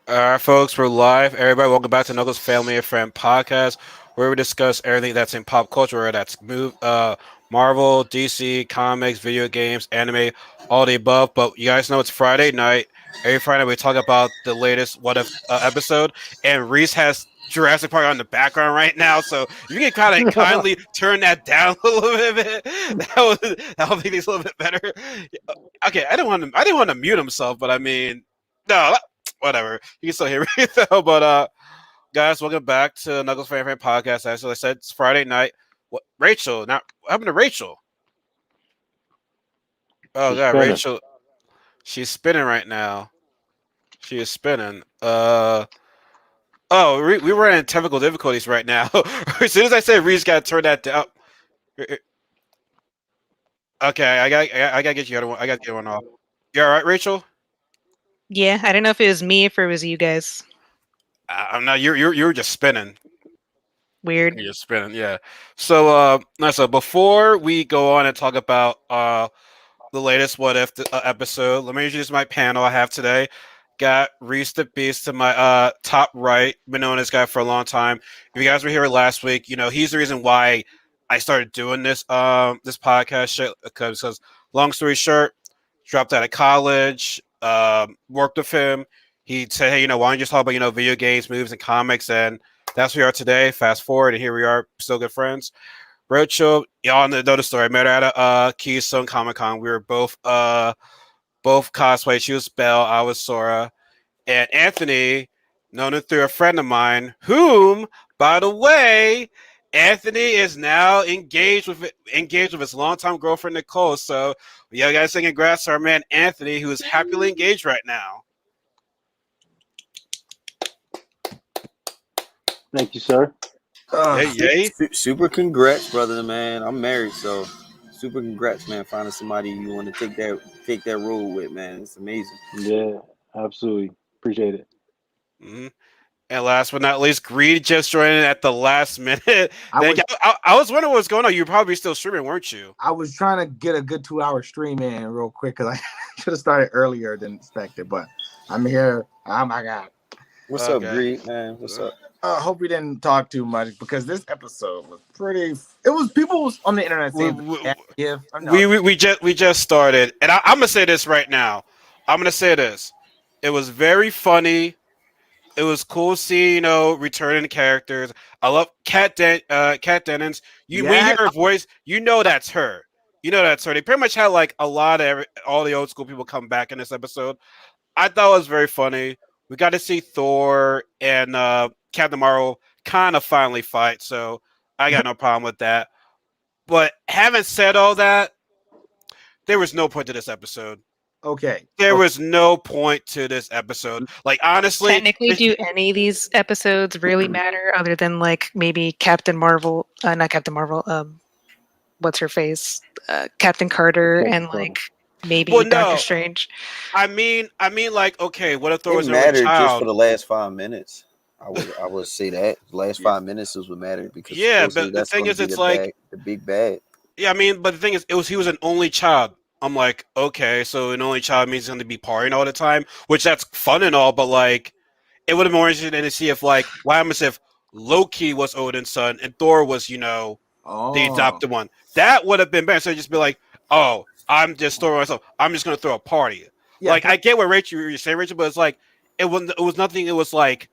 All right, folks, we're live. Everybody, welcome back to Knuckles Family and Friend podcast, where we discuss everything that's in pop culture, whether that's Marvel, DC, comics, video games, anime, all the above. But you guys know it's Friday night. Every Friday, we talk about the latest What If episode, and Reese has Jurassic Park on the background right now. So if you can kind of kindly turn that down a little bit, that would make things a little bit better. Okay, I didn't want to mute himself, but I mean, no, whatever. You can still hear me though. But guys, welcome back to Knuckles Fan Podcast. As I said, it's Friday night. What Rachel? Now what happened to Rachel? Oh She's god, spinning. Rachel. She's spinning right now. She is spinning. Oh, we were in technical difficulties right now. As soon as I said Reese got to turn that down. Okay, I got to get you other one. I got to get one off. You all right, Rachel? Yeah, I don't know if it was me if it was you guys. I'm not. You're just spinning. Weird. You're spinning. Yeah. So so before we go on and talk about the latest What If episode. Let me introduce my panel I have today. Got Reese the Beast to my top right. Been knowing this guy for a long time. If you guys were here last week, you know he's the reason why I started doing this podcast shit. Because long story short, dropped out of college, worked with him. He said, "Hey, why don't you just talk about video games, movies, and comics?" And that's where we are today. Fast forward, and here we are, still good friends. Roadshow, y'all know the story. I met her at a Keystone Comic Con. We were both cosplay. She was Belle, I was Sora, and Anthony, known him through a friend of mine, whom, by the way, Anthony is now engaged with his longtime girlfriend Nicole. So, yeah, guys, say congrats to our man Anthony, who is happily engaged right now. Thank you, sir. Yay, yay! Super congrats, brother, man. I'm married, so super congrats, man. Finding somebody you want to take that road with, man. It's amazing. Yeah, absolutely. Appreciate it. Mm-hmm. And last but not least, Greed just joined in at the last minute. I was I was wondering what's going on. You're probably still streaming, weren't you? I was trying to get a good 2 hour stream in real quick because I should have started earlier than expected. But I'm here. Oh my god! What's Okay. up, Greed, man? What's up? I hope we didn't talk too much because this episode was pretty. It was people was on the internet saying, "Yeah, We just started, and I'm gonna say this right now. I'm gonna say this. It was very funny. It was cool seeing returning characters. I love Kat Dennings. When you hear her voice, you know that's her. You know that's her. They pretty much had like a lot of all the old school people come back in this episode. I thought it was very funny. We got to see Thor and Captain Marvel kind of finally fight, so I got no problem with that. But having said all that, there was no point to this episode. Okay. There was no point to this episode. Like honestly, Technically, do any of these episodes really matter other than like maybe Captain Marvel, not Captain Marvel, what's her face? Captain Carter and like maybe Doctor Strange. I mean, like, okay, what if Thor It was an only mattered just child? for the last 5 minutes. I would say that the last 5 minutes is what mattered because Yeah, supposedly but the that's thing going is, to be it's like, the big bad. yeah, I mean, but the thing is, he was an only child. I'm like, okay, so an only child means he's going to be partying all the time, which that's fun and all, but like, it would have been more interesting to see if like, what happens if Loki was Odin's son and Thor was, the adopted one. That would have been better. So just be like, oh, I'm just throwing myself. I'm just going to throw a party. Yeah, like, I get what Rachel you're saying, Rachel, but it's like, it was nothing. It was like,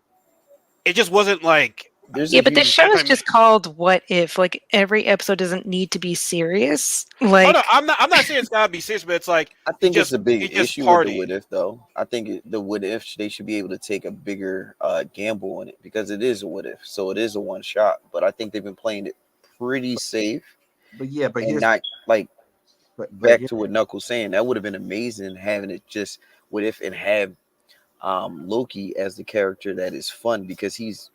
it just wasn't like. Yeah, but this show is just called "What If." Like every episode doesn't need to be serious. Like, oh no, I'm not saying it's gotta be serious, but it's like I think it's a big issue party. with the What If, though. I think the What If they should be able to take a bigger gamble on it because it is a What If, so it is a one shot. But I think they've been playing it pretty safe. But and not like back to what Knuckles saying. That would have been amazing having it just What If and have Loki as the character that is fun because he's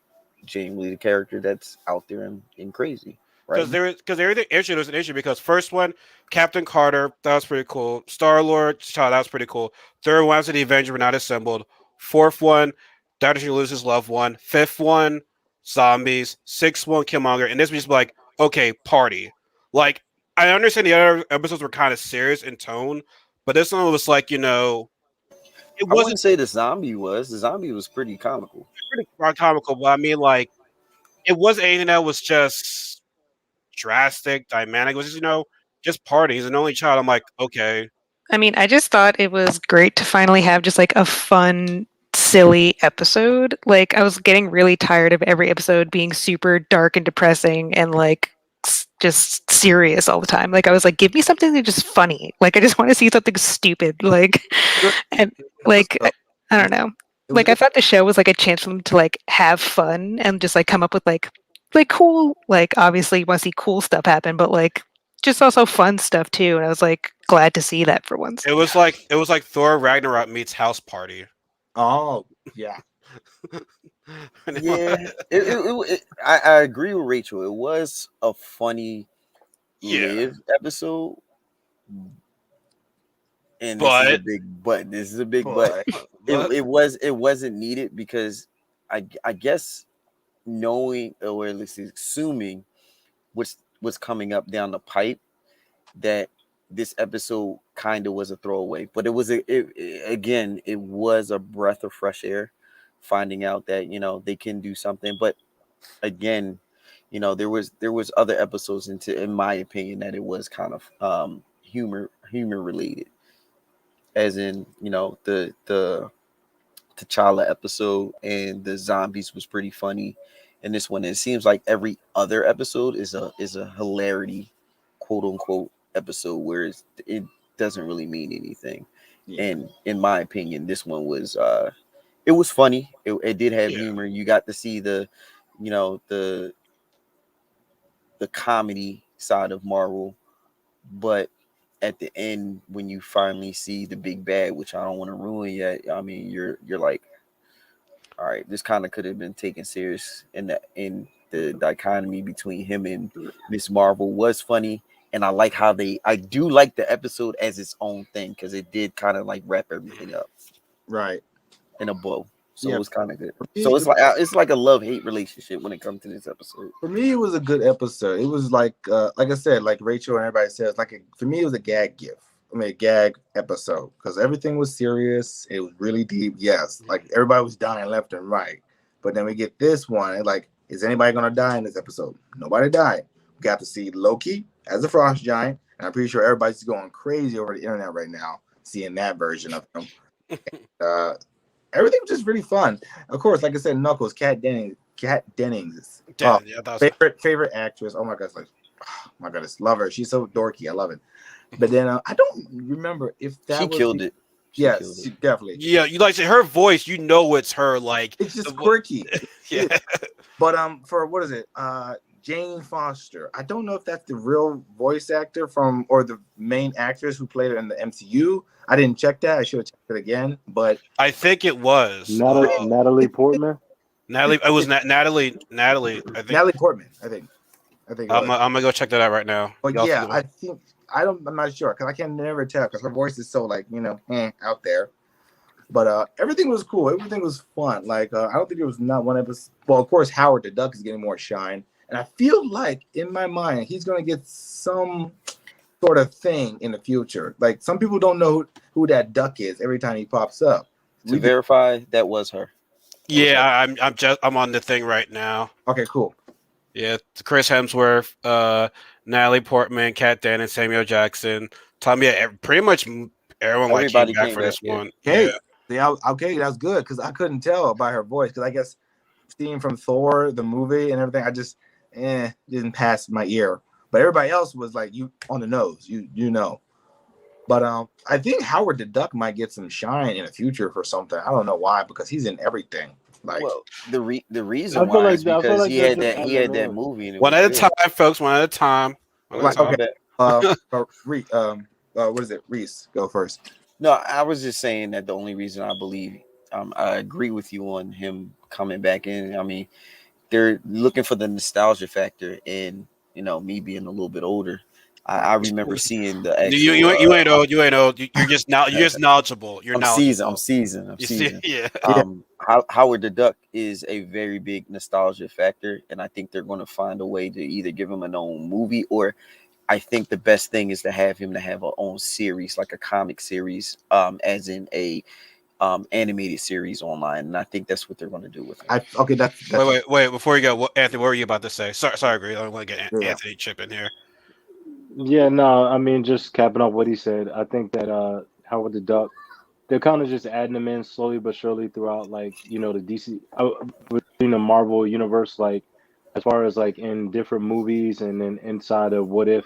genuinely the character that's out there and crazy. Right? Because everything issue was an issue because first one, Captain Carter, that was pretty cool. Star-Lord, that was pretty cool. Third one was the Avengers were not assembled. Fourth one, Doctor Strange loses loved one. Fifth one, zombies. Sixth one, Killmonger. And this was just like, okay, party. Like, I understand the other episodes were kind of serious in tone, but this one was like, it I wasn't wouldn't say the zombie was. The zombie was pretty comical. pretty comical, but I mean, like, it wasn't anything that was just drastic, dynamic. It was just, just party. He's an only child. I'm like, okay. I mean, I just thought it was great to finally have just like a fun, silly episode. Like, I was getting really tired of every episode being super dark and depressing and like just serious all the time. Like, I was like, give me something that's just funny. Like, I just want to see something stupid. Like, Good and like, episode. I don't know. It was Like, I thought the show was like a chance for them to like have fun and just like come up with like cool, like obviously you want to see cool stuff happen, but like just also fun stuff too. And I was like glad to see that for once. It was like Thor Ragnarok meets House Party. Oh yeah. Yeah, I agree with Rachel. It was a funny Yeah, live episode, and this is a but big but. This is a big but. Boy. It wasn't needed because I guess knowing or at least assuming what's coming up down the pipe, that this episode kind of was a throwaway, but again, it was a breath of fresh air finding out that they can do something. But again, there was other episodes into, in my opinion, that it was kind of humor related, as in the T'Challa episode and the zombies was pretty funny. And this one, it seems like every other episode is a hilarity, quote unquote, episode, where it doesn't really mean anything. Yeah. And in my opinion, this one was it was funny. It did have yeah, humor. You got to see you know the the comedy side of Marvel, but at the end, when you finally see the big bad, which I don't want to ruin yet, I mean, you're like, all right, this kind of could have been taken serious. In the dichotomy between him and Miss Marvel was funny, and I do like the episode as its own thing, because it did kind of like wrap everything up Right. in a bow. So it Yeah. was kind of good. For So me, it's like a love hate relationship when it comes to this episode. for me, it was a good episode. It was like I said, like Rachel and everybody says, for me, it was a gag gift. I mean, a gag episode because everything was serious. It was really deep. Yes, like everybody was dying left and right. But then we get this one, and like, is anybody gonna die in this episode? Nobody died. We got to see Loki as a frost giant, and I'm pretty sure everybody's going crazy over the internet right now seeing that version of him. Uh, Everything was just really fun. Of course, like I said, Knuckles, Kat Dennings, yeah, yeah. That was, favorite actress. Oh my gosh, like, oh my goodness, love her. She's so dorky. I love it. But then I don't remember if that She was killed it. Yes, she definitely. yeah. You like her voice. It's her. Like, It's just quirky. yeah. But for what is it? Jane Foster. I don't know if that's the real voice actor or the main actress who played her in the MCU. I didn't check that. I should have checked it again. But I think it was Natalie Portman. Natalie. It was Natalie. Natalie. I think. Natalie Portman. I think it I'm was. gonna go check that out right now. But Y'all yeah, keep I going. think I'm not sure because I can never tell because her voice is so like out there. But everything was cool. Everything was fun. Like I don't think there was not one episode. Well, of course, Howard the Duck is getting more shine, and I feel like in my mind he's gonna get some sort of thing in the future. Like some people don't know who that duck is every time he pops up. To verify, that was her. Yeah, I'm on the thing right now. Okay, cool. Yeah, it's Chris Hemsworth, Natalie Portman, Kat Dennings, Samuel Jackson. Tommy, pretty much everyone like came Everybody back came for back, this yeah. one. Okay, Yeah. okay, that's good because I couldn't tell by her voice because I guess seeing from Thor the movie and everything, I just didn't pass my ear. But everybody else was like you on the nose, you know. But I think Howard the Duck might get some shine in the future for something. I don't know why because he's in everything. Like Well, the reason I feel why like is because he they're had just he had adding that on. movie, and it One was at a good. time, folks. One at a time. One at a Like, time. okay. What is it? Reese, go first. No, I was just saying that the only reason I believe I agree with you on him coming back in. I mean, they're looking for the nostalgia factor, and me being a little bit older, I remember seeing the You, actual. you ain't old. You ain't old. You're just now. You're just knowledgeable. You're I'm knowledgeable. seasoned. I'm You see? seasoned. Yeah. Howard the Duck is a very big nostalgia factor, and I think they're going to find a way to either give him an own movie, or I think the best thing is to have him to have a own series, like a comic series, as in a animated series online, and I think that's what they're going to do with it. Okay, that's Wait. Before you go, Anthony, what were you about to say? Sorry, Greg. I want to get yeah. Anthony chip in here. Yeah, no, I mean, just capping off what he said. I think that Howard the Duck, they're kind of just adding them in slowly but surely throughout, like, the DC, between the Marvel universe, like, as far as like in different movies and then inside of What If,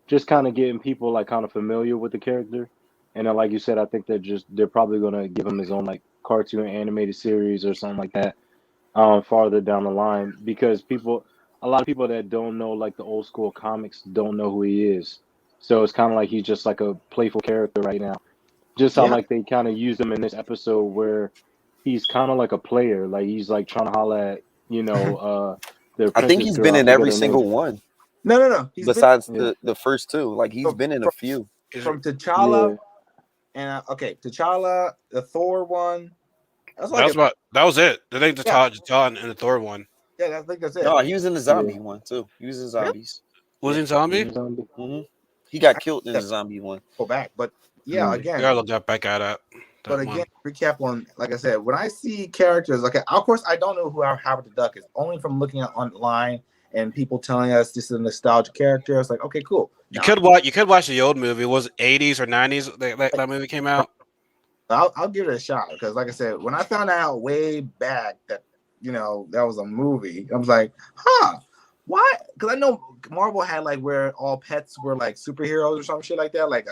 just kind of getting people like kind of familiar with the character. And then, like you said, I think they're probably gonna give him his own like cartoon animated series or something like that, farther down the line, because a lot of people that don't know like the old school comics don't know who he is. So it's kind of like he's just like a playful character right now. Just how Yeah. like they kind of use him in this episode where he's kind of like a player, like he's like trying to holler at the I think princess he's girl. been I in forget every her name. single one No. besides Yeah, the first two. Like he's From, been in a from, few. from T'Challa yeah. and T'Challa, the Thor one. That's That like was about. That was it. I think the yeah, Todd and the Thor one yeah. I think that's it. No, he was in the Yeah. zombie one too. He was in Really? zombies. was Yeah. in zombie. Mhm. Zombie. hmm He got I killed in have the to zombie one. go back, but yeah, Yeah. You again. gotta look that back at But that again, one. recap on, like I said, when I see characters, like of course I don't know who our Howard the Duck is, only from looking at online and people telling us this is a nostalgia character. It's like, okay, cool. You Now could watch. You could watch the old movie. Was it 80s or 90s that movie came out? I'll give it a shot because, like I said, when I found out way back that that was a movie, I was like, huh, why? Because I know Marvel had like where all pets were like superheroes or some shit like that, like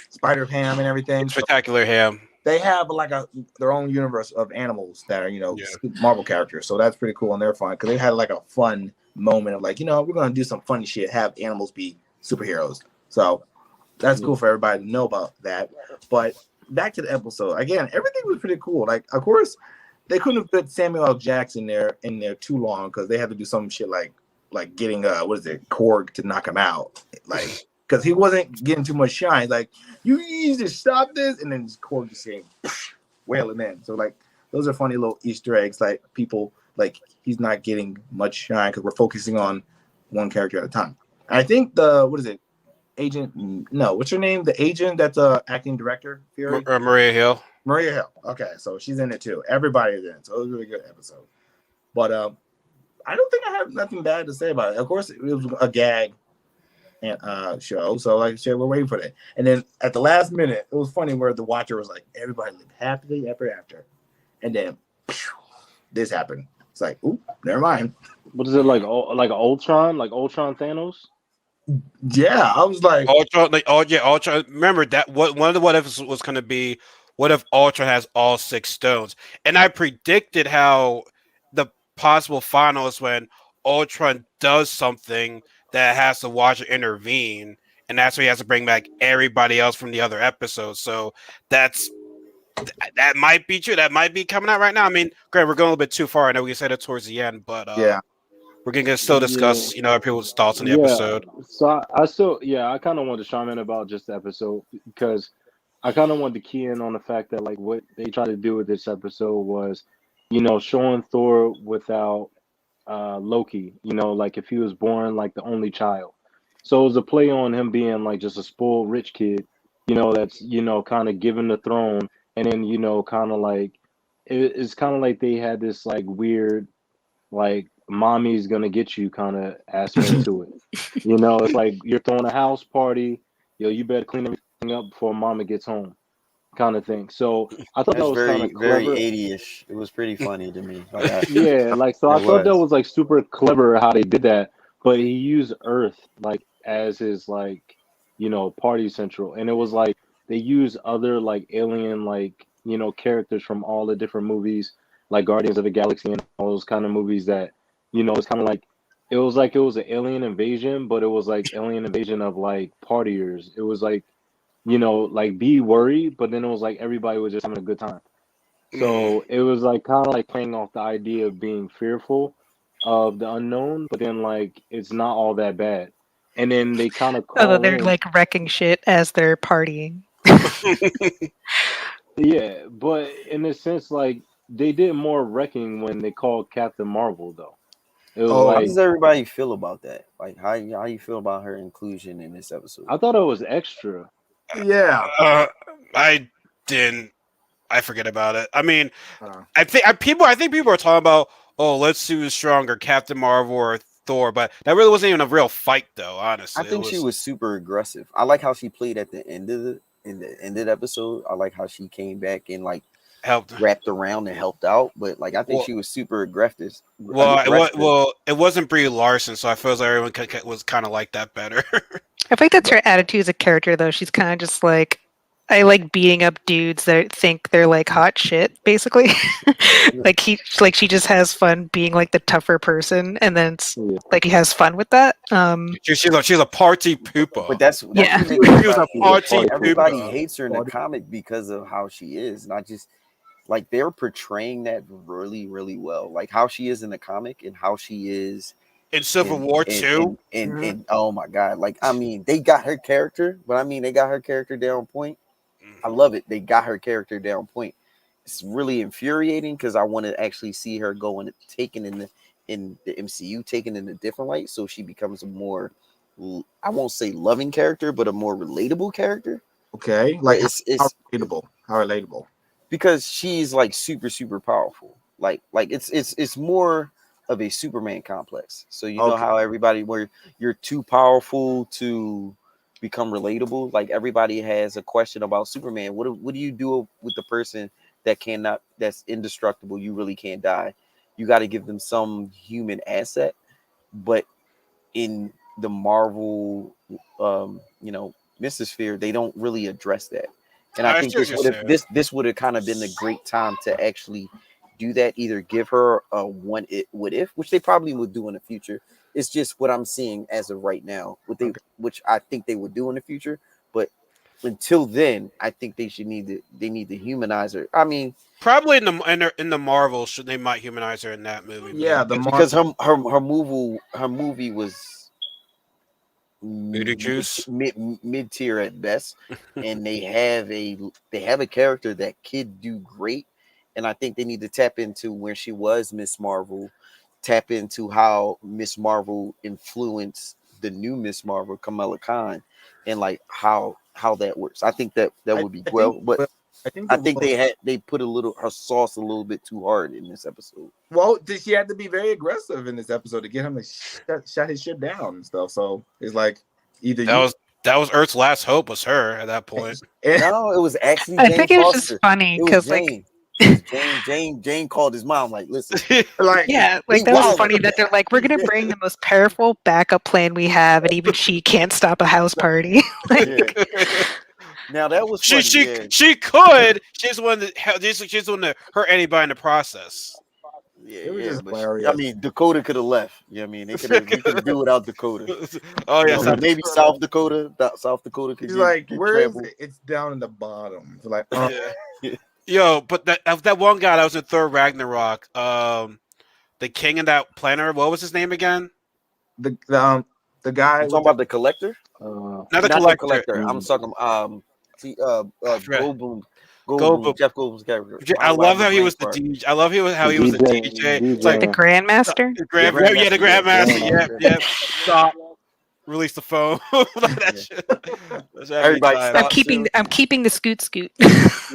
Spider Ham and everything. So Spectacular Ham. they have like their own universe of animals that are Yeah. Marvel characters. So that's pretty cool and they're fun because they had like a fun moment of like we're gonna do some funny shit, have animals be superheroes. So that's cool for everybody to know about that. But back to the episode again, everything was pretty cool. Like of course they couldn't have put Samuel L. Jackson in there too long because they had to do some shit like getting what is it Korg to knock him out like. Because he wasn't getting too much shine. Like, you need to stop this. And then Korg just came wailing in. So, like, those are funny little Easter eggs. Like, people, like, he's not getting much shine because we're focusing on one character at a time. I think what is it? What's her name? The agent that's acting director, Fury? Maria Hill. Maria Hill. Okay, so she's in it too. Everybody's in it. So it was a really good episode. But I don't think I have nothing bad to say about it. Of course, it was a gag show. So like I said, we're waiting for that. And then at the last minute, it was funny where the Watcher was like, everybody lived happily ever after. And then this happened. It's like, ooh, never mind. What is it like? Like Ultron, like Ultron Thanos? Yeah, I was like, Ultron, Ultron. Remember that one of the what ifs was going to be, what if Ultron has all 6 stones? And I predicted how the possible final is when Ultron does something that has to watch it intervene, and that's why he has to bring back everybody else from the other episodes. So that's that might be true. That might be coming out right now. I mean, great, we're going a little bit too far. I know we said it towards the end, but yeah, we're gonna still Yeah. discuss, people's thoughts on the Yeah. episode. So I still, I kind of wanted to chime in about just the episode because I kind of wanted to key in on the fact that like what they tried to do with this episode was, showing Thor without Loki, like if he was born like the only child. So it was a play on him being like just a spoiled rich kid, that's, kind of given the throne. And then, kind of like, it's kind of like they had this like weird, like, mommy's gonna get you kind of aspect to it. It's like you're throwing a house party, you better clean everything up before mama gets home, kind of thing. So I thought that That's was kind of very very clever. 80ish. It was pretty funny to me. Like Yeah, like so it I thought that was. was like super clever how they did that, but he used Earth like as his like party central, and it was like they used other like alien like characters from all the different movies like Guardians of the Galaxy and all those kind of movies that it's kind of like it was an alien invasion, but it was like alien invasion of like partiers. It was like like be worried, but then it was like everybody was just having a good time. Mm. So it was like kind of like playing off the idea of being fearful of the unknown, but then like it's not all that bad. And then they kind of Although call they're in, like wrecking shit as they're partying. yeah, but in a sense, like they did more wrecking when they called Captain Marvel, though. It was oh How like does everybody feel about that? Like how you feel about her inclusion in this episode? I thought it was extra. yeah, Uh, I didn't. I forget about it. I mean, Uh, I think people are talking about, oh, let's see who's stronger, Captain Marvel or Thor, but that really wasn't even a real fight, though. I Honestly, it think she was was super aggressive. I like how she played at the end of the episode. I like how she came back and like helped. wrapped around and helped out. But like I think Well, she was super aggressive. well, Aggressive. it wasn't Brie Larson, so I feel like everyone was kind of like that better. I think that's her attitude as a character, though. She's kind of just like, I like beating up dudes that think they're like hot shit, basically. Like she just has fun being like the tougher person, and then it's Yeah. like he has fun with that. She's a party But pooper. that's Yeah. the thing. She was a She's a party party Everybody pooper. hates her in the Party- comic because of how she is, and I just like they're portraying that really, really well. Like how she is in the comic and how she is In Civil War too. and oh my god, like I mean they got her character, but I mean they got her character down point. I Mhm. love it. They got her character down point. It's really infuriating because I want to actually see her going taken in the MCU, taken in a different light, so she becomes a more I won't say loving character, but a more relatable character. okay, But like how it's relatable? How relatable? because she's like super powerful. Like it's more of a Superman complex. So you know Okay, how everybody where you're too powerful to become relatable. Like everybody has a question about Superman. What do you do with the person that cannot that's indestructible? You really can't die. You got to give them some human asset. But in the Marvel, Mythosphere, they don't really address that. And I I think see what you're saying. this would have kind of been a great time to actually do that. Either give her a what if, which they probably would do in the future. It's just what I'm seeing as of right now, okay. which I think they would do in the future. But until then, I think they need to humanize her. I mean, Probably in the Marvel, should they might humanize her in that movie, maybe Yeah, the because her movie was Voodoo Juice. mid tier at best, and they have a character that could do great, and I think they need to tap into where she was Miss Marvel, tap into how Miss Marvel influenced the new Miss Marvel Kamala Khan, and like how that works. I think that would be I well, think but well, I think I the think will. they put a little her sauce a little bit too hard in this episode. Well, she had to be very aggressive in this episode to get him to shut his shit down and stuff. So it's like either That you. was that was Earth's last hope was her at that point. No, it was actually I Jane think it was just Foster. funny It was because like Jane. It was Jane. Jane called his mom like, "Listen, like yeah, he like that was wilding." funny that they're like, we're gonna bring the most powerful backup plan we have, and even she can't stop a house party. Like, Yeah. Now that was funny. Yeah, she could. She's one that she's one that hurt anybody in the process. yeah, it was yeah. just But I hilarious. mean, Dakota could have left. Yeah, I mean, they could have. We could do without Dakota. Oh You yes, know, maybe South Dakota. South Dakota could He's like, get where is travel. it? It's down in the bottom. It's like, yeah. Yo, but that one guy that was in Thor Ragnarok, the king of that planet. What was his name again? the the um the guy You talking with the about the collector? Not the Not the collector. collector. I'm talking. See, I forgot. Goldblum, Goldblum. Jeff Goldblum's character. I Why I love have a how he brain was the fart? DJ. I love how The he was the DJ, DJ. It's like the DJ. Grandmaster. Yeah, yeah, the Grandmaster. Yeah, Grandmaster. Yep, Grandmaster. yep. Stop. Release the phone. that yeah. shit. That's every Everybody time. I'm stop keeping soon. I'm keeping the scoot. Yeah.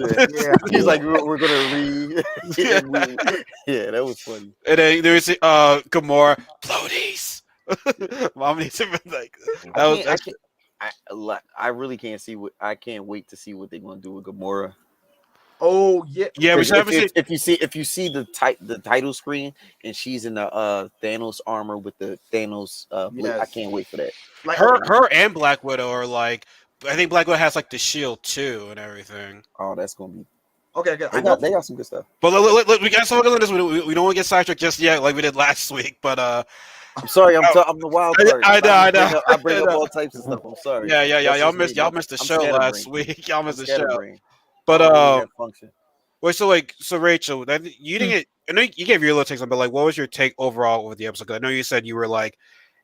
yeah. He's Yeah. like, we're gonna re. Yeah. Yeah, that was funny. And then there's Gamora floaties. Mom needs to be like I that was can't. I can't. I really can't see what I can't wait to see what they're gonna do with Gamora. Oh yeah. yeah. We Because still haven't seen. if you see the title screen and she's in the Thanos armor with the Thanos blade, I Yes. can't wait for that. Like Her and Black Widow are like. I think Black Widow has like the shield too and everything. Oh, that's gonna be. okay, okay. I know. They got some good stuff. But we got some of this. We don't want to get sidetracked just yet, like we did last week. But I'm sorry. oh, I'm the wild card. I know. I bring I up know. all types of stuff. I'm sorry. Yeah. That's Y'all just me, missed man. the I'm show last scatterbrained. week. Y'all I'm missed the show. scatterbrained. I But don't really have function. wait. So Rachel, that you didn't get. I know you gave your little takes on, but like, what was your take overall with the episode? 'Cause I know you said you were like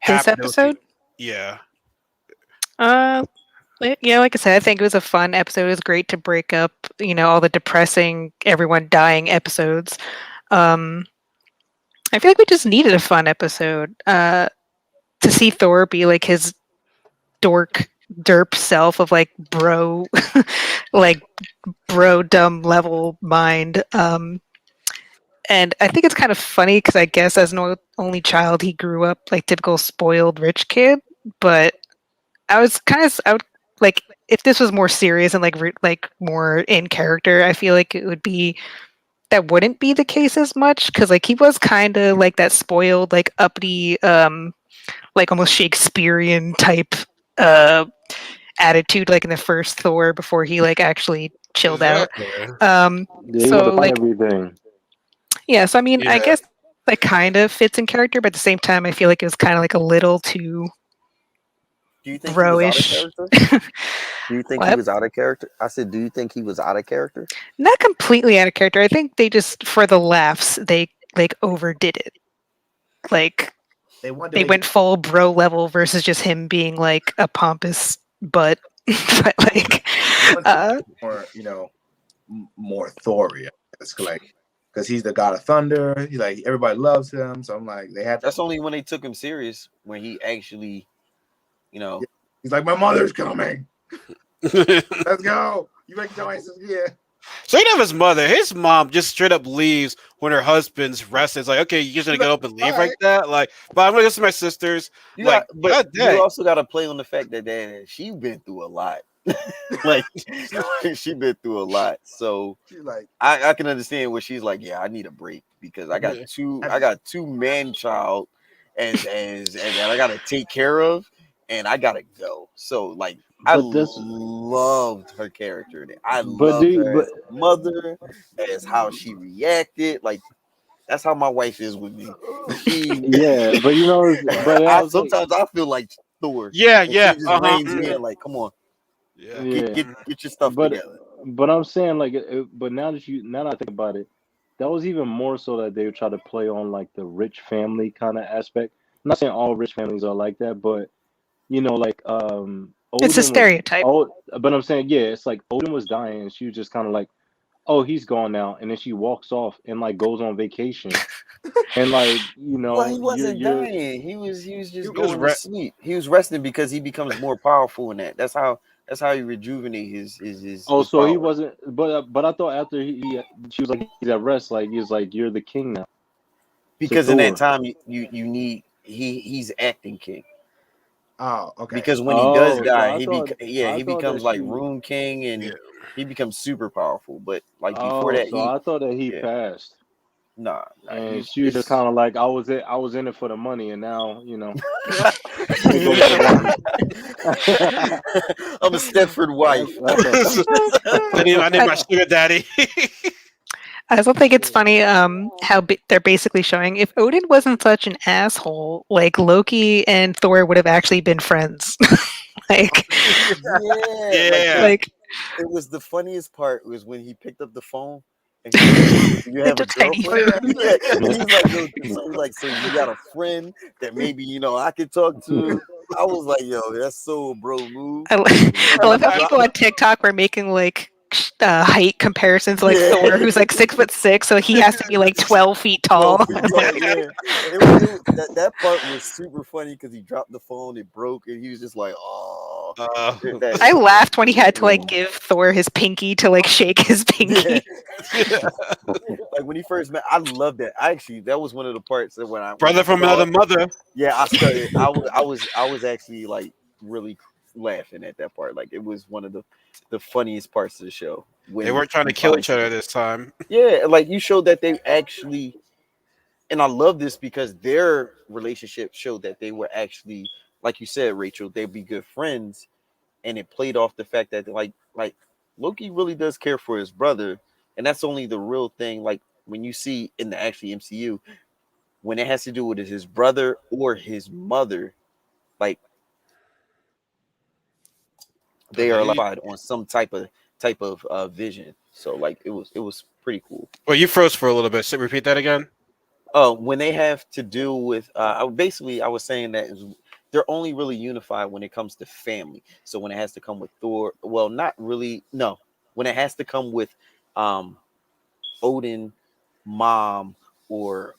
This happy. episode, Yeah. yeah, like I said, I think it was a fun episode. It was great to break up, all the depressing, everyone dying episodes. Um, I feel like we just needed a fun episode. To see Thor be like his dork derp self of like bro, like bro dumb level mind. And I think it's kind of funny because I guess as an only child, he grew up like typical spoiled rich kid. But I would like if this was more serious and like more in character. I feel like it would be that wouldn't be the case as much because like he was kind of like that spoiled like uppity like almost Shakespearean type uh attitude like in the first Thor before he like actually chilled out. Exactly. Yeah, he was So on like everything. yeah, so I mean I Yeah. guess like kind of fits in character, but at the same time I feel like it was kind of like a little too Do you think he was out of bro-ish. character? Do you think he What? was out of character? I said, do you think he was out of character? Not completely out of character. I think they just for the laughs they like overdid it. Like They wanted to they make went full bro level versus just him being like a pompous butt. But like they wanted to uh make it more, more Thoria. It's like because he's the god of thunder. He like everybody loves him. So I'm like they had to. That's only when they took him serious, when he actually, you know, He's like, my mother's coming. Let's go. You make choices. Yeah. Speaking of his mother, his mom just straight up leaves when her husband's rested. It's like, okay, you're just gonna get up and leave like that? Like, but I'm gonna go see my sisters. you Like, got, but god you dang. also got to play on the fact that she been through a lot. Like she been through a lot, so She's like, I can understand where she's like, yeah, I need a break because I got two man child and I gotta take care of, and I gotta go. So like I But this, loved her character. I but loved dude, her but as a mother, as how she reacted. Like that's how my wife is with me. She, yeah, but you know, but I I was like, sometimes I feel like Thor, Yeah, and she yeah. just Uh-huh. reins me in. Like, come on, Yeah. yeah, get your stuff but together. but I'm saying like, but now that I think about it, that was even more so that they would try to play on like the rich family kind of aspect. I'm not saying all rich families are like that, but like it's a Odin was stereotype. oh, but I'm saying yeah, it's like Odin was dying, and she was just kind of like, oh, he's gone now, and then she walks off and like goes on vacation, and like Well, he you're wasn't dying. He was you just It was going to sleep. He was resting because he becomes more powerful in that. That's how he rejuvenate oh, his so he power. wasn't, but I thought after she was like he's at rest, like he's like you're the king now to Because in that Thor. time you need he's acting king. oh, okay. Because when he does Oh, so die, he I thought that becomes like she. Rune King yeah. and he becomes super powerful. But like before Oh, that, so I thought that he yeah, passed, nah, and he's she was just it's. kind of like I was in it for the money, and now here goes the wife. I'm a Stepford wife. That's a I need I, my sugar daddy. I also think it's funny how they're basically showing if Odin wasn't such an asshole, like Loki and Thor would have actually been friends. like Yeah, like Yeah. like it was the funniest part was when he picked up the phone and he was like, "So do you have a little tiny Oh, girlfriend?" yeah. phone. Yeah, and he's like, "Yo, so you got a friend that maybe I could talk to." I was like, "Yo, that's so bro move." I, lo- And I when love he how dropped people the on TikTok were making like height comparisons, like yeah, Thor, who's like 6'6", so he has to be like 12 feet 12 tall. feet Like, tall, yeah. And that part was super funny because he dropped the phone, it broke, and he was just like, "Oh, Uh, I that." laughed when he had to like yeah. give Thor his pinky to like shake his Yeah, pinky. like when he first met, I loved that. Actually, that was one of the parts that when I brother from saw another it, mother. yeah, I started. I was actually like really laughing at that part. Like it was one of the funniest parts of the show They when weren't trying he to kill finally each took other it. this time. Yeah, like you showed that they actually, and I love this because their relationship showed that they were actually, like you said, Rachel, they'd be good friends, and it played off the fact that like Loki really does care for his brother, and that's only the real thing. Like when you see in the actually MCU, when it has to do with his brother or his mother, like they are He, like on some type of vision. So like it was pretty cool. well, you froze for a little bit. So repeat that again. When they have to do with basically I was saying that they're only really unified when it comes to family. So when it has to come with Thor, well, not really. No, when it has to come with um Odin, mom, or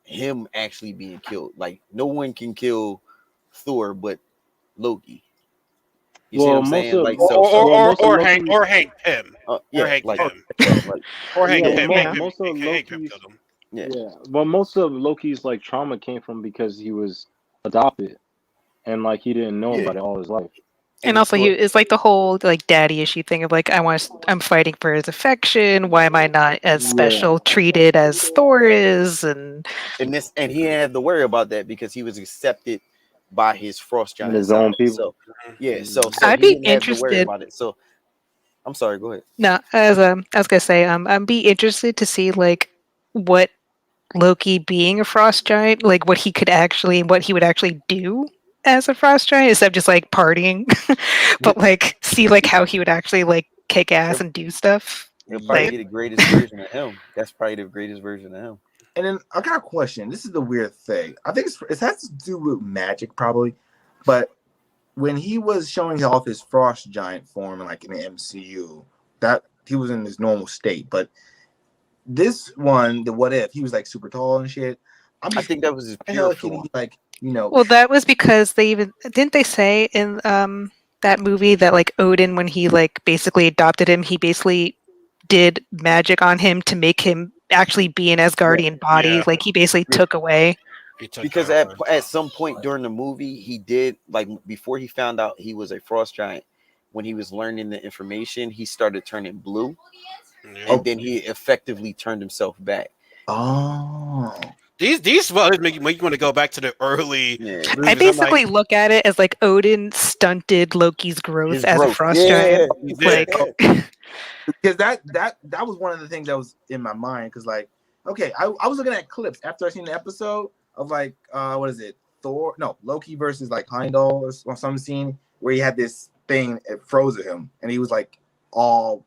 him actually being killed. Like no one can kill Thor but Loki. You see what I'm most saying? of Like most of Hank Loki's Pym or yeah, Hank like Pym like or Hank yeah, Yeah, but Pym. yeah. most of Hank Pym Loki's killed him. yeah. yeah, but most of Loki's like trauma came from because he was adopted and like he didn't know Yeah. about it all his life. And And he also, saw it's like the whole like daddy issue thing of like I'm fighting for his affection. Why am I not as Yeah, special treated as Thor is? And and he didn't have to worry about that because he was accepted by his frost and giant his own side. people. So yeah, so Mhm. so I'd he be didn't have to worry interested. about it. So I'm sorry, go ahead. No, as I was gonna say, I'd be interested to see like what Loki being a frost giant, like what he would actually do as a frost giant instead of just like partying, but like see like how he would actually like kick ass He'll, and do stuff. he'll probably Yeah. Like be the greatest version of him. That's probably the greatest version of him. And then I got a question. This is the weird thing. I think it has to do with magic, probably. But when he was showing off his frost giant form, like in the MCU, that he was in his normal state. But this one, the what if, he was like super tall and shit. I'm I just, think that was his the pure hell can form. he like, well, that was because they even didn't they say in that movie that like Odin when he like basically adopted him, he basically did magic on him to make him actually be an Yeah, Asgardian body. Yeah, Like he basically yeah. took away. he took Because over. at some point during the movie, he did like before he found out he was a frost giant. When he was learning the information, he started turning blue, Yeah. and oh, then he effectively turned himself back. oh, These spoilers make you want to go back to the early Yeah, I movies. I'm like, basically look at it as like Odin stunted Loki's growth his as a growth. frost giant. Yeah, he did. Like oh, because that was one of the things that was in my mind. Because like, okay, I was looking at clips after I seen the episode of like, what is it, Thor? No, Loki versus like Heimdall or some scene where he had this thing it froze him, and he was like all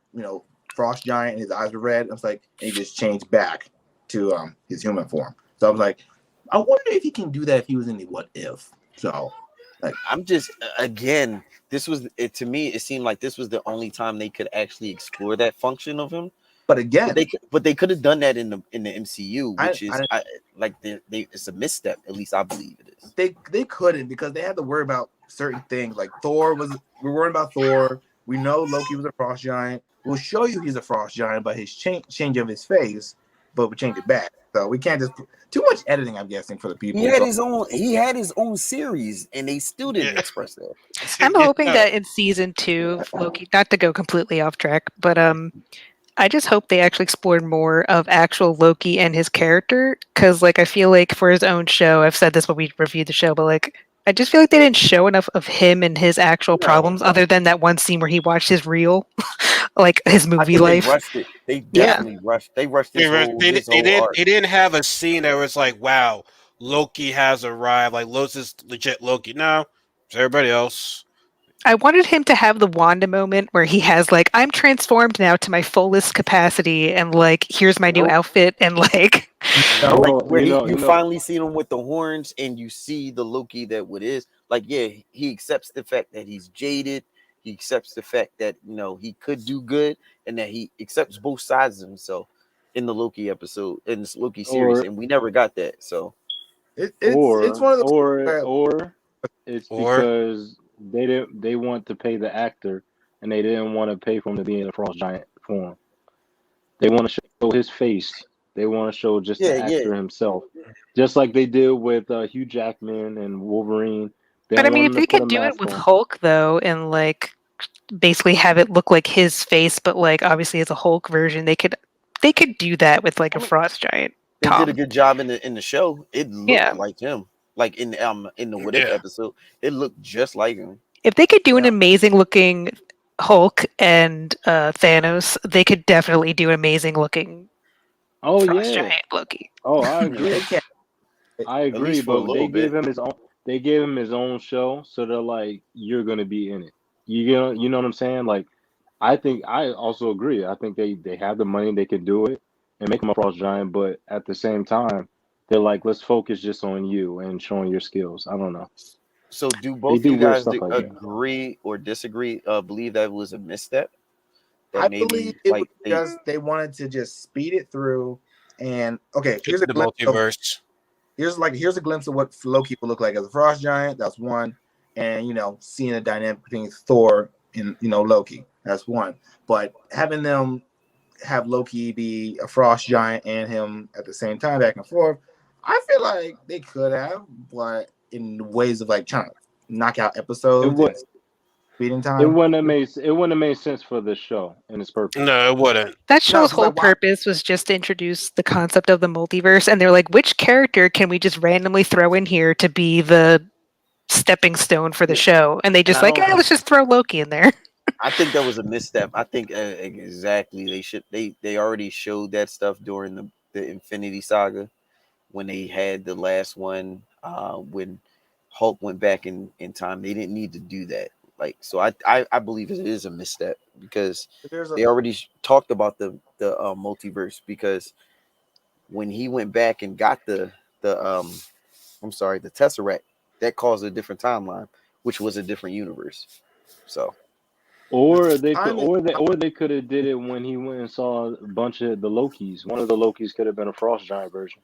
frost giant, and his eyes were red. I was like, and he just changed back to his human form. So I was like, I wonder if he can do that if he was in the what if. So like, I'm just again. This was it to me. It seemed like this was the only time they could actually explore that function of him. but But again, they could have done that in the MCU, I, which is I like they it's a misstep. At least I believe it is. they couldn't because they had to worry about certain things. Like we're worrying about Thor. We know Loki was a frost giant. We'll show you he's a frost giant by his change of his face, but we change it back. So we can't just too much editing. I'm guessing for the people. So He had his own series, and they still didn't Yeah. express that. I'm hoping Yeah. that in season 2 of Loki, not to go completely off track, but I just hope they actually explored more of actual Loki and his character because, like, I feel like for his own show, I've said this when we reviewed the show, but like, I just feel like they didn't show enough of him and his actual No, problems, other than that one scene where he watched his real, like his I movie think they life. rushed it. They Yeah, definitely rushed. They rushed his They whole didn't arc. they didn't have a scene that was like, wow, Loki has arrived. Like Loki's legit Loki. No, it's everybody else. I wanted him to have the Wanda moment where he has like, I'm transformed now to my fullest capacity, and like, here's my new Nope. outfit, and like, no, Like Well, where you you know, finally see him with the horns and you see the Loki that what is like, yeah, he accepts the fact that he's jaded, he accepts the fact that he could do good, and that he accepts both sides of himself in the Loki episode, in this Loki series, or and we never got that. So it's one of those where or it's Or because they want to pay the actor and they didn't want to pay for him to be in a frost giant form. They want to show his face. They want to show just yeah, the yeah. actor himself, just like they did with Hugh Jackman and Wolverine. They but I don't mean, want if him to they put a could do it mask with on. Hulk though, and like basically have it look like his face, but like obviously as a Hulk version, they could do that with like I a mean, frost giant they did a Tom. good job in the show. It looked Yeah. like him, like in the what if yeah, episode, it looked just like him. If they could do an yeah. amazing looking Hulk and Thanos, they could definitely do an amazing looking Oh frost yeah. giant Loki. Oh, I Yeah, They agree. can't. I at agree. least for a But little bit. they gave him his own show, so they're like, you're gonna be in it. You know what I'm saying? Like, I think I also agree. I think they have the money, they can do it and make him a frost giant. But at the same time, they're like, let's focus just on you and showing your skills. I don't know. So, do They both of do you weird guys stuff like that. agree or disagree? Believe that was a misstep? That I believe maybe it was like they just they wanted to just speed it through. And okay, get here's to a the glimpse of multiverse. here's a glimpse of what Loki will look like as a frost giant. That's one. and seeing the dynamic between Thor and Loki. That's one. But having them have Loki be a frost giant and him at the same time back and forth, I feel like they could have, but in ways of like trying to knock out It episodes and would. speeding It time. wouldn't have made. It wouldn't have made sense for the show and its purpose. No, it wouldn't. That No, show's because whole like why? purpose was just to introduce the concept of the multiverse, and they're like, which character can we just randomly throw in here to be the stepping stone for the Yeah. show? And they And just I like, don't. let's just throw Loki in there. I think that was a misstep. I think exactly they should. They already showed that stuff during the Infinity Saga when they had the last one. When Hulk went back in time, they didn't need to do that. Like so, I believe it is a misstep because There's a they already talked about the multiverse because when he went back and got the I'm sorry, the Tesseract, that caused a different timeline, which was a different universe. So Or they could, timing. or they could have did it when he went and saw a bunch of the Lokis. One of the Lokis could have been a frost giant version.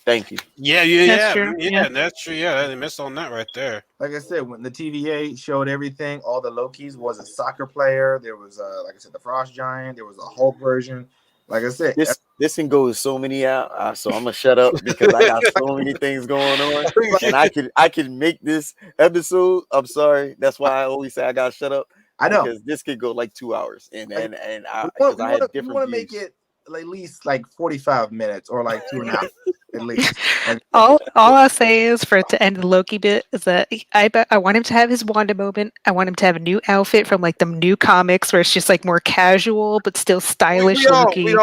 thank you. That's true. Yeah. That's true. Yeah, they missed on that right there. Like I said, when the TVA showed everything, all the Lokis was a soccer player. There was, like I said, the Frost Giant. There was a Hulk version. Like I said, This can go so many out, so I'm gonna shut up because I got so many things going on, and I can make this episode. I'm sorry, that's why I always say I gotta shut up I know. because this could go like 2 hours, and Like, and we I want because we I want have to we different want to make views. it at least like 45 minutes or like 2.5 at least. Like, all I'll say is for it to end the Loki bit is that I want him to have his Wanda moment. I want him to have a new outfit from like the new comics where it's just like more casual but still stylish Loki. We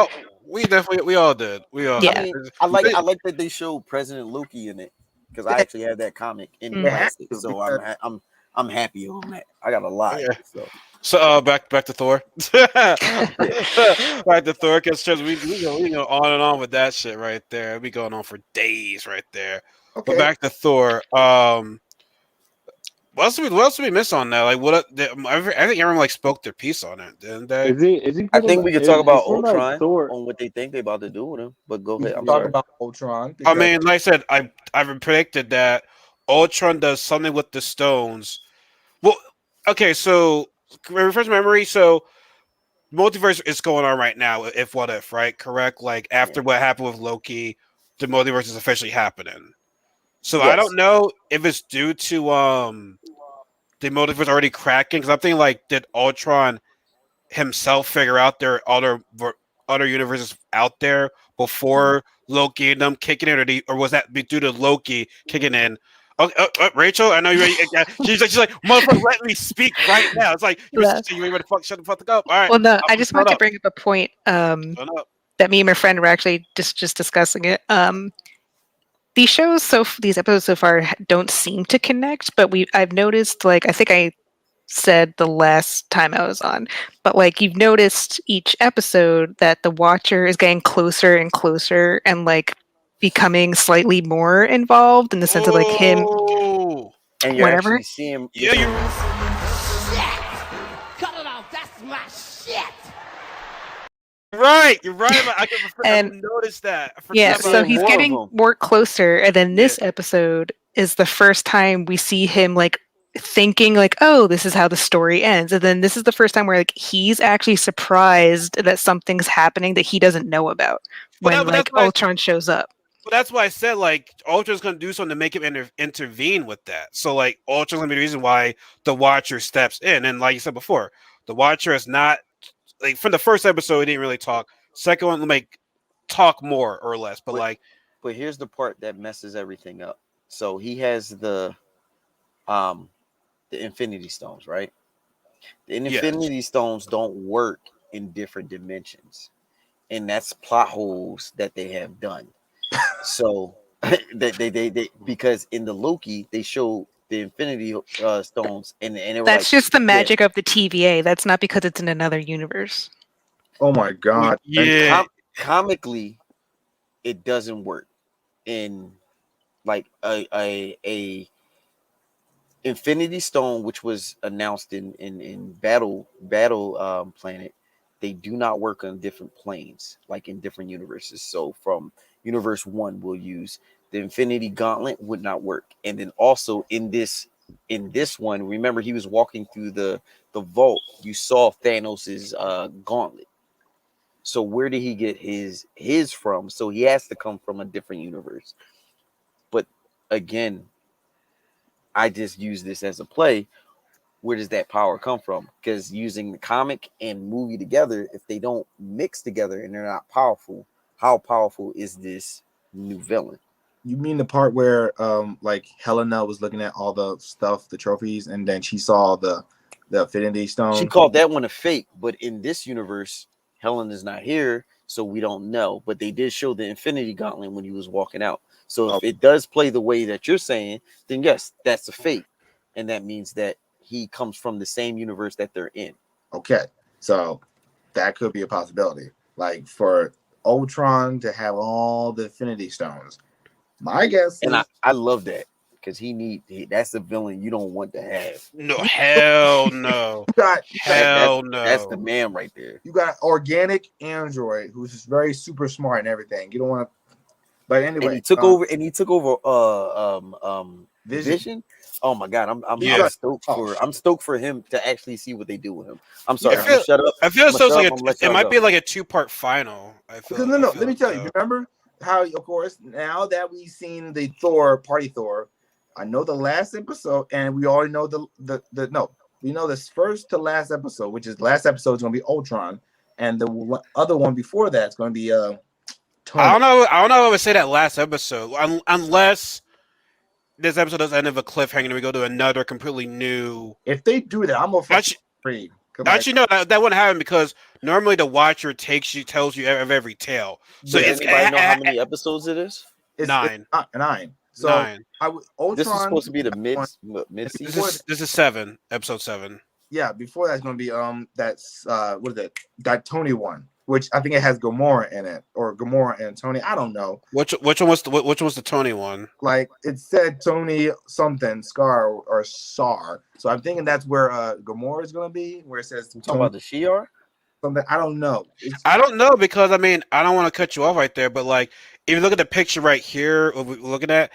all did. We all I Yeah. did. mean, But- I like that they showed President Loki in it because I yeah, actually have that comic in they Mm. have plastic, to so because I'm happy on that. I got a lot, yeah. so So back to Thor. yeah. Back to Thor because we go on and on with that shit right there. We going on for days right there. But okay. back to Thor. What else did we miss on that? Like I think everyone like spoke their piece on it, didn't they? Is he I pretty think much? we could talk It about seemed like Ultron Thor. on what they think they about to do with him. But go We ahead. can I'm talk Yeah. sorry. about Ultron I because mean, like I said, I predicted that Ultron does something with the stones. Well, okay, so refresh my memory. So multiverse is going on right now. If what if right? Correct. Like Yeah. after what happened with Loki, the multiverse is officially happening. So I Yes. don't know if it's due to the multiverse already cracking. Because I'm thinking like did Ultron himself figure out there are other universes out there before Loki and them kicking in, or was that due to Loki kicking in? Rachel, I know you're ready. She's like, motherfucker, let me speak right now. It's like Yeah. you ready to shut the fuck up? All right, Well, no, I I'm just shut wanted to up. bring up a point Shut up. that me and my friend were actually just discussing it. These shows these episodes so far don't seem to connect, but I've noticed like I think I said the last time I was on, but like you've noticed each episode that the Watcher is getting closer and closer and like becoming slightly more involved in the sense of like him, Oh, And you're whatever. actually seeing. yeah, you right. You're right about. I And noticed that. I yeah, You're forgot so about seeing he's that. more of getting them. more closer, and then Yeah. this episode is the first time we see him like thinking like, oh, this is how the story ends. And then this is the first time where like he's actually surprised that something's happening that he doesn't know about when But that's like why. Ultron shows up. But that's why I said like Ultra's gonna do something to make him intervene with that. So like Ultra's gonna be the reason why the Watcher steps in. And like you said before, the Watcher is not like from the first episode he didn't really talk. Second one like talk more or less. But But like but here's the part that messes everything up. So he has um the Infinity Stones, right? The yes. Infinity Stones don't work in different dimensions, and that's plot holes that they have done. So they because in the Loki they show the Infinity Stones, and they were like, That's just the yeah, magic of the TVA. That's not because it's in another universe. oh my god, Yeah. comically it doesn't work in like a Infinity Stone, which was announced in Battle Planet. They do not work on different planes, like in different universes. So from Universe 1, we'll use the Infinity Gauntlet would not work, and then also in this in this one, remember he was walking through the vault. You saw Thanos's gauntlet. So where did he get his from? So he has to come from a different universe. But again, I just use this as a play. Where does that power come from? Because using the comic and movie together, if they don't mix together and they're not powerful, how powerful is this new villain? You mean the part where like Helena was looking at all the stuff, the trophies, and then she saw the Infinity She Stone? called that one a fake, but in this universe, Helen is not here, so we don't know. But they did show the Infinity Gauntlet when he was walking out. So if Oh, it does play the way that you're saying, then yes, that's a fake, and that means that he comes from the same universe that they're in. okay. So that could be a possibility. Like for Ultron to have all the Infinity Stones. My guess And is I love that because that's a villain you don't want to have. No, hell no, you got hell That's the no. man right there. you got organic android who's just very super smart and everything. You don't want to, but And anyway, he took over Vision. Vision. Oh my god, He's Yeah, like, oh shit. I'm stoked for him to actually see what they do with him. I'm I sorry, Yeah, I'm gonna feel shut up. I feel I'm gonna so. It's shut up. like I'm gonna let it y'all might go. be like a two-part final. because no, let me tell you. So. Remember how, of course, now that we've seen the Thor party Thor, I know the last episode, and we already know the no, we know this first to last episode, which is last episode is going to be Ultron, and the other one before that's going to be I Tony. don't know. I don't know if I would say that last episode, unless this episode does end of a cliffhanger and we go to another completely new. If they do that, I'm gonna fucking Actually, free. Like, actually, no, that wouldn't happen because normally the Watcher tells you of every tale. So but Does it's anybody know how many episodes it is? it's nine, not nine. So nine. I would This is Ultron supposed to be the one, mid and This before season. is this is seven, episode 7. yeah, before that's going to be that's what is it? That Tony one, which I think it has Gamora in it, or Gamora and Tony. I don't know. Which one was which one was the Tony one? Like it said Tony something Scar or Sar. So I'm thinking that's where Gamora is going to be, where it says You talking Tony about the Shi'ar? something. I don't know. It's I don't know because I mean I don't want to cut you off right there, but like if you look at the picture right here, what we're looking at,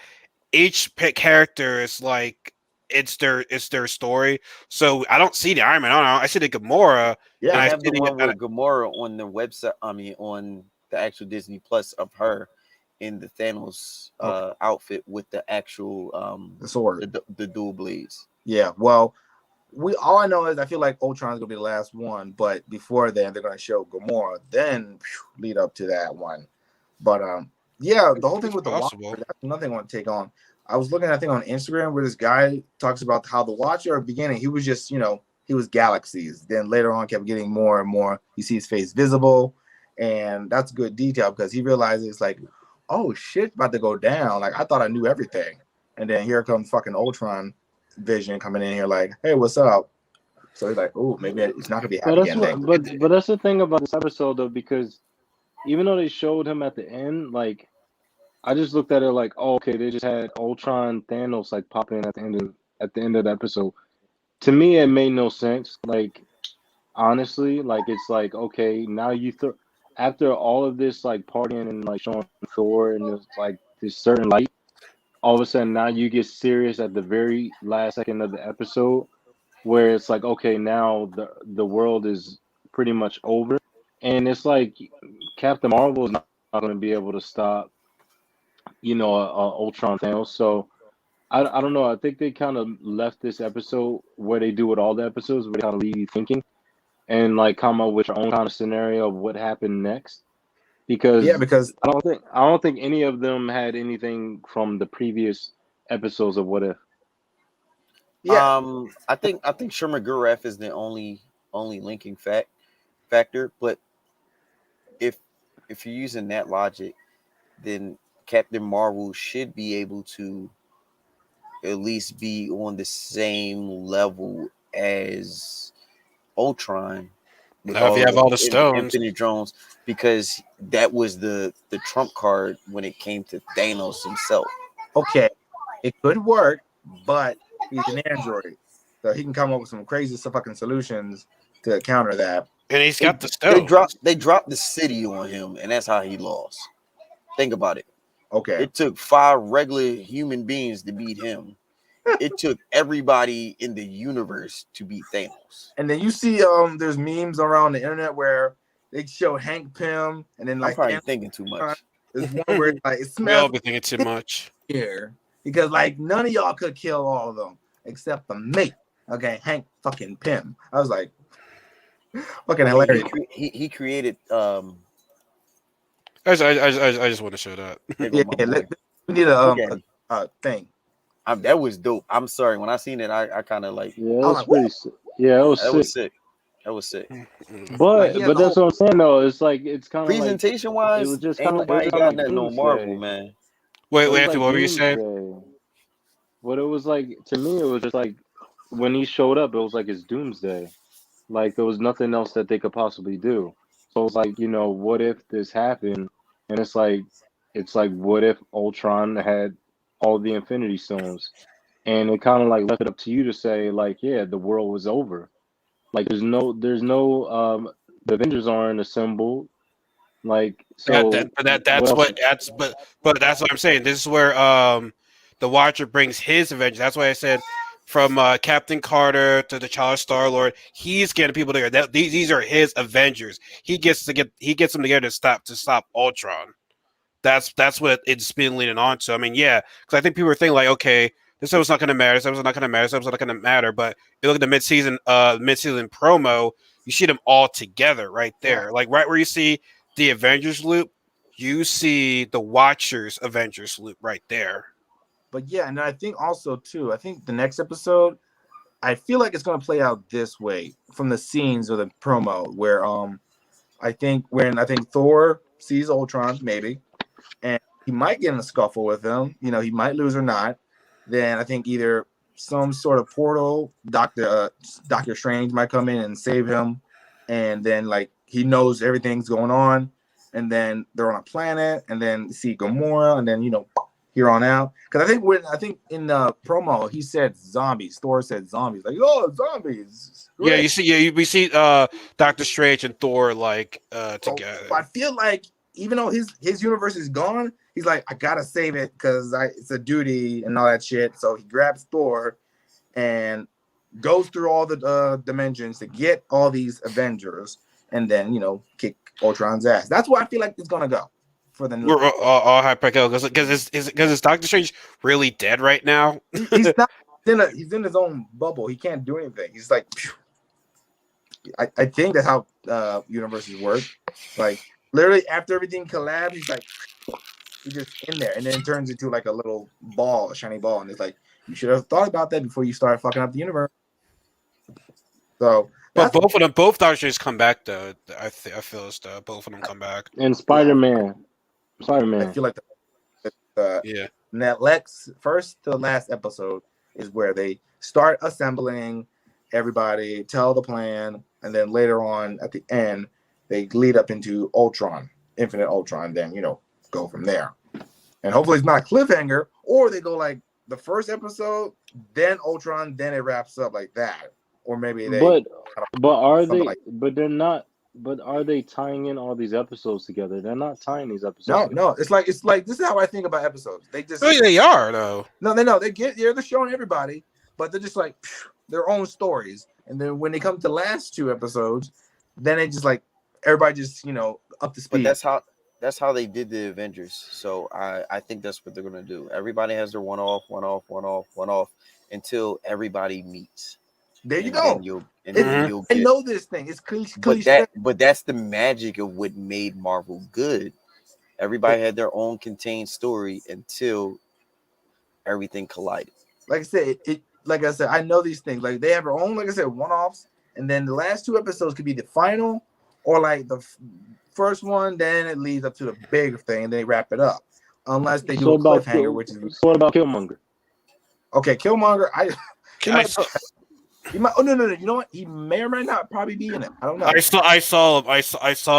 each character is like it's their story. So I don't see the Iron Man. I don't know. I see the Gamora, They and yeah, I have see the the one with Gamora on the website. I mean, on the actual Disney Plus of her in the Thanos okay, outfit with the actual the sword. the dual blades. Yeah, well, we all I know is I feel like Ultron's gonna be the last one, but before then they're gonna show Gamora, then lead up to that one. But yeah, the whole thing it's with the Watcher, possible. that's another thing I want to take on. I was looking, I think, on Instagram where this guy talks about how the Watcher at the beginning, he was just, he was galaxies. Then later on kept getting more and more. You see his face visible, and that's good detail because he realizes like, oh shit, about to go down. Like I thought I knew everything. And then here comes fucking Ultron Vision coming in here like, hey, what's up? So he's like, oh, maybe it's not gonna be a But happy that's what, ending. but that's the thing about this episode though, because even though they showed him at the end, like I just looked at it like, oh, okay, they just had Ultron Thanos like pop in at the end of the episode. To me, it made no sense. Like honestly, like it's like okay, now you throw after all of this like partying and like showing Thor and this like this certain light, all of a sudden now you get serious at the very last second of the episode where it's like okay, now the world is pretty much over, and it's like Captain Marvel is not going to be able to stop Ultron Thanos. So I don't know. I think they kind of left this episode where they do with all the episodes, where they kind of leave you thinking and like come up with your own kind of scenario of what happened next. Yeah, Because because I don't think any of them had anything from the previous episodes of What If. yeah, I think Sherman Guraf is the only linking factor, but if if you're using that logic, then Captain Marvel should be able to at least be on the same level as Ultron with Now, if all you of have the all the stones, Infinity Drones, because that was the trump card when it came to Thanos himself. okay, it could work, but he's an android, so he can come up with some crazy fucking solutions to counter that. and he's They got the they stones. dropped the city on him, and that's how he lost. Think about it. Okay, It took 5 regular human beings to beat him, it took everybody in the universe to beat Thanos. And then you see, there's memes around the internet where they show Hank Pym, and then I'm like probably thinking too much. there's one where like it We all smells be thinking too much. here because like none of y'all could kill all of them except for me. Okay, Hank fucking Pym. I was like, fucking I mean, hilarious. he created I just want to show that. there go Yeah, my yeah. boy. We need Look at him. a thing. That was dope. I'm sorry when I seen it, I kind of like Yeah, it I was was like, woo! pretty. Yeah, it was that sick. was sick. That was sick. Like he But has a that's whole what I'm saying though. It's like it's kind of like Presentation it was wise, just ain't kind of it was nobody kind of got like nothing on Marvel, Doomsday. man. Wait, It was Anthony, like what were you saying? Doomsday. What it was like to me, it was just like when he showed up, it was like it's Doomsday. Like there was nothing else that they could possibly do. So it's like, what if this happened? And it's like what if Ultron had all the Infinity Stones? And it kind of like left it up to you to say like, yeah, the world was over. Like there's no the Avengers aren't assembled. Like so what That's else? what but that's what I'm saying. This is where the Watcher brings his Avengers. That's why I said from Captain Carter to the Child Star Lord, he's getting people together. These are his Avengers. He gets them together to stop Ultron. That's what it's been leaning on to. I mean, yeah, because I think people are thinking like, okay, this episode's not going to matter. This episode's not going to matter. This episode's not going to matter. But you look at the mid season promo, you see them all together right there, like right where you see the Avengers loop, you see the Watchers Avengers loop right there. But yeah, and I think also too, I think the next episode, I feel like it's gonna play out this way from the scenes of the promo where I think Thor sees Ultron, maybe, and he might get in a scuffle with him, he might lose or not. Then I think either some sort of portal, Doctor Strange might come in and save him, and then like he knows everything's going on, and then they're on a planet, and then see Gamora, and then here on out. Because I think in the promo he said zombies. Thor said zombies, like zombies. Yeah, Great. we see Doctor Strange and Thor like So together. I feel like even though his universe is gone, he's like, I gotta save it because it's a duty and all that shit. So he grabs Thor and goes through all the dimensions to get all these Avengers, and then kick Ultron's ass. That's what I feel like it's gonna go for the new. We're all hyper because is Doctor Strange really dead right now? He's not. He's in his own bubble. He can't do anything. He's like, phew. I think that's how universes work. Like literally after everything collabs, he's just in there, and then it turns into like a little ball, a shiny ball, and it's like you should have thought about that before you started fucking up the universe. So, But both Doctor Strange come back though. I feel as though both of them come back. And Spider-Man. I feel like Yeah. Netflix first to the last episode is where they start assembling everybody, tell the plan, and then later on at the end they lead up into Ultron, Infinite Ultron. Then go from there, and hopefully it's not a cliffhanger, or they go like the first episode, then Ultron, then it wraps up like that, or maybe they. But are they? Like, but they're not. But are they tying in all these episodes together? They're not tying these episodes. no, together. no. It's like this is how I think about episodes. They just They are though. no, they know they're showing everybody, but they're just like their own stories. And then when they come to the last two episodes, then it just like everybody just up to speed. But that's how they did the Avengers. So I think that's what they're gonna do. Everybody has their one off until everybody meets. There you And go. then you'll I get. know this thing. It's But that's the magic of what made Marvel good. Everybody had their own contained story until everything collided. Like I said, like I said, I know these things. Like they have their own, like I said, one-offs, and then the last two episodes could be the final, or like the first one. Then it leads up to the big thing, and they wrap it up. Unless they do a cliffhanger, which is what about Killmonger? Okay, Killmonger. He might. Oh no. You know what? He may or may not probably be in it. I don't know. I saw him. I saw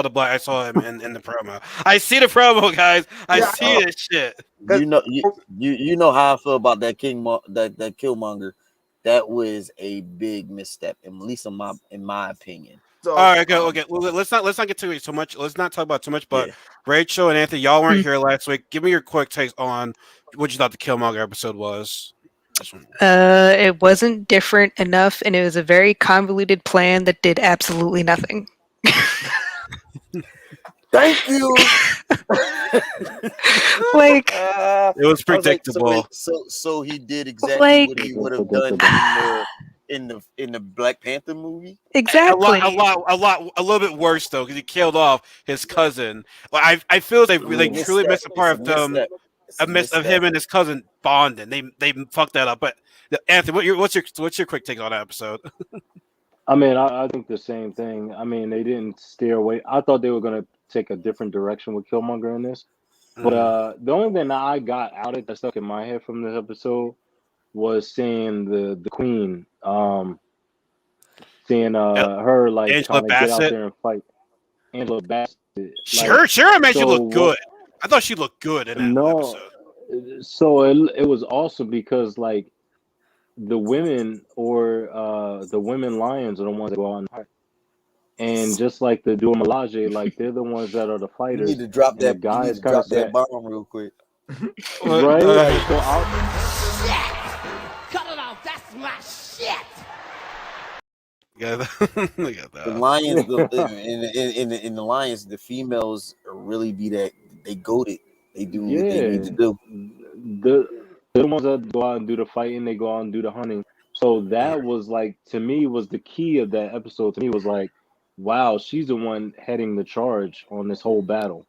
him in the promo. I see the promo, guys. I see this shit. You know how I feel about that that Killmonger. That was a big misstep, at least in my opinion. So, all right, okay. Well, let's not get too much. Let's not talk about too much. But Rachel and Anthony, y'all weren't here last week. Give me your quick takes on what you thought the Killmonger episode was. This one. It wasn't different enough, and it was a very convoluted plan that did absolutely nothing. Thank you. Like, I It was was like, predictable. so he did exactly what he like would have done in the Black Panther movie. exactly. A little bit worse though, because he killed off his cousin. Well, I feel they truly Misstep. missed the It's a part of them, misstep. It's a of misstep. him and his cousin bonding. They fucked that up. But Anthony, what's your quick take on that episode? I mean, I think the same thing. I mean, they didn't steer away. I thought they were gonna take a different direction with Killmonger in this. But Mm. the only thing that I got out of that stuck in my head from this episode was seeing the Queen, seeing A- her like Angela kind of get out Bassett. there and fight Angela Bassett. Like, Sure, man, she so looked what? good. I thought she looked good in that No, episode. so it was awesome because like the women or the women lions are the ones that go out and fight. And just like the Dura Milaje, like they're the ones that are the You need fighters, to drop and the that. You need guys to kind of drop that said, bomb real quick. right. So I'll, Cut it off. That's my shit. Yeah, look at The that. lions, in the lions, the females really be that they goaded. They do what they need yeah, to do. they're the ones that go out and do the fighting. They go out and do the hunting. So that was like to me was the key of that episode. To me was like, wow, she's the one heading the charge on this whole battle.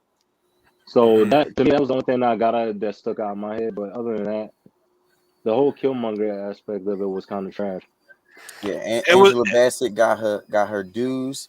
So Mhm. that to me that was the only thing that I got out that stuck out in my head. But other than that, the whole Killmonger aspect of it was kind of trash. Yeah, It was Angela Bassett got her dues.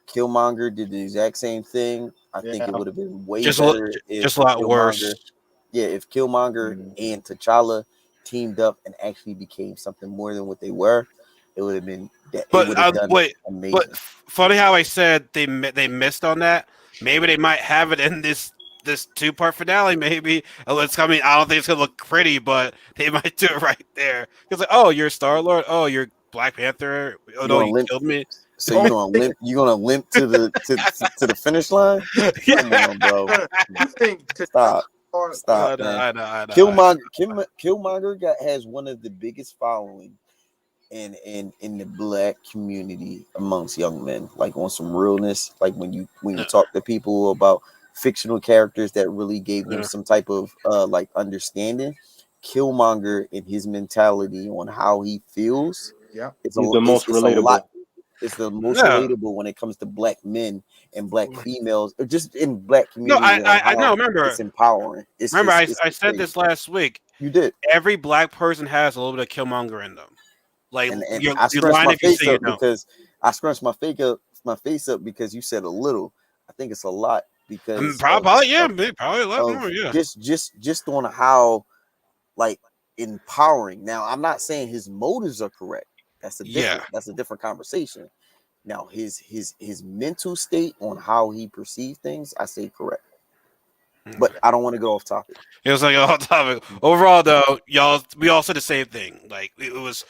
Killmonger did the exact same thing. I think it Yeah. would have been way just a, better if just a lot Killmonger, worse. if Killmonger and T'Challa teamed up and actually became something more than what they were. It would have been that it But would have done wait, but amazing. funny how I said they missed on that. Maybe they might have it in this 2-part finale. Maybe I mean, I don't think it's gonna look pretty, but they might do it right there. It's like, oh, you're Star Lord. Oh, you're Black Panther. Oh You no, gonna you limp? killed me. So you gonna limp? You gonna limp to the finish line? Come on, bro. You think Stop. T'Challa Stop, I know, man. I know, I know. Killmonger has one of the biggest following in the black community amongst young men, like on some realness, like when you Yeah, talk to people about fictional characters that really gave them yeah. some type of like understanding. Killmonger and his mentality on how he feels, yeah. He's the most it's a lot. relatable. It's the most No, relatable when it comes to black men and black females, or just in black no, community on I know. how it's empowering. Remember, I It's said crazy. this last week. You did. Every black person has a little bit of Killmonger in them. Like And you're I you're scrunched lying my if you say face you up don't. because I scrunched my face up because you said a little. I think it's a lot I mean, because probably yeah, probably a lot of more. Yeah, just on how like empowering. Now I'm not saying his motives are correct. yeah. That's a different conversation. Now his mental state on how he perceived things, I say correct. But I don't want to go off topic. It was like a hot topic. Overall, though, we all said the same thing. Like it was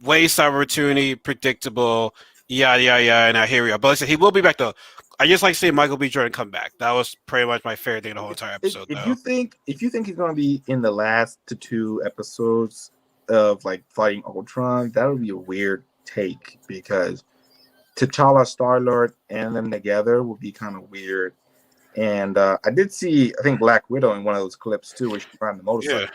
waste opportunity, predictable, yada yada yada. And now here we are. But like I said, he will be back though. I just like seeing Michael B. Jordan come back. That was pretty much my favorite thing the whole entire episode, If though. you think he's gonna be in the last two episodes of like fighting Ultron, that would be a weird take because T'Challa, Star Lord, and them together would be kind of weird. And I did see, I think Black Widow in one of those clips too, where she's riding the motorcycle. Yeah,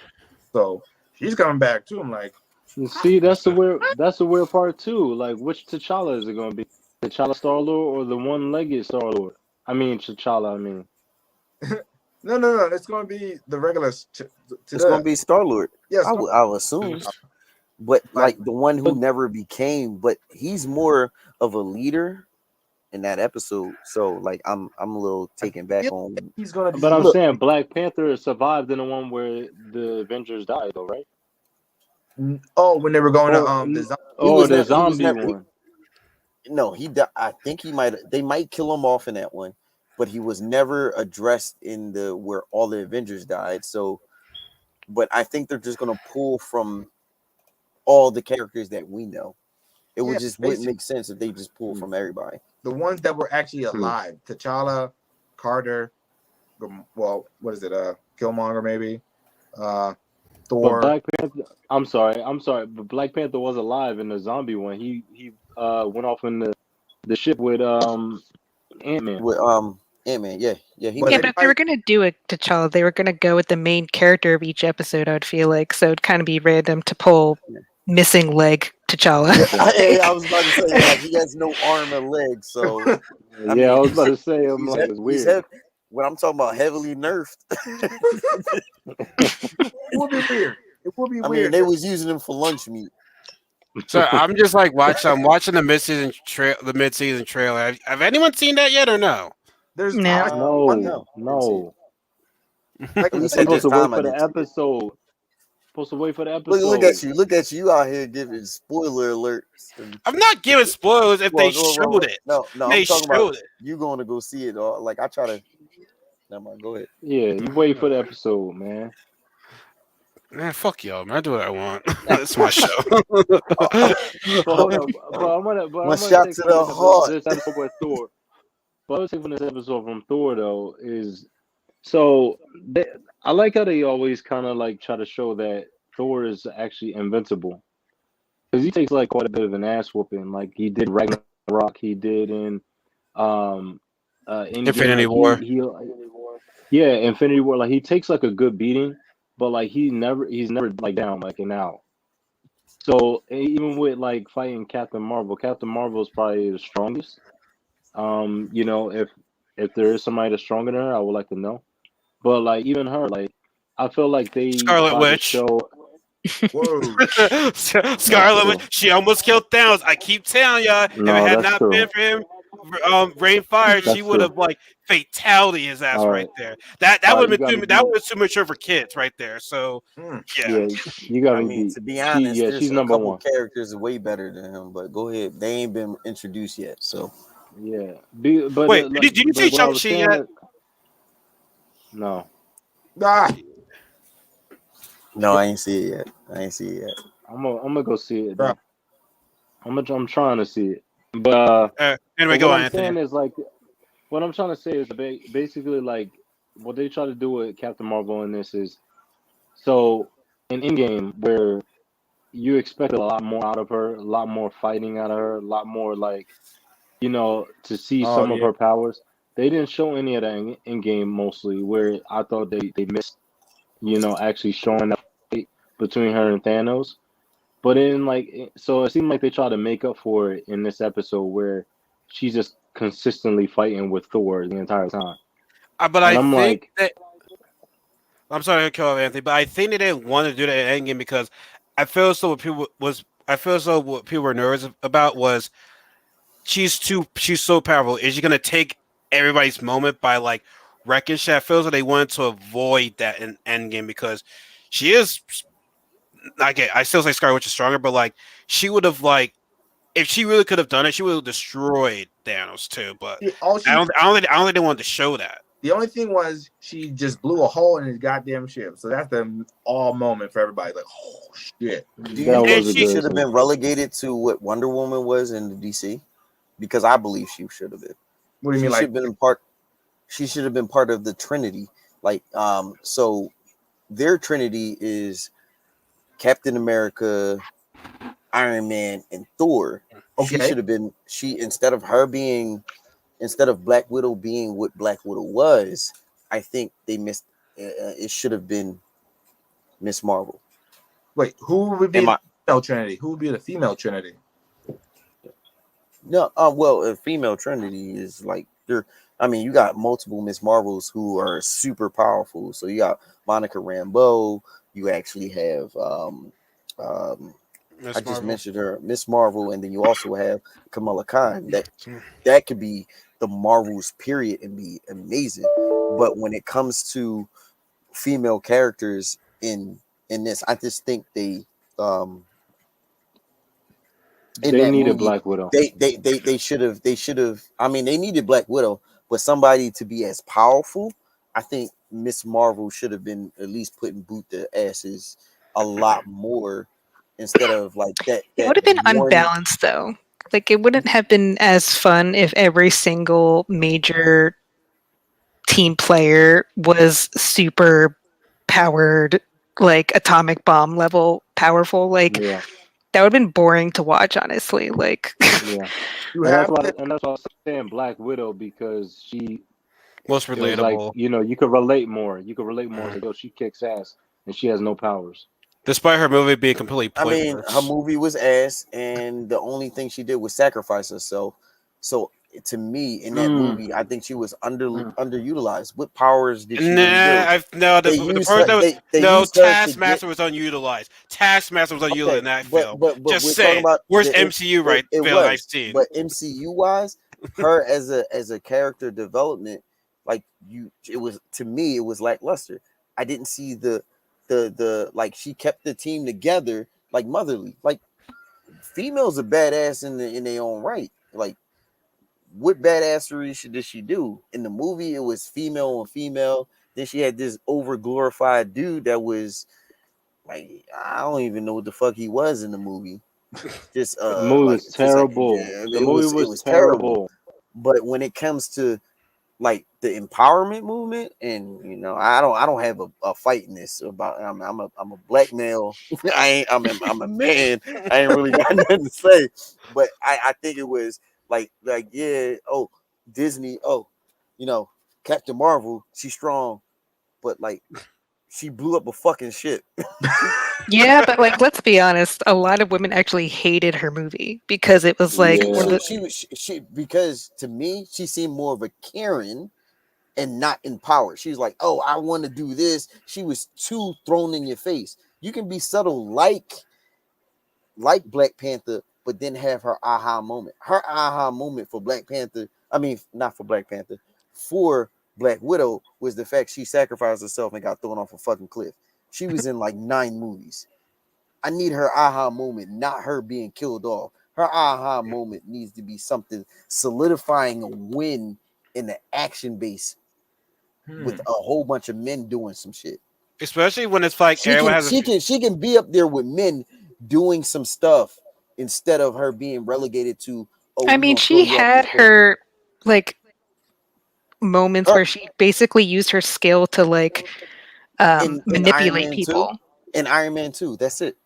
So she's coming back too. I'm like, You see, that's the weird part too. Like, which T'Challa is it going to be? T'Challa Star Lord or the one-legged Star Lord? I mean, T'Challa. I mean, no, it's gonna be the regular. It's gonna be Star Lord. Yes, I'll assume. But like like the one who but never became, but he's more of a leader in that episode. So like I'm a little I taken back feel on. like he's gonna but I'm be. Look, saying Black Panther survived in the one where the Avengers died, though, right? Oh, when they were going to Or the zombie. he or was the never zombie one. no he I think he might they might kill him off in that one, but he was never addressed in the where all the Avengers died. So, but I think they're just gonna pull from all the characters that we know. It would Yeah, just wouldn't basically make sense if they just pull from everybody. the ones that were actually True. alive: T'Challa, Carter. Well, what is it? Killmonger maybe. Uh, But Thor. Black Panther. I'm sorry, but Black Panther was alive in the zombie one. He went off in the ship with Ant Man. With Ant-Man, yeah, he But Yeah, made but it. if they were gonna do a T'Challa, they were gonna go with the main character of each episode. I would feel like so it'd kind of be random to pull missing leg T'Challa. I was about to say, like, he has no arm or leg, so I Yeah, I mean, was about to say. I'm like, it's he's weird. when I'm talking about heavily nerfed. it would be weird. It would be I mean, weird. they was using him for lunch meat. So I'm just like I'm watching the mid-season trailer. Have anyone seen that yet or no? There's No. one No, No, didn't see it. no. like At you least said, at Supposed this to wait time, I for the didn't see it. episode. Supposed to wait for the Look episode. at you out here giving spoiler alerts. I'm not giving spoilers if they Well, no, showed it. no, I'm They talking about showed it. you going to go see it. Or like I try to. Never mind. Go ahead. Yeah, you wait for the episode, man. Man, fuck y'all, man. I do what I want. It's my show. But hold on, but One I'm gonna shot take to from the heart. this episode with Thor. But I'm gonna take from this episode from Thor though is so they, I like how they always kind of like try to show that Thor is actually invincible because he takes like quite a bit of an ass whooping, like he did Ragnarok, he did in um Endgame, Infinity like War. yeah, Infinity War, like he takes like a good beating, but like he's never like down like an out. So even with like fighting Captain Marvel is probably the strongest. You know, if there is somebody that's stronger than her, I would like to know. But like even her, like I feel like they Scarlet tried to Witch. show whoa. not Scarlet true. Witch. She almost killed Thanos. I keep telling y'all, if it No, had that's not true. been for him, Rain Fire, she That's would true. have like fatality his ass All right right, there. That all right. would You have got been me that beat. was too mature for kids right there. So Mm. yeah. Yeah, you got I me mean, beat. to be honest, She's there's a number couple one. characters way better than him. But go ahead, they ain't been introduced yet. So Yeah, but Wait, like, did you see but what I Shang was Chi saying yet? is no. Ah, no, I ain't see it yet. I'm gonna go see it bro. then. I'm trying to see it, Anyway, but go what on, I'm Anthony. saying is like what I'm trying to say is basically like what they try to do with Captain Marvel in this is so in Endgame where you expected a lot more out of her, a lot more fighting out of her, a lot more like to see Oh some of yeah. her powers. They didn't show any of that in game mostly, where I thought they missed, actually showing that fight between her and Thanos. But in so it seemed like they tried to make up for it in this episode where she's just consistently fighting with Thor the entire time. But And I I'm think like, that I'm sorry to cut off Anthony, but I think they didn't want to do that at Endgame because I feel as though what people were nervous about was she's so powerful. Is she gonna take everybody's moment by like wrecking shit? I feel as though they wanted to avoid that in Endgame because she is I still say Scarlet Witch is stronger, but like she would have like if she really could have done it, she would have destroyed Thanos too. But All she I don't think they wanted to show that. the only thing was she just blew a hole in his goddamn ship. So that's the all moment for everybody. Like, oh shit. do you that And think was a she she good should have scene. been relegated to what Wonder Woman was in the DC? Because I believe she should have been. What do you She mean, should like? have been part. She should have been part of the Trinity. Like, so their Trinity is Captain America, Iron Man, and Thor. She Okay, should have been. Instead of Black Widow being what Black Widow was. I think they missed. It should have been Miss Marvel. wait. Who would be Am the I? female Trinity? Who would be the female Trinity? No, well, a female Trinity is like there. I mean, you got multiple Miss Marvels who are super powerful. So you got Monica Rambeau. You actually have I Miss just Marvel. mentioned her, Miss Marvel, and then you also have Kamala Khan. That could be the Marvels period and be amazing. But when it comes to female characters in this, I just think they in They that needed movie Black Widow. they should have I mean they needed Black Widow, but somebody to be as powerful, I think Miss Marvel should have been at least putting boot the asses a lot more instead of like It that would have been one. unbalanced though. Like it wouldn't have been as fun if every single major team player was super powered like atomic bomb level powerful. Like Yeah, that would have been boring to watch, honestly. Like yeah, You and have to. that's why I was saying Black Widow because Most it was like relatable. you could relate more. You could relate more. It's Mhm. like yo, she kicks ass and she has no powers. Despite her movie being completely I mean, her pointless. movie was ass, and the only thing she did was sacrifice herself. So to me, in that Mm, movie, I think she was mm. underutilized. What powers did she really Nah, do? no, They the used person her. that was They no used her to get Taskmaster was unutilized. Taskmaster was unutilized okay, in that but film. but Just we're talking saying, about worst the MCU it, right it film I've was, seen. but MCU wise, her as a character development, like it was to me, it was lackluster. I didn't see the like she kept the team together like motherly. Like females are badass in their own right. Like what badassery did she do in the movie? It was female on female. Then she had this over glorified dude that was like I don't even know what the fuck he was in the movie. Just The movie was terrible. The movie it was was terrible. terrible. But when it comes to like the empowerment movement, and I don't have a fight in this about I'm a black male. I'm a man. I ain't really got nothing to say. But I think it was like yeah, oh Disney, oh, you know, Captain Marvel, she's strong, but like she blew up a fucking ship. yeah, but like let's be honest, a lot of women actually hated her movie because it was like She one of Yeah. the she because to me she seemed more of a Karen and not empowered. She's like, oh, I want to do this. She was too thrown in your face. You can be subtle like Black Panther, but then have her aha moment. Her aha moment for Black Panther, I mean, not for Black Panther, for Black Widow was the fact she sacrificed herself and got thrown off a fucking cliff. She was in like 9 movies. I need her aha moment, not her being killed off. Her aha moment needs to be something solidifying a win in the action base with a whole bunch of men doing some shit. Especially when it's like everyone has a She can be up there with men doing some stuff instead of her being relegated to, oh, I we mean, gonna throw she you off this had cliff. her like moments Her where she basically used her skill to like in Iron manipulate Man 2. people. In Iron Man 2, that's it.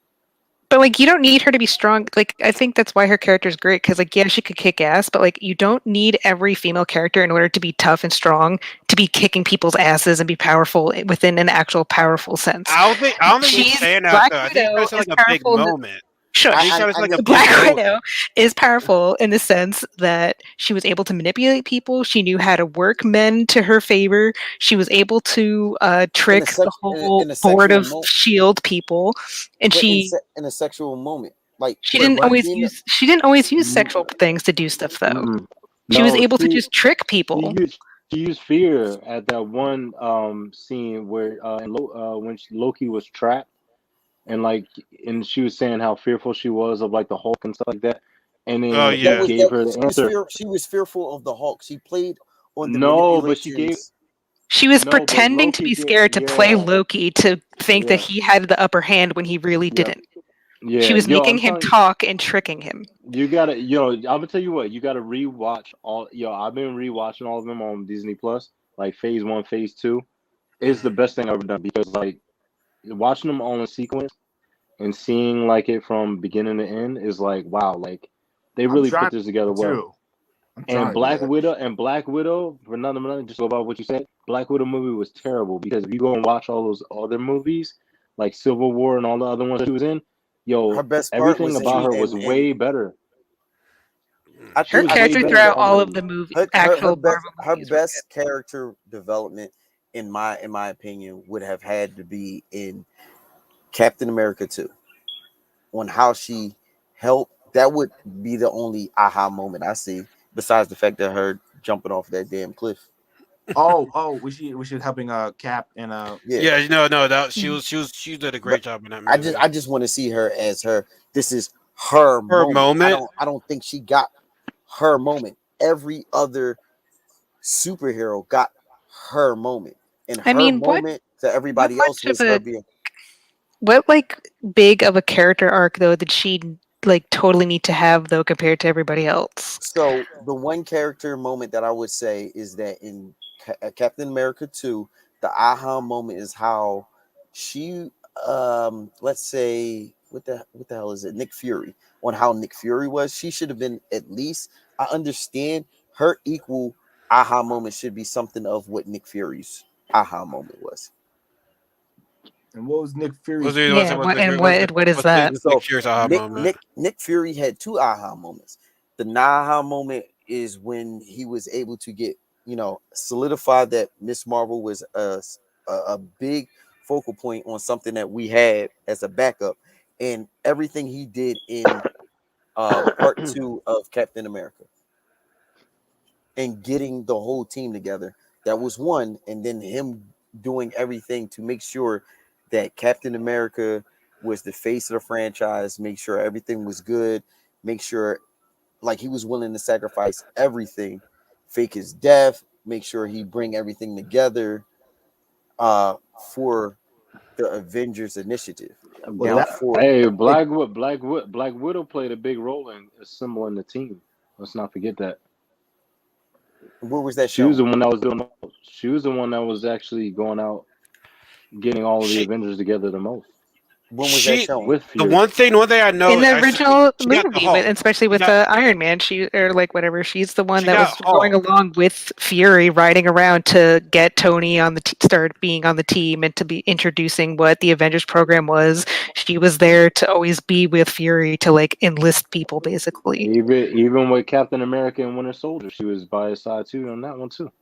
But like you don't need her to be strong. Like I think that's why her character is great because like yeah, she could kick ass, but like you don't need every female character in order to be tough and strong to be kicking people's asses and be powerful within an actual powerful sense. I don't think he's She's saying that Black though. I think he's trying Widow to say is like a big powerful in the moment. I think he's shush. trying to say I like a get big Black moment. Widow is powerful in the sense that she was able to manipulate people. She knew how to work men to her favor. She was able to trick the whole in a board sexual of moment, Shield people, and but in a sexual moment, like Wait, what? female. she didn't always use Mm, sexual things to do stuff though. mm-mm. She was No, able to just trick people. she used fear at that one scene where when Loki was trapped and like and she was saying how fearful she was of like the Hulk and stuff like that, and Oh then he yeah. gave her the answer. She was fearful of the Hulk. She played on the No, but she gave manipulations. She was no, but pretending to Loki be gave scared to play yeah, Loki to think that yeah, he had the upper hand when he really yeah, didn't. She yeah. was Yo, making I'm him telling you, talk and tricking him. you gotta I'm gonna tell you what, you gotta rewatch all I've been rewatching all of them on Disney Plus, like phase one, phase two. It's the Mhm. best thing I've ever done because like watching them all in sequence and seeing like it from beginning to end is like wow, like they I'm really trying put this together well. to. I'm trying to do that. And Black Widow, for nothing, just go about what you said. Black Widow movie was terrible because if you go and watch all those other movies, like Civil War and all the other ones that she was in, Her yo, best part everything was about in her was way better. She was Her I way character think better in throughout that all of movie. the movie actual Marvel movies were good. best character development in my opinion would have had to be in Captain America 2 on how she helped. That would be the only aha moment I see besides the fact that her jumping off that damn cliff. We should helping Cap and Yeah. Yeah, no, that Mhm. she did a But great job in that movie. I just want to see her as her. This is her Her moment. moment. I don't think she got her moment. Every other superhero got her moment, and I her mean, moment to what everybody else much of was her a being. what like big of a character arc though did she like totally need to have though compared to everybody else? So the one character moment that I would say is that in Captain America 2, the aha moment is how she let's say what the hell is it? Nick Fury, on how Nick Fury was. She should have been at least. I understand her equal aha moment should be something of what Nick Fury's aha moment was. And what was Nick Was Fury's? he? Was Yeah, it? Was what Nick and Fury? Was it? what is Was Nick, that? Nick So Fury's aha Nick moment? Nick Nick Fury had two aha moments. The aha moment is when he was able to get solidify that Miss Marvel was a big focal point on something that we had as a backup, and everything he did in part two of Captain America and getting the whole team together. That was one, and then him doing everything to make sure that Captain America was the face of the franchise, make sure everything was good, make sure like he was willing to sacrifice everything, fake his death, make sure he bring everything together for the Avengers initiative. Was Now Black, that for hey, it? Black Widow played a big role in assembling the team. Let's not forget that. where was that She was shown? the one that was doing. She was the one that was actually going out, getting all of the She Avengers together the most When was that she shown? with the Fury. one thing I know In the I original she got the movie, with Hulk. especially She with got Iron Man, she or like whatever, she's the one she that got was going Hulk. along with Fury, riding around to get Tony on the start being on the team and to be introducing what the Avengers program was. She was there to always be with Fury to like enlist people, basically. Even with Captain America and Winter Soldier, she was by his side too on that one too.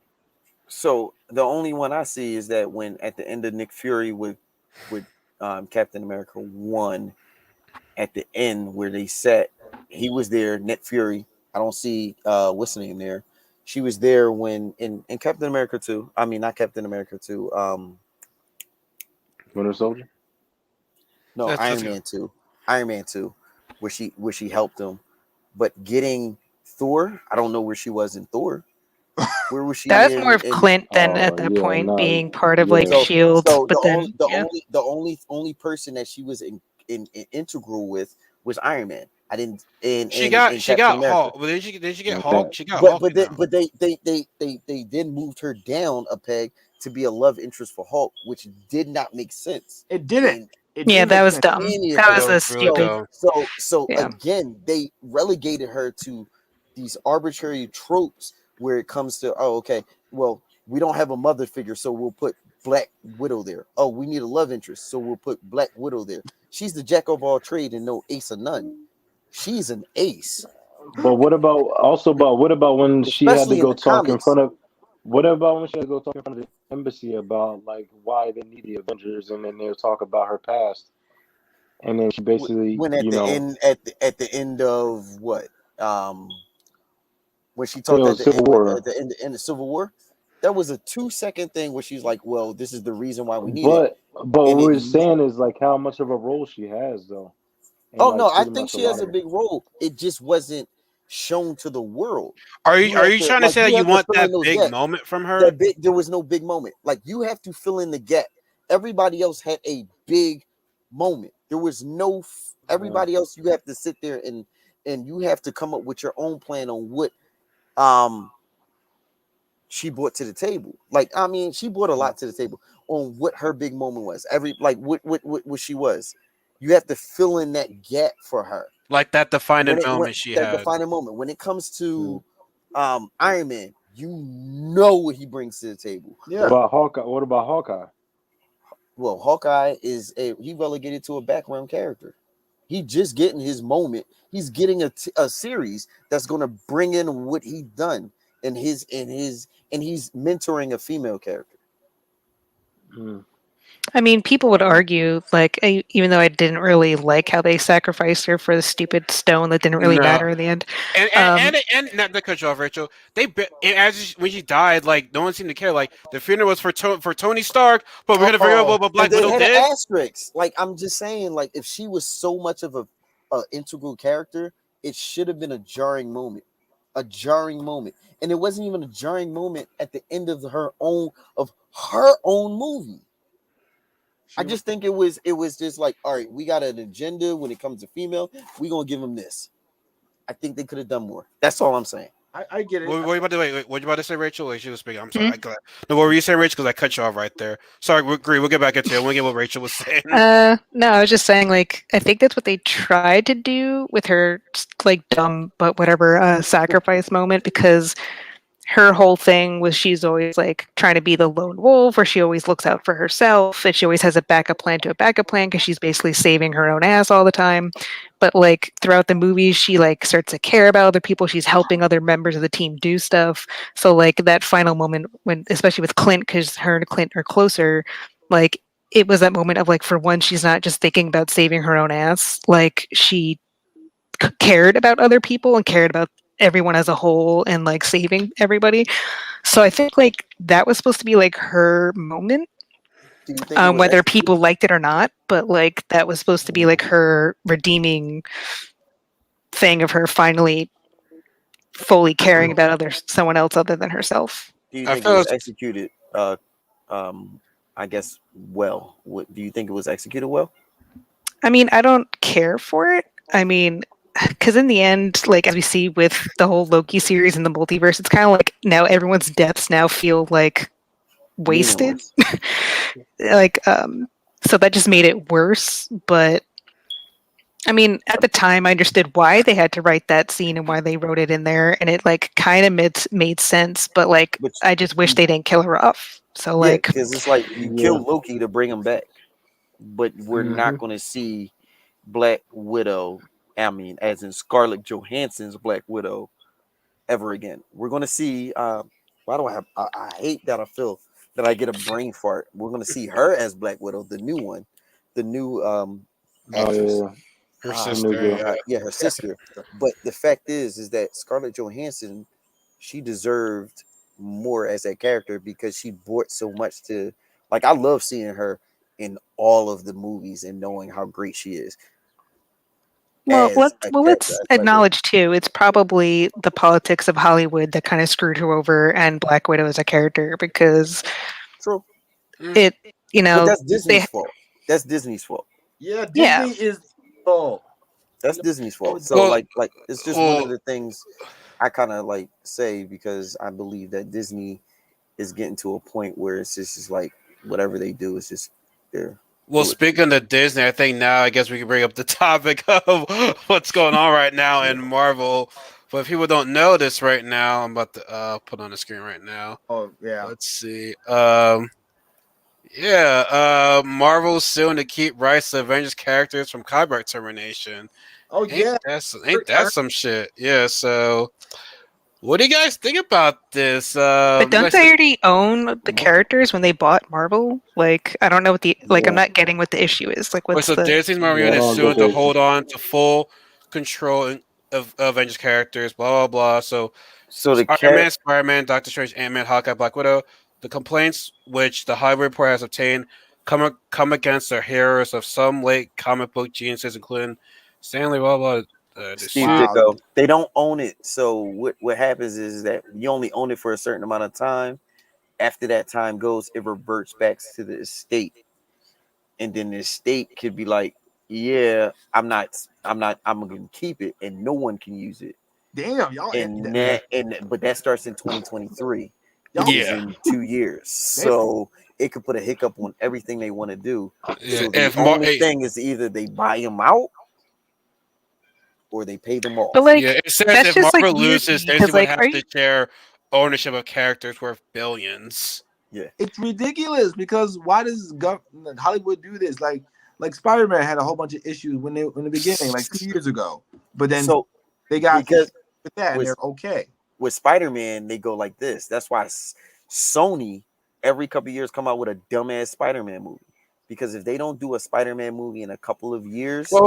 So the only one I see is that when at the end of Nick Fury with Captain America 1, at the end where they sat, he was there. Nick Fury. I don't see what's the name there. She was there when in Captain America 2. I mean not Captain America 2. Winter Soldier. No, That's Iron just Man 2. Iron Man 2, where she helped him. But getting Thor, I don't know where she was in Thor. Where was That she was more of in Clint than Oh at that yeah, point no, being part of like yeah. So Shield, so but then yeah, the only person that she was in integral with was Iron Man. I didn't in she Captain got America. Hulk. But did she get And Hulk? Cap. She got Hulk in them. But they then moved her down a peg to be a love interest for Hulk, which did not make sense It didn't. in It yeah, didn't that make was sense. dumb. any That That was event. was a really stupid. dumb. So Yeah, again, they relegated her to these arbitrary tropes where it comes to, oh, okay, well, we don't have a mother figure, so we'll put Black Widow there. Oh, we need a love interest, so we'll put Black Widow there. She's the jack of all trade and no ace of none. She's an ace, But what about when she had to especially in go the talk in comics. front of what about when she had to go talk in front of the embassy about like why they need the Avengers and then they'll talk about her past and then she basically, When you know, at the end of what um when she I think it talked was Civil at War. the end of Civil War, that was a 2 second thing where she's like, "Well, this is the reason why we need it," But what and it. we're saying is like how much of a role she has though. And Oh no, like I pretty think much a she lot has of a big role. It just wasn't shown to the world. Are you trying to say that You you have to want fill in that those big gaps. moment from her? That big, there was no big moment. Like you have to fill in the gap. Everybody else had a big moment. There was no. uh, Everybody else, you have to sit there and you have to come up with your own plan on what um she brought to the table. Like I mean, she brought a lot to the table on what her big moment was. Every like what she was. You have to fill in that gap for her Like that when defining it when moment she that had. defining moment when it comes mm. to Iron Man, you know what he brings to the table. What Yeah. about Hawkeye? What about Hawkeye? Well, Hawkeye is he relegated to a background character. He just getting his moment. He's getting a series that's going to bring in what he done and he's mentoring a female character. Mm. I mean, people would argue like even though I didn't really like how they sacrificed her for the stupid stone that didn't really No, matter in the end. and Um, and not to cut you off, Rachel. When she died, like no one seemed to care. Like the funeral was for Tony Stark, but we're gonna forget Oh, what and Black they Widow had an did. asterisk. Like I'm just saying, like if she was so much of a integral character, it should have been a jarring moment, and it wasn't even a jarring moment at the end of her own movie. I She just think it was just like, all right, we got an agenda when it comes to female. We gonna give them this. I think they could have done more. That's all I'm saying. I get it. What were you about to wait? What you about to say, Rachel? Wait, she was speaking. I'm sorry. Hmm? No, what were you saying, Rachel? Because I cut you off right there. Sorry, we agree. We'll get back into it. We'll get what Rachel was saying. No, I was just saying, like, I think that's what they tried to do with her, like, dumb but whatever sacrifice moment, because her whole thing was she's always like trying to be the lone wolf, or she always looks out for herself, and she always has a backup plan to a backup plan because she's basically saving her own ass all the time. But like throughout the movies, she like starts to care about other people. She's helping other members of the team do stuff. So like that final moment when, especially with Clint, because her and Clint are closer, like it was that moment of like, for one, she's not just thinking about saving her own ass. Like she cared about other people and cared about everyone as a whole and like saving everybody. So I think like that was supposed to be like her moment, Do you think it was whether executed? people liked it or not. But like that was supposed to be like her redeeming thing of her finally fully caring about someone else other than herself. Do you I think it feel was it's- executed? Um, I guess well. What do you think it was executed well? I mean, I don't care for it. I mean, because in the end, like as we see with the whole Loki series and the multiverse, it's kind of like now everyone's deaths now feel like wasted. Meaningless. Like so that just made it worse. But I mean, at the time I understood why they had to write that scene and why they wrote it in there, and it like kind of made sense, but like But I just wish they didn't kill her off. So yeah, like because it's like you Yeah. kill Loki to bring him back, but we're not going to see Black Widow. I mean, as in Scarlett Johansson's Black Widow ever again. We're going to see. Why do I have? I hate that I feel that I get a brain fart. We're going to see her as Black Widow, the new one, the new Oh actress. yeah, Her the new sister. girl. Yeah. Yeah, her sister. But the fact is that Scarlett Johansson, she deserved more as that character because she brought so much to. Like, I love seeing her in all of the movies and knowing how great she is well as let's a well character, let's as Black Widow. acknowledge too, it's probably the politics of Hollywood that kind of screwed her over and Black Widow as a character, because True, it, you but know, that's they, Disney's fault. That's Disney's fault. Yeah, yeah. Disney is evil. That's Disney's fault. So Well, like it's just one of well, the things I kind of like say because I believe that Disney is getting to a point where it's just like whatever they do is just they're well. foolish. Speaking of Disney, I think now I guess we can bring up the topic of what's going on right now in Marvel. But if people don't know this right now, I'm about to put on the screen right now. Oh yeah. Let's see. Yeah. Marvel's suing to keep rights to Avengers characters from copyright termination. Oh yeah. Ain't that some shit? Yeah. So, what do you guys think about this? But You don't guys, they already own the characters when they bought Marvel? Like, I don't know what the, like, I'm Yeah, not getting what the issue is. Like, wait, what's so the, Disney's Marvel yeah. I is don't get suing to the issue. hold on to full control of Avengers characters. Blah blah blah. So So the Iron cat Man, Spider Man, Doctor Strange, Ant Man, Hawkeye, Black Widow. The complaints which the Hollywood Report has obtained come against the heroes of some late comic book geniuses, including Stanley. Blah blah. The Steve suit. Wow. Ditko, they don't own it. So what happens is that you only own it for a certain amount of time. After that time goes, it reverts back to the estate, and then the estate could be like, yeah, I'm gonna keep it, and no one can use it. Damn, y'all. And Yeah. but that starts in 2023, which Y'all. is Yeah, in 2 years. So it could put a hiccup on everything they want to do. yeah. So the only thing is either they buy them out or they pay them but off. Yeah, like, it says that's if just like Marvel weird to loses, me Disney because, would like, have to share ownership of characters worth billions. Yeah. It's ridiculous because why does Hollywood do this? Like Spider-Man had a whole bunch of issues when they in the beginning, like 2 years ago. But then So they got because with that and with they're okay. with Spider-Man, they go like this. That's why Sony every couple of years come out with a dumbass Spider-Man movie. Because if they don't do a Spider-Man movie in a couple of years, Wait!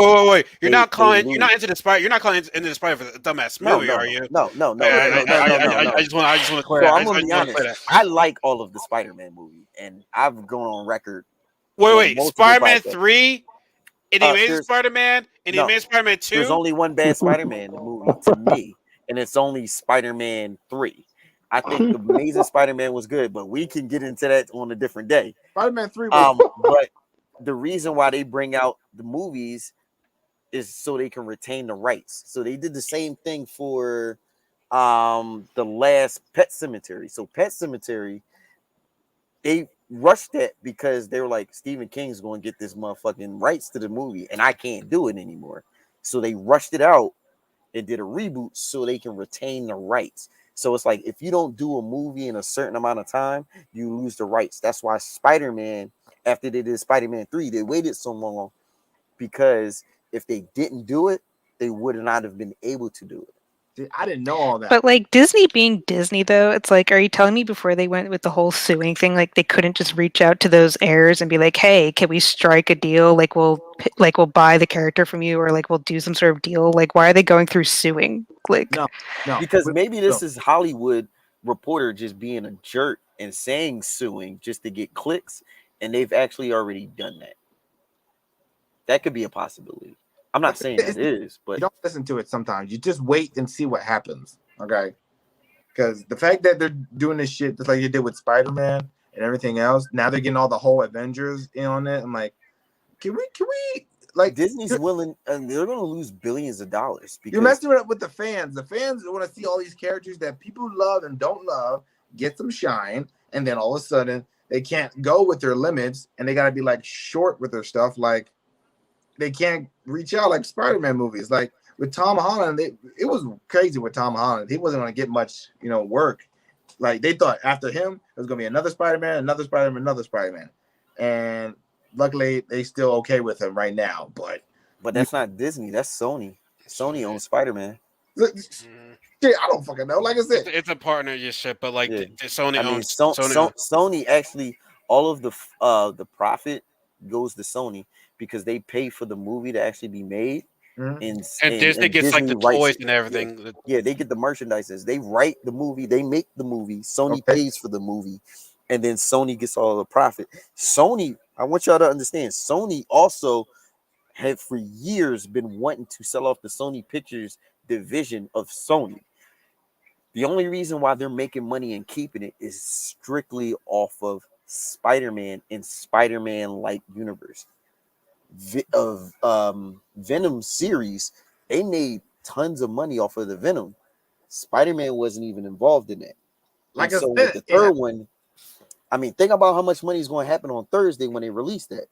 they You're lose. not into the Spider. You're not calling into the Spider for the dumbass No, movie, no, are no, you? no, no, no, Yeah, no, no, no, no, I no. just want to clear So that. I'm gonna I be just want to clear honest. that. I like all of the Spider-Man movies, and I've gone on record on Wait! multiple Spider Man podcasts. 3, and the Amazing There's Spider Man, and the no, Amazing Spider Man there's 2. only one bad Spider-Man movie to me, and it's only Spider-Man 3. I think the Amazing Spider-Man was good, but we can get into that on a different day. Spider-Man 3 was But the reason why they bring out the movies is so they can retain the rights. So they did the same thing for the last Pet Cemetery. So Pet Cemetery, they rushed that because they were like, Stephen King's going to get this motherfucking rights to the movie, and I can't do it anymore. So they rushed it out and did a reboot so they can retain the rights. So it's like if you don't do a movie in a certain amount of time, you lose the rights. That's why Spider-Man, after they did Spider-Man 3, they waited so long because if they didn't do it, they would not have been able to do it. I didn't know all that. But like Disney being Disney, though, it's like, are you telling me before they went with the whole suing thing, like they couldn't just reach out to those heirs and be like, "Hey, can we strike a deal? Like we'll buy the character from you, or like we'll do some sort of deal." Like, why are they going through suing? Like, No, because maybe this is Hollywood reporter just being a jerk and saying suing just to get clicks, and they've actually already done that. That could be a possibility. I'm not saying that it is, but you don't listen to it sometimes. You just wait and see what happens. Okay. Because the fact that they're doing this shit just like they did with Spider-Man and everything else, now they're getting all the whole Avengers in on it. I'm like, can we like Disney's willing, and they're going to lose billions of dollars because you're messing with the fans. The fans want to see all these characters that people love and don't love get some shine, and then all of a sudden they can't go with their limits and they got to be like short with their stuff. Like they can't reach out like Spider-Man movies. Like with Tom Holland, it was crazy with Tom Holland. He wasn't going to get much, work. Like they thought after him, it was going to be another Spider-Man, another Spider-Man, another Spider-Man. And luckily, they still okay with him right now. But that's not Disney. That's Sony. Sony owns Spider-Man. Shit, I don't fucking know. Like I said, it's a partnership, but like Sony I mean, owns Sony actually, all of the profit goes to Sony because they pay for the movie to actually be made. And Disney gets like the toys and everything. Yeah, they get the merchandises. They write the movie, they make the movie. Sony pays for the movie, and then Sony gets all the profit. Sony, I want y'all to understand, Sony also had for years been wanting to sell off the Sony Pictures division of Sony. The only reason why they're making money and keeping it is strictly off of Spider-Man and Spider-Man-like universe. Venom series, they made tons of money off of the Venom. Spider-Man wasn't even involved in that. Like so with the third one, I mean, think about how much money is going to happen on Thursday when they release that.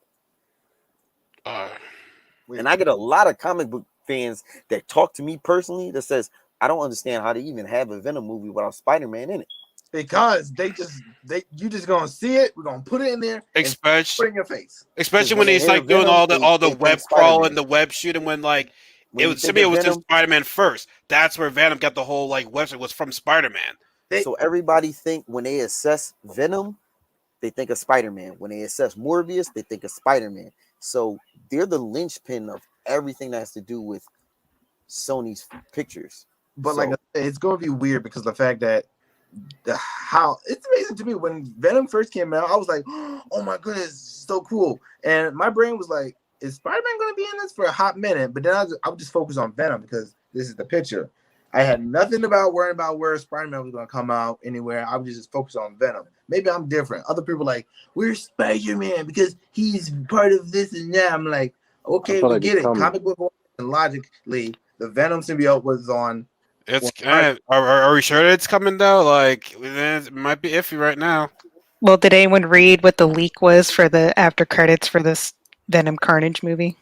And I get a lot of comic book fans that talk to me personally that says, I don't understand how they even have a Venom movie without Spider-Man in it. Because you just gonna see it. We're gonna put it in there, especially put it in your face. Especially when he's like doing all the web crawl and the web shooting. When like it was just Spider-Man first. That's where Venom got the whole like website was from Spider-Man. So everybody think when they assess Venom, they think of Spider-Man. When they assess Morbius, they think of Spider-Man. So they're the linchpin of everything that has to do with Sony's pictures. But like it's gonna be weird because the fact that how it's amazing to me when Venom first came out, I was like, oh my goodness, so cool. And my brain was like, is Spider-Man going to be in this for a hot minute? But then I would just focus on Venom because this is the picture. I had nothing about worrying about where Spider-Man was going to come out anywhere. I would just focus on Venom. Maybe I'm different. Other people are like, where's Spider-Man? Because he's part of this and that. I'm like, okay, we get it. Comic book and logically, the Venom symbiote was on. It's kind of, are we sure it's coming though? Like it might be iffy right now. Well, did anyone read what the leak was for the after credits for this Venom Carnage movie?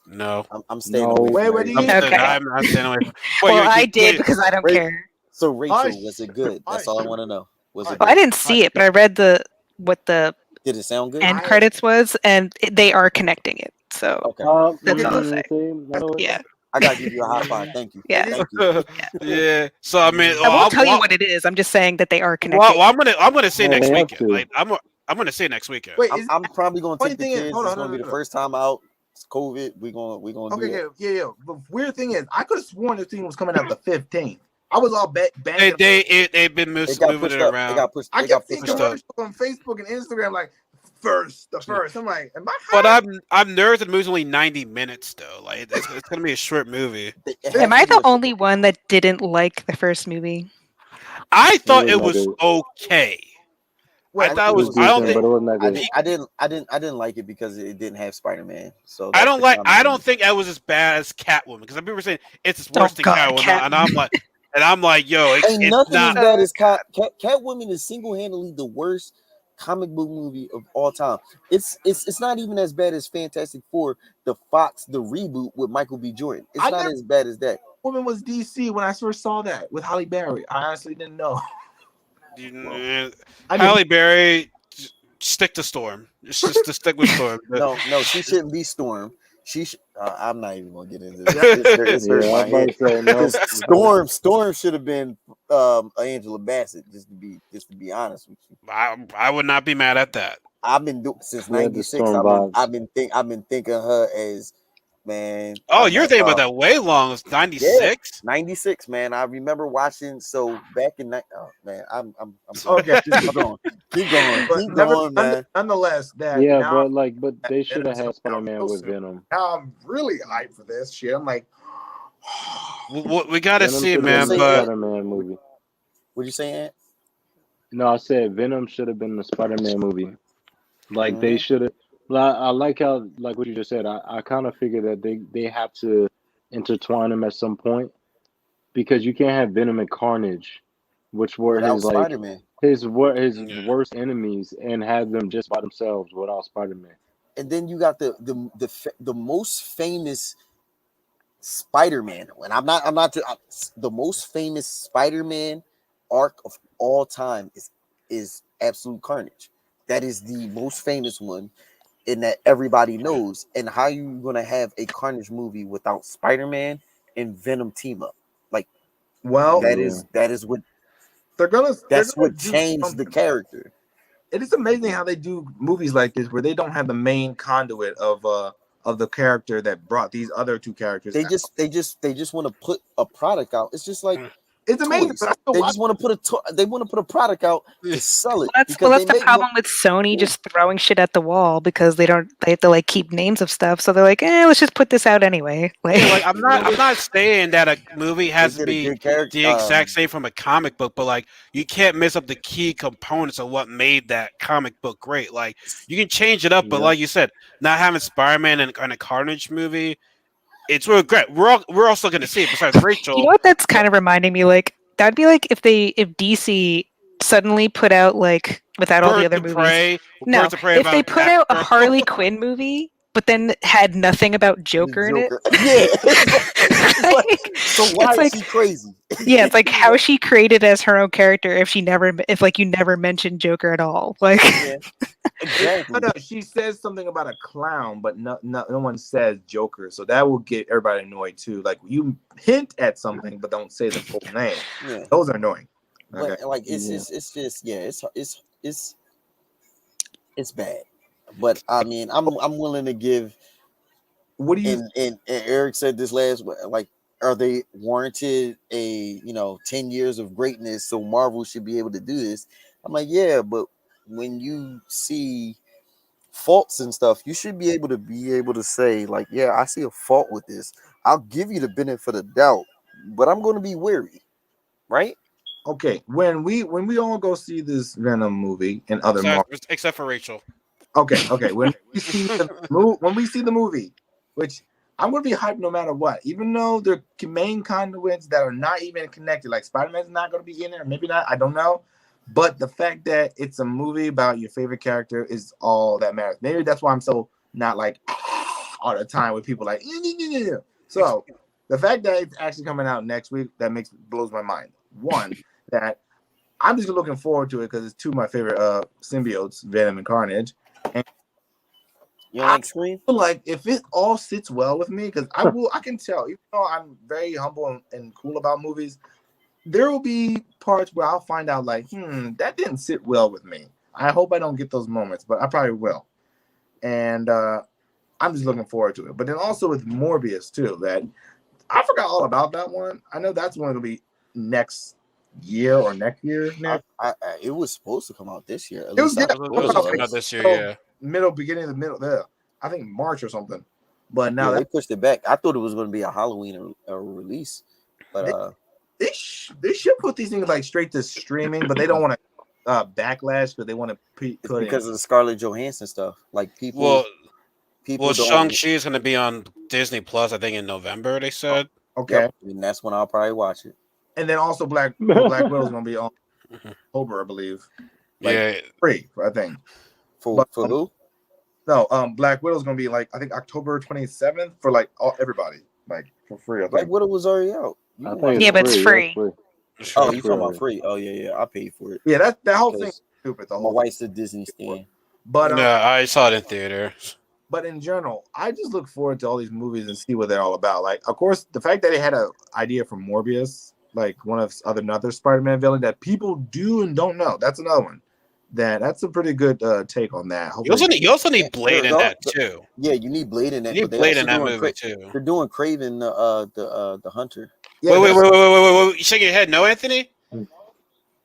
No, I'm staying away. I'm staying away. Well, I did because I don't care. So Rachel, was it good? That's all I want to know. Was it? Well, I didn't see it, but I read what the did it sound good? end credits was, and they are connecting it. So that's all I'll say. Yeah. I gotta give you a high five. Thank you. Yeah. Thank you. Yeah. So I mean, I won't tell you what it is. I'm just saying that they are connected. Well, I'm gonna say next weekend. Like I'm gonna say next weekend. Wait, I'm probably gonna take the kids. It's gonna be the first time out. It's COVID. We're gonna. Okay, do yeah. The weird thing is, I could have sworn this thing was coming out the 15th. I was all banging. They've been moving it around. They got pushed. I kept seeing commercials on Facebook and Instagram like the first. I'm like, am I? But I'm nervous. The movie's only 90 minutes though. Like it's gonna be a short movie. Am I the only one that didn't like the first movie? I thought it was okay. I thought it was. I didn't like it because it didn't have Spider-Man. So I don't think I was as bad as Catwoman because people were saying it's worse than Catwoman, and I'm like, and I'm like, yo, Ain't it's nothing as not. bad as Catwoman is single handedly the worst comic book movie of all time. It's not even as bad as Fantastic Four, the reboot with Michael B. Jordan. It's I not never as bad as that. woman was DC when I first saw that with Halle Berry. I honestly didn't know. Well, I didn't. Halle Berry, stick to Storm. Just to stick with Storm. no, she shouldn't be Storm. I'm not even gonna get into Yeah. this. It's Yeah, hurting I my was about head to say no. because Storm should have been Angela Bassett. Just to be honest with you. I would not be mad at that. I've been doing since She had the '96. storm vibes. I've been thinking of her as man. Oh, I'm you're like, thinking about that way long. It's yeah, 96. '96, man. I remember watching. So back in oh man, I'm done. Okay. Just But keep going, man. nonetheless, that Yeah, now but they should have Venom's coming had Spider out Man real with soon. Venom. Now I'm really hyped for this shit. I'm like, We got to Venom see, should have What you been man. the say, But Ant? Spider Man movie. What you say, Ant? No, I said Venom should have been the Spider Man movie. Like they Mm-hmm. should have. I like how like what you just said. I kind of figure that they have to intertwine them at some point because you can't have Venom and Carnage, which were Without his Spider Man, his yeah. worst enemies, and have them just by themselves without Spider Man. and then you got the most famous Spider Man, and the most famous Spider Man arc of all time is Absolute Carnage. That is the most famous one, and that everybody knows. And how you gonna have a Carnage movie without Spider Man and Venom team up? Like well, Yeah. they're that's gonna what do changed the something. character. It is amazing how they do movies like this where they don't have the main conduit of the character that brought these other two characters out. They just want to put a product out. It's just like It's amazing, toys. but I still They watch. just want to they want to put a product out to sell it Well, because that's they the make more. problem with Sony Yeah. just throwing shit at the wall because they have to like keep names of stuff. So they're like, let's just put this out anyway. Like, Yeah, like Yeah. I'm not saying that a movie They has to did a be good character. the exact same from a comic book, but like you can't miss up the key components of what made that comic book great. Like you can change it up, but Yeah. like you said, not having Spider-Man and a Carnage movie, it's really great. We're also going to see it besides you know Rachel. what that's But kind of reminding me like that'd be like if DC suddenly put out like without all the Birds other of movies. Prey, No, Birds of Prey if they about put out a Batgirl. Harley Quinn movie, but then had nothing about The Joker in it. Joker. Yeah. It's like, so why It's is like she crazy? yeah, it's like how she created as her own character if like you never mentioned Joker at all. Like Yeah, exactly. No, she says something about a clown, but no one says Joker, so that will get everybody annoyed too. Like you hint at something, but don't say the full name. Yeah, Those are annoying. Okay. but like Yeah. it's just yeah, it's bad. But I mean, I'm willing to give. What do you? And Eric said this like, are they warranted a 10 years of greatness? So Marvel should be able to do this. I'm like, yeah, but when you see faults and stuff, you should be able to say like, yeah, I see a fault with this. I'll give you the benefit of the doubt, but I'm going to be wary, right? Okay, when we all go see this Venom movie and other Marvel. Except for Rachel. Okay. When we see the movie, which I'm gonna be hyped no matter what, even though the main conduits that are not even connected, like Spider-Man's not gonna be in there, maybe not, I don't know. But the fact that it's a movie about your favorite character is all that matters. Maybe that's why I'm so not like all the time with people like. So the fact that it's actually coming out next week blows my mind. One, that I'm just looking forward to it because it's two of my favorite symbiotes, Venom and Carnage. And You don't I like Scream? feel like if it all sits well with me, because I can tell, even though I'm very humble and cool about movies, there will be parts where I'll find out like, that didn't sit well with me. I hope I don't get those moments, but I probably will. And I'm just looking forward to it. But then also with Morbius too, that I forgot all about that one. I know that's one that'll be next year or next year. It was supposed to come out this year. At It was least yeah, It was thought it supposed to come out was. this year, yeah. beginning of the middle there. I think March or something. But now Yeah, that they pushed it back. I thought it was going to be a Halloween release, but they should put these things like straight to streaming, but they don't want to backlash because they want to it's put because in. of the Scarlett Johansson stuff. Like Well, people Shang don't. Chi is going to be on Disney Plus. I think in November. They said. Yep, Okay, and that's when I'll probably watch it. and then also Black Widow's gonna be on October, I believe. Like Yeah. free, I think. For But who? no, Black Widow's gonna be like I think October 27th for like everybody, like for free. I Black think. Widow was already out. You I can think watch it's Yeah, it. but it's free. That's free. free. Oh, That's you free talking about already. free? Oh yeah, I paid for it Yeah, that whole thing is because stupid. The my whole thing. wife's a Disney stan. But No, I saw it in theater. in general, I just look forward to all these movies and see what they're all about. Like, of course, the fact that they had an idea from Morbius, like one of another Spider-Man villain that people do and don't know. That's another one. That's a pretty good take on that. Hopefully, You also Yeah, need Blade in that too. yeah, you need Blade in You that, need but they Blade in also that doing movie too. they're doing Craven the Hunter. yeah, Wait, wait, that's wait, wait, wait, wait, wait, wait! You shaking your head? No, Anthony?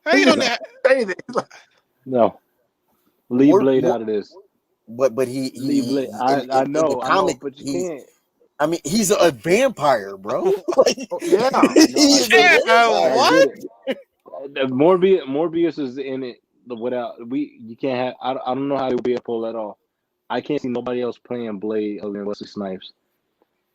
How you he don't didn't know? say anything. He's like, No, leave More, Blade more, out of this. but Leave Blade. in the I know, comic but you he's can't. I mean he's a vampire, bro. Like, oh, yeah, No, I he's a get it. Yeah, I vampire. what? get it. Morbius is in it without you can't have I don't know how they'll be able to pull that off. I can't see nobody else playing Blade other than Wesley Snipes.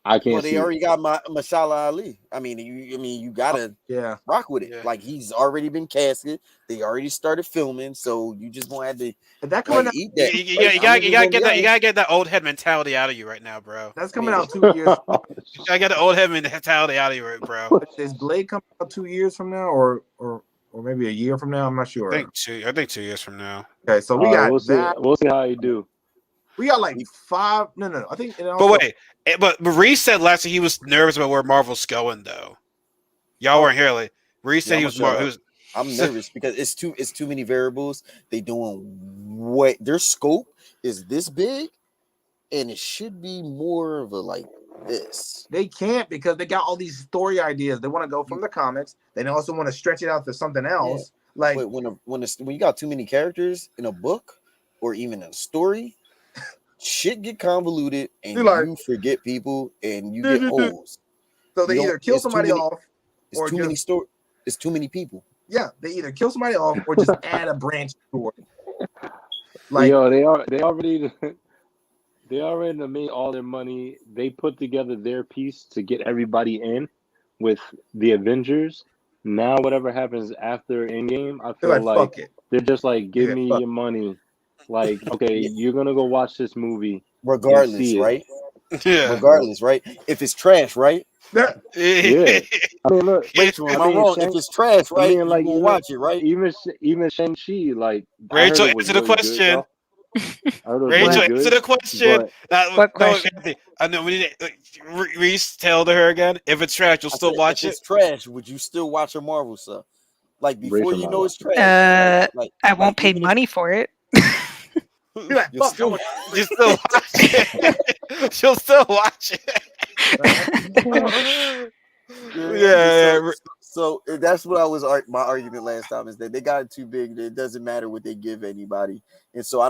I Well, can't they see it. already got Mashallah Ali. You gotta yeah. rock with it. Yeah. Like he's already been casted. They already started filming, so you just gonna have to Is that like coming out? eat You, that. you, you, Like you I'm gotta, you just gotta gonna get be that. You honest. gotta get that old head mentality out of you right now, bro. That's I coming mean, out 2 years. You gotta get the old head mentality out of you, right, bro. Is Blade coming out 2 years from now, or maybe a year from now? I'm not sure. I think 2 years from now. Okay, so we All right, got we'll see. that. We'll see how you do. We got like five. No. I think and But also. wait, but Reese said last year he was nervous about where Marvel's going, though. Y'all Oh, weren't here. Like Reese yeah, said I'm he gonna was shut more. He up. was. I'm nervous because it's too many variables. They doing what their scope is this big, and it should be more of a like this. They can't because they got all these story ideas. They want to go from the comics. They also want to stretch it out to something Yeah, else. Like but when you got too many characters in a book or even a story, shit get convoluted and they're like, you forget people and you get holes. so You they don't. either kill somebody off It's or too many just story. It's too many people. yeah, they either kill somebody off or just add a branch to it. Like Yo, they already made all their money. They put together their piece to get everybody in with the Avengers. Now whatever happens after Endgame, I they're feel like fuck like it. they're just like, give Yeah, me fuck your money. Like, okay, Yeah, you're gonna go watch this movie and regardless, see it. right? Yeah. Yeah. Regardless, right? If it's trash, right? it. Yeah. I mean, look. Rachel, I am I mean, wrong? If it's trash, I right? mean, You like gonna watch it, right? even Shang-Chi, like I heard Rachel, it was answer the really good, question. though. I heard it was Rachel, really What? answer good, the question. but No, What no, question? Anthony. I know we need Reese. Tell to her again. If it's trash, you'll I still said, if watch it. it's trash, would you still watch a Marvel stuff? Like before Rachel you not know it's watching. trash. I won't pay Even if money for it. You're like you'll fuck. I still want You still watch it. She'll still watch it. so, Yeah. so that's what I was my argument last time is that they got it too big that it doesn't matter what they give anybody, and so I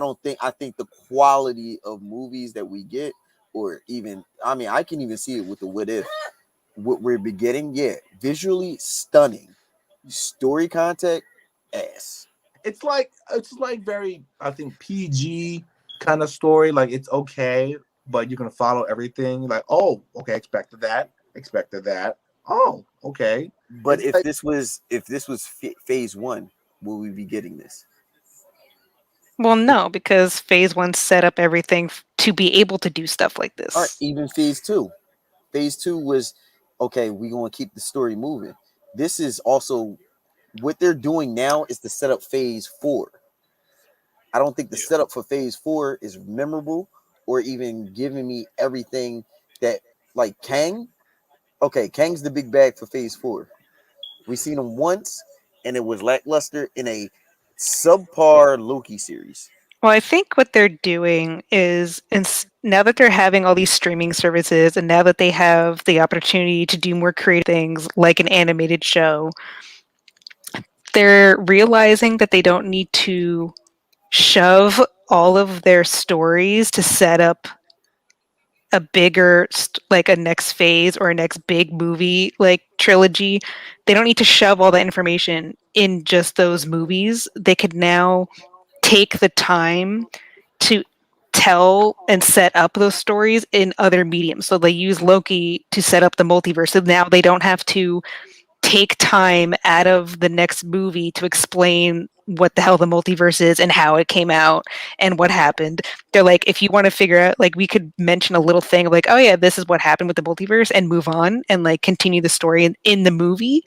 think the quality of movies that we get, or even I can even see it with the what if what we're beginning, yeah, visually stunning, story content ass. it's like very I think PG kind of story. Like it's okay, but you're gonna follow everything. Like oh okay, expected that. Expected that. Oh okay. But It's like if this was phase one, will we be getting this? Well, no, because phase one set up everything to be able to do stuff like All right, this. even phase two. Phase two was okay. We're gonna keep the story moving. This is also what they're doing now is to set up phase four. I don't think the setup for phase four is memorable or even giving me everything that like Kang. Okay, Kang's the big bag for phase four. We seen him once, and it was lackluster in a subpar Loki series. Well, I think what they're doing is, now that they're having all these streaming services and now that they have the opportunity to do more creative things like an animated show, they're realizing that they don't need to shove all of their stories to set up a bigger like a next phase or a next big movie like trilogy. They don't need to shove all that information in just those movies. They could now take the time to tell and set up those stories in other mediums. So they use Loki to set up the multiverse. So now they don't have to take time out of the next movie to explain what the hell the multiverse is and how it came out and what happened. They're like, if you want to figure out, like, we could mention a little thing of like, oh yeah, this is what happened with the multiverse, and move on and like continue the story in the movie.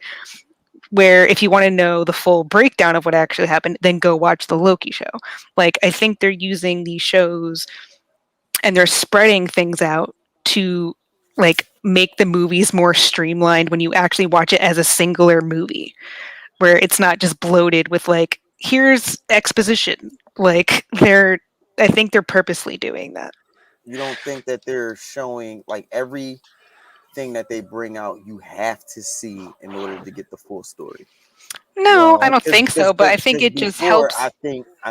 Where if you want to know the full breakdown of what actually happened, then go watch the Loki show. Like, I think they're using these shows and they're spreading things out to like make the movies more streamlined when you actually watch it as a singular movie, where it's not just bloated with like, here's exposition. Like, I think they're purposely doing that. You don't think that they're showing like everything that they bring out, you have to see in order to get the full story? No, I Well, don't think so, but I think Because it just before, helps. I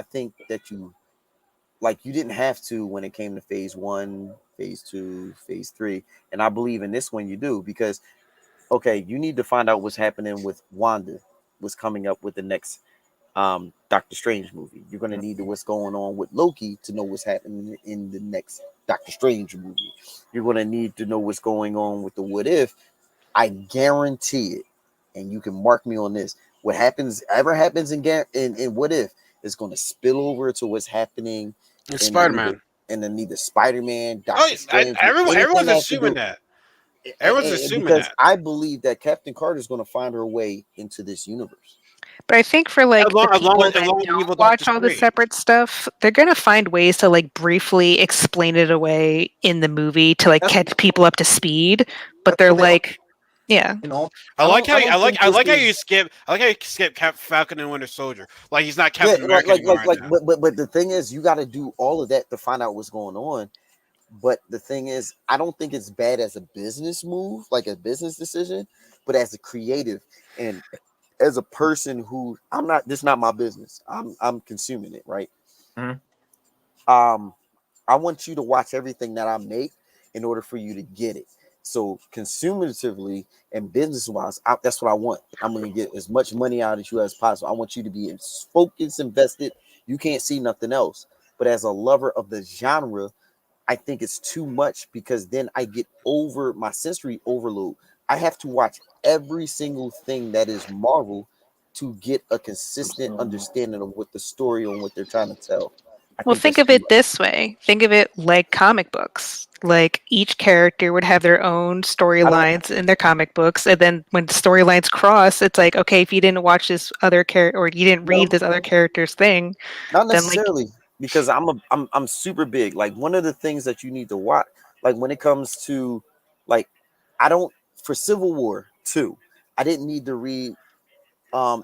think that you like you didn't have to when it came to phase one, phase two, phase three, and I believe in this one you do because okay, you need to find out what's happening with Wanda, what's coming up with the next Doctor Strange movie. You're gonna need to what's going on with Loki to know what's happening in the next Doctor Strange movie. You're gonna need to know what's going on with the What If. I guarantee it, and you can mark me on this. What happens ever happens in What If is going to spill over to what's happening It's in Spider Man. either Spider Man, Oh, Doctor Strange, anything everyone's that has to assuming do. that. Everyone's assuming Because that. I believe that Captain Carter is going to find her way into this universe. But I think for like the people As that long as we don't will Doctor watch all the Strange. separate stuff, they're gonna find ways to like briefly explain it away in the movie to like That's catch people up to speed. But that's they're what they. like, yeah. in all I don't think this is. I like how you skip Falcon and Winter Soldier. Like he's not Yeah, Captain America anymore right now. but the thing is, you got to do all of that to find out what's going on. But the thing is, I don't think it's bad as a business move, like a business decision, but as a creative and as a person who I'm not. This is not my business. I'm consuming it, right? Mhm. Um, I want you to watch everything that I make in order for you to get it. So consumatively and business wise, that's what I want. I'm going to get as much money out of you as possible. I want you to be as focused, invested. You can't see nothing else. But as a lover of the genre, I think it's too much because then I get over my sensory overload. I have to watch every single thing that is Marvel to get a consistent understanding of what the story and what they're trying to tell. I Well, think think that's of too it much. this way. Think of it like comic books. Like each character would have their own I don't storylines in their comic books, and then when storylines cross, it's like, okay, if you didn't watch this other character or you didn't read know. this other character's thing, Not then like, necessarily because I'm super big. Like one of the things that you need to watch, like when it comes to like I don't for Civil War 2, I didn't need to read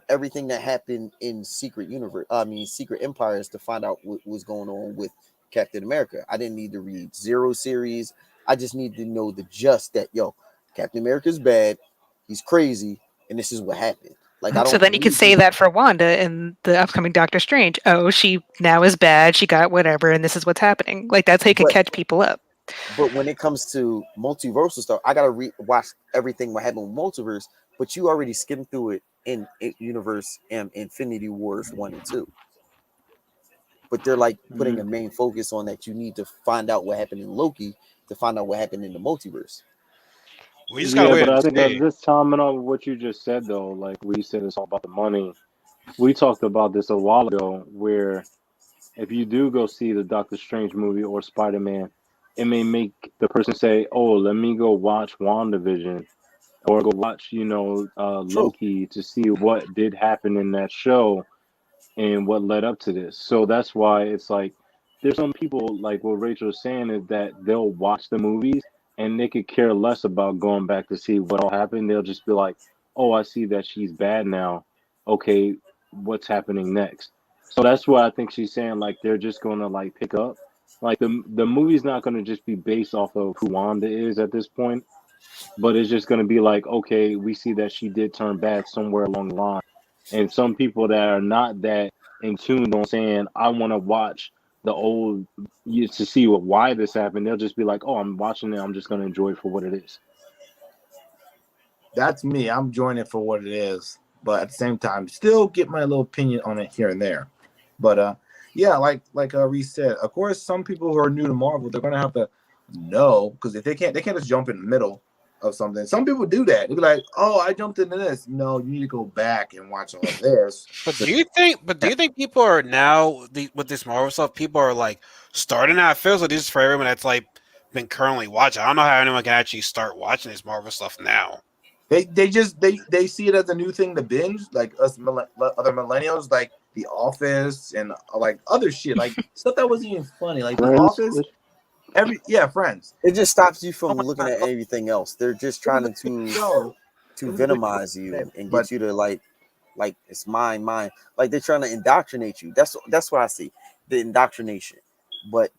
everything that happened in Secret Universe. I mean Secret Empires to find out what was going on with Captain America. I didn't need to read Zero series. I just need to know the just that Captain America's bad, he's crazy, and this is what happened. Like I so don't then you could need say to that for Wanda in the upcoming Doctor Strange. Oh, she now is bad. She got whatever, and this is what's happening. Like that's how you could but catch people up. But when it comes to multiversal stuff, I gotta watch everything what happened with multiverse. But you already skimmed through it in Universe and Infinity Wars 1 and 2. But they're like putting a Mhm. main focus on that you need to find out what happened in Loki to find out what happened in the multiverse. We just gotta Yeah, wait but and I think see. this timing on what you just said though, like we said, it's all about the money. We talked about this a while ago, where if you do go see the Doctor Strange movie or Spider Man, it may make the person say, "Oh, let me go watch WandaVision or go watch, True. Loki to see what did happen in that show and what led up to this." So that's why it's like there's some people like what Rachel was saying is that they'll watch the movies and they could care less about going back to see what all happened. They'll just be like, "Oh, I see that she's bad now. Okay, what's happening next?" So that's why I think she's saying like they're just gonna like pick up. Like the movie's not gonna just be based off of who Wanda is at this point, but it's just gonna be like, okay, we see that she did turn bad somewhere along the line. And some people that are not that in tune on saying, I want to watch the old to see why this happened, they'll just be like, oh, I'm watching it. I'm just going to enjoy it for what it is. that's me. I'm enjoying it for what it is, but at the same time, still get my little opinion on it here and there. But yeah, like Reese said, of course, some people who are new to Marvel, they're gonna have to know because if they can't just jump in the middle of something. Some people do that. They'd be like, "Oh, I jumped into this." No, you need to go back and watch all of this. But So do you think? But do you think people are now with this Marvel stuff? People are like starting out. It feels like this is for everyone that's like been currently watching. I don't know how anyone can actually start watching this Marvel stuff now. they see it as a new thing to binge, like us other millennials, like The Office and like other shit, like stuff that wasn't even funny, like The Friends. Office. Friends. It just stops you Oh from my looking god, at everything else. They're just it was trying a great show. It to was a great venomize show, you and but get you to like it's mine. Like they're trying to indoctrinate you. That's what I see. The indoctrination. But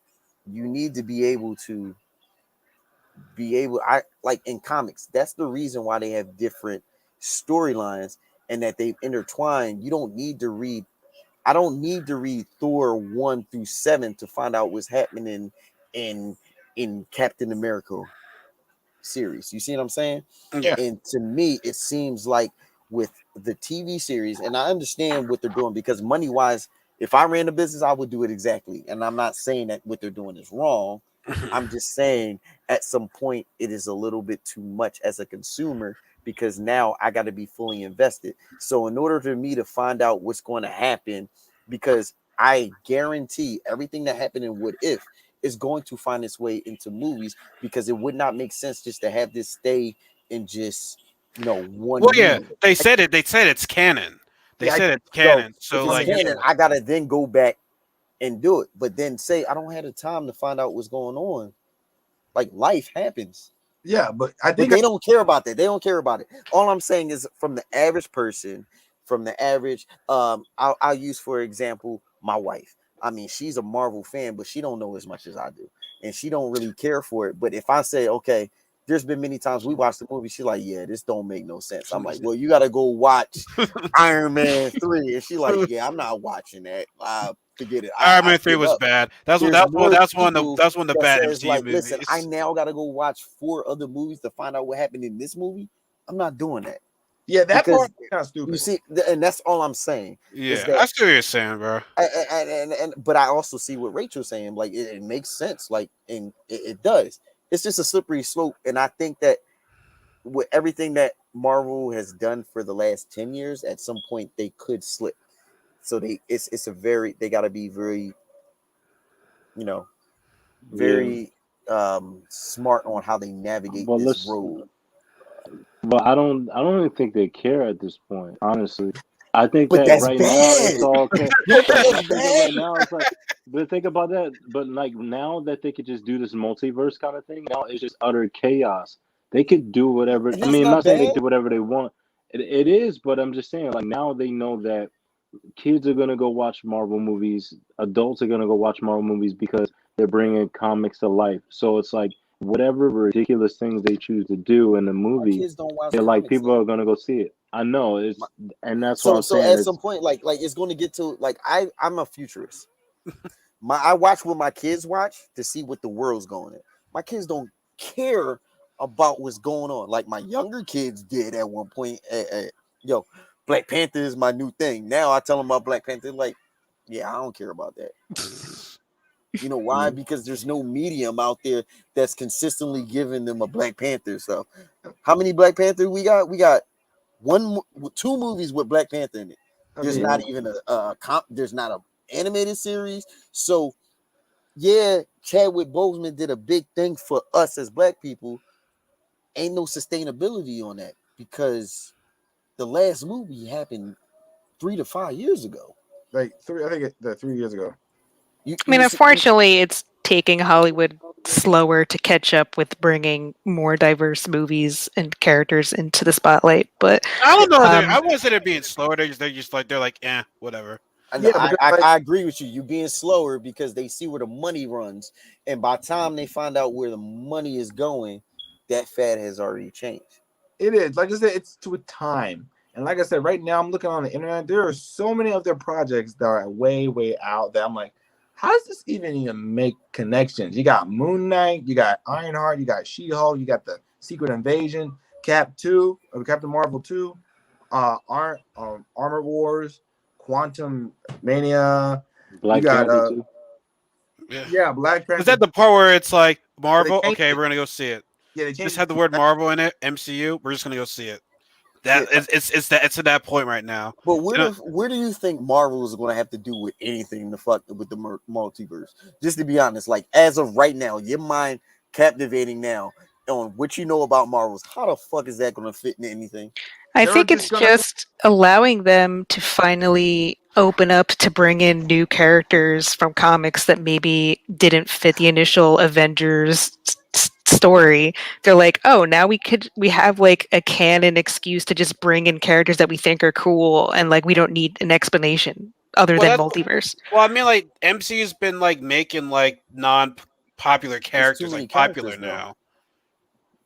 you need to be able I like in comics, that's the reason why they have different storylines and that they've intertwined. You don't need to read I don't need to read Thor 1 through 7 to find out what's happening in Captain America series. You see what I'm saying? Yeah. And to me, it seems like with the TV series, and I understand what they're doing because money wise, if I ran a business, I would do it exactly. And I'm not saying that what they're doing is wrong. I'm just saying at some point it is a little bit too much as a consumer because now I got to be fully invested. So in order for me to find out what's going to happen, because I guarantee everything that happened in What If is going to find its way into movies because it would not make sense just to have this stay in just Well, one yeah, medium. they said it. They said it's canon. They yeah, said it's So canon. if So it's like, I, yeah. canon, I gotta then go back and do it. But then say I don't have the time to find out what's going on. Like life happens. yeah, but I But think they don't care about that. They don't care about it. All I'm saying is from the average person, from the average, I'll use for example my wife. I mean, she's a Marvel fan, but she don't know as much as I do, and she don't really care for it. But if I say, okay, there's been many times we watched the movie, she's like, yeah, this don't make no sense. I'm like, well, you got to go watch Iron Man 3, and she like, yeah, I'm not watching that. Forget it. Iron I Man 3 give was up. bad. That's what There's that's one more people that's one of the that bad says MCU like, listen, I movies. now got to go watch 4 other movies to find out what happened in this movie. I'm not doing that yeah, that part because is kind of you stupid. see, and that's all I'm saying is Yeah, that. I see what you're saying, bro. But I also see what Rachel's saying. Like it makes sense. Like and it does. It's just a slippery slope, and I think that with everything that Marvel has done for the last 10 years, at some point they could slip. So it's a very they got to be very you know Yeah, very smart on how they navigate but this let's. road. But I don't even think they care at this point. Honestly, I think But that that's right now bad. it's all okay. You don't think But that's I'm thinking right bad? now it's like, but think about that. But like now that they could just do this multiverse kind of thing, now it's just utter chaos. They could do whatever. And I that's mean, I'm not not saying they bad. do whatever they want. It is, but I'm just saying like now they know that kids are gonna go watch Marvel movies. Adults are gonna go watch Marvel movies because they're bringing comics to life. So it's like whatever ridiculous things they choose to do in the My movie, kids don't watch they're like comics people though. are gonna go see it. I know it's, and that's what So I'm so saying. at some It's point, like it's going to get to like I'm a futurist. I watch what my kids watch to see what the world's going in. My kids don't care about what's going on like my younger kids did at one point. Yo, Black Panther is my new thing. Now I tell them about Black Panther, like, yeah, I don't care about that. You know why? mm, Because there's no medium out there that's consistently giving them a Black Panther. So, how many Black Panther we got? We got 2 movies with Black Panther in it. I There's mean, yeah. not even there's not a animated series. So yeah, Chadwick Boseman did a big thing for us as Black people. Ain't no sustainability on that because the last movie happened 3 to 5 years ago. like I think the 3 years ago. You I mean, you see, unfortunately, it's taking Hollywood slower to catch up with bringing more diverse movies and characters into the spotlight. But I don't know. I um, wouldn't say they're being slower. They're like, whatever. and Yeah, because like I agree with you. You're being slower because they see where the money runs, and by the time they find out where the money is going, that fad has already changed. it is, like I said, it's to a time. And like I said, right now I'm looking on the internet. There are so many of their projects that are way, way out that I'm like, how does this even make connections? You got Moon Knight, you got Ironheart, you got She-Hulk, you got the Secret Invasion, Captain Marvel 2, Armor Wars, Quantum Mania. You Black got Panther too. Yeah. yeah, Black Is Panther. that the part where it's like They Marvel? changed Okay, it. we're gonna go see it. Yeah, they just changed. have the word Marvel in it, MCU, we're just gonna go see it. That Yeah. it's to that point right now. But You know, where do you think Marvel is going to have to do with anything to fuck with the multiverse? Just to be honest, like as of right now, your mind captivating now on what you know about Marvels. How the fuck is that going to fit into anything? I They were think just it's gonna. just allowing them to finally open up to bring in new characters from comics that maybe didn't fit the initial Avengers story. They're like, oh, now we have like a canon excuse to just bring in characters that we think are cool, and like we don't need an explanation other well, than that's multiverse. well, I mean, like MCU's been like making like non-popular There's too characters many like popular characters though. now.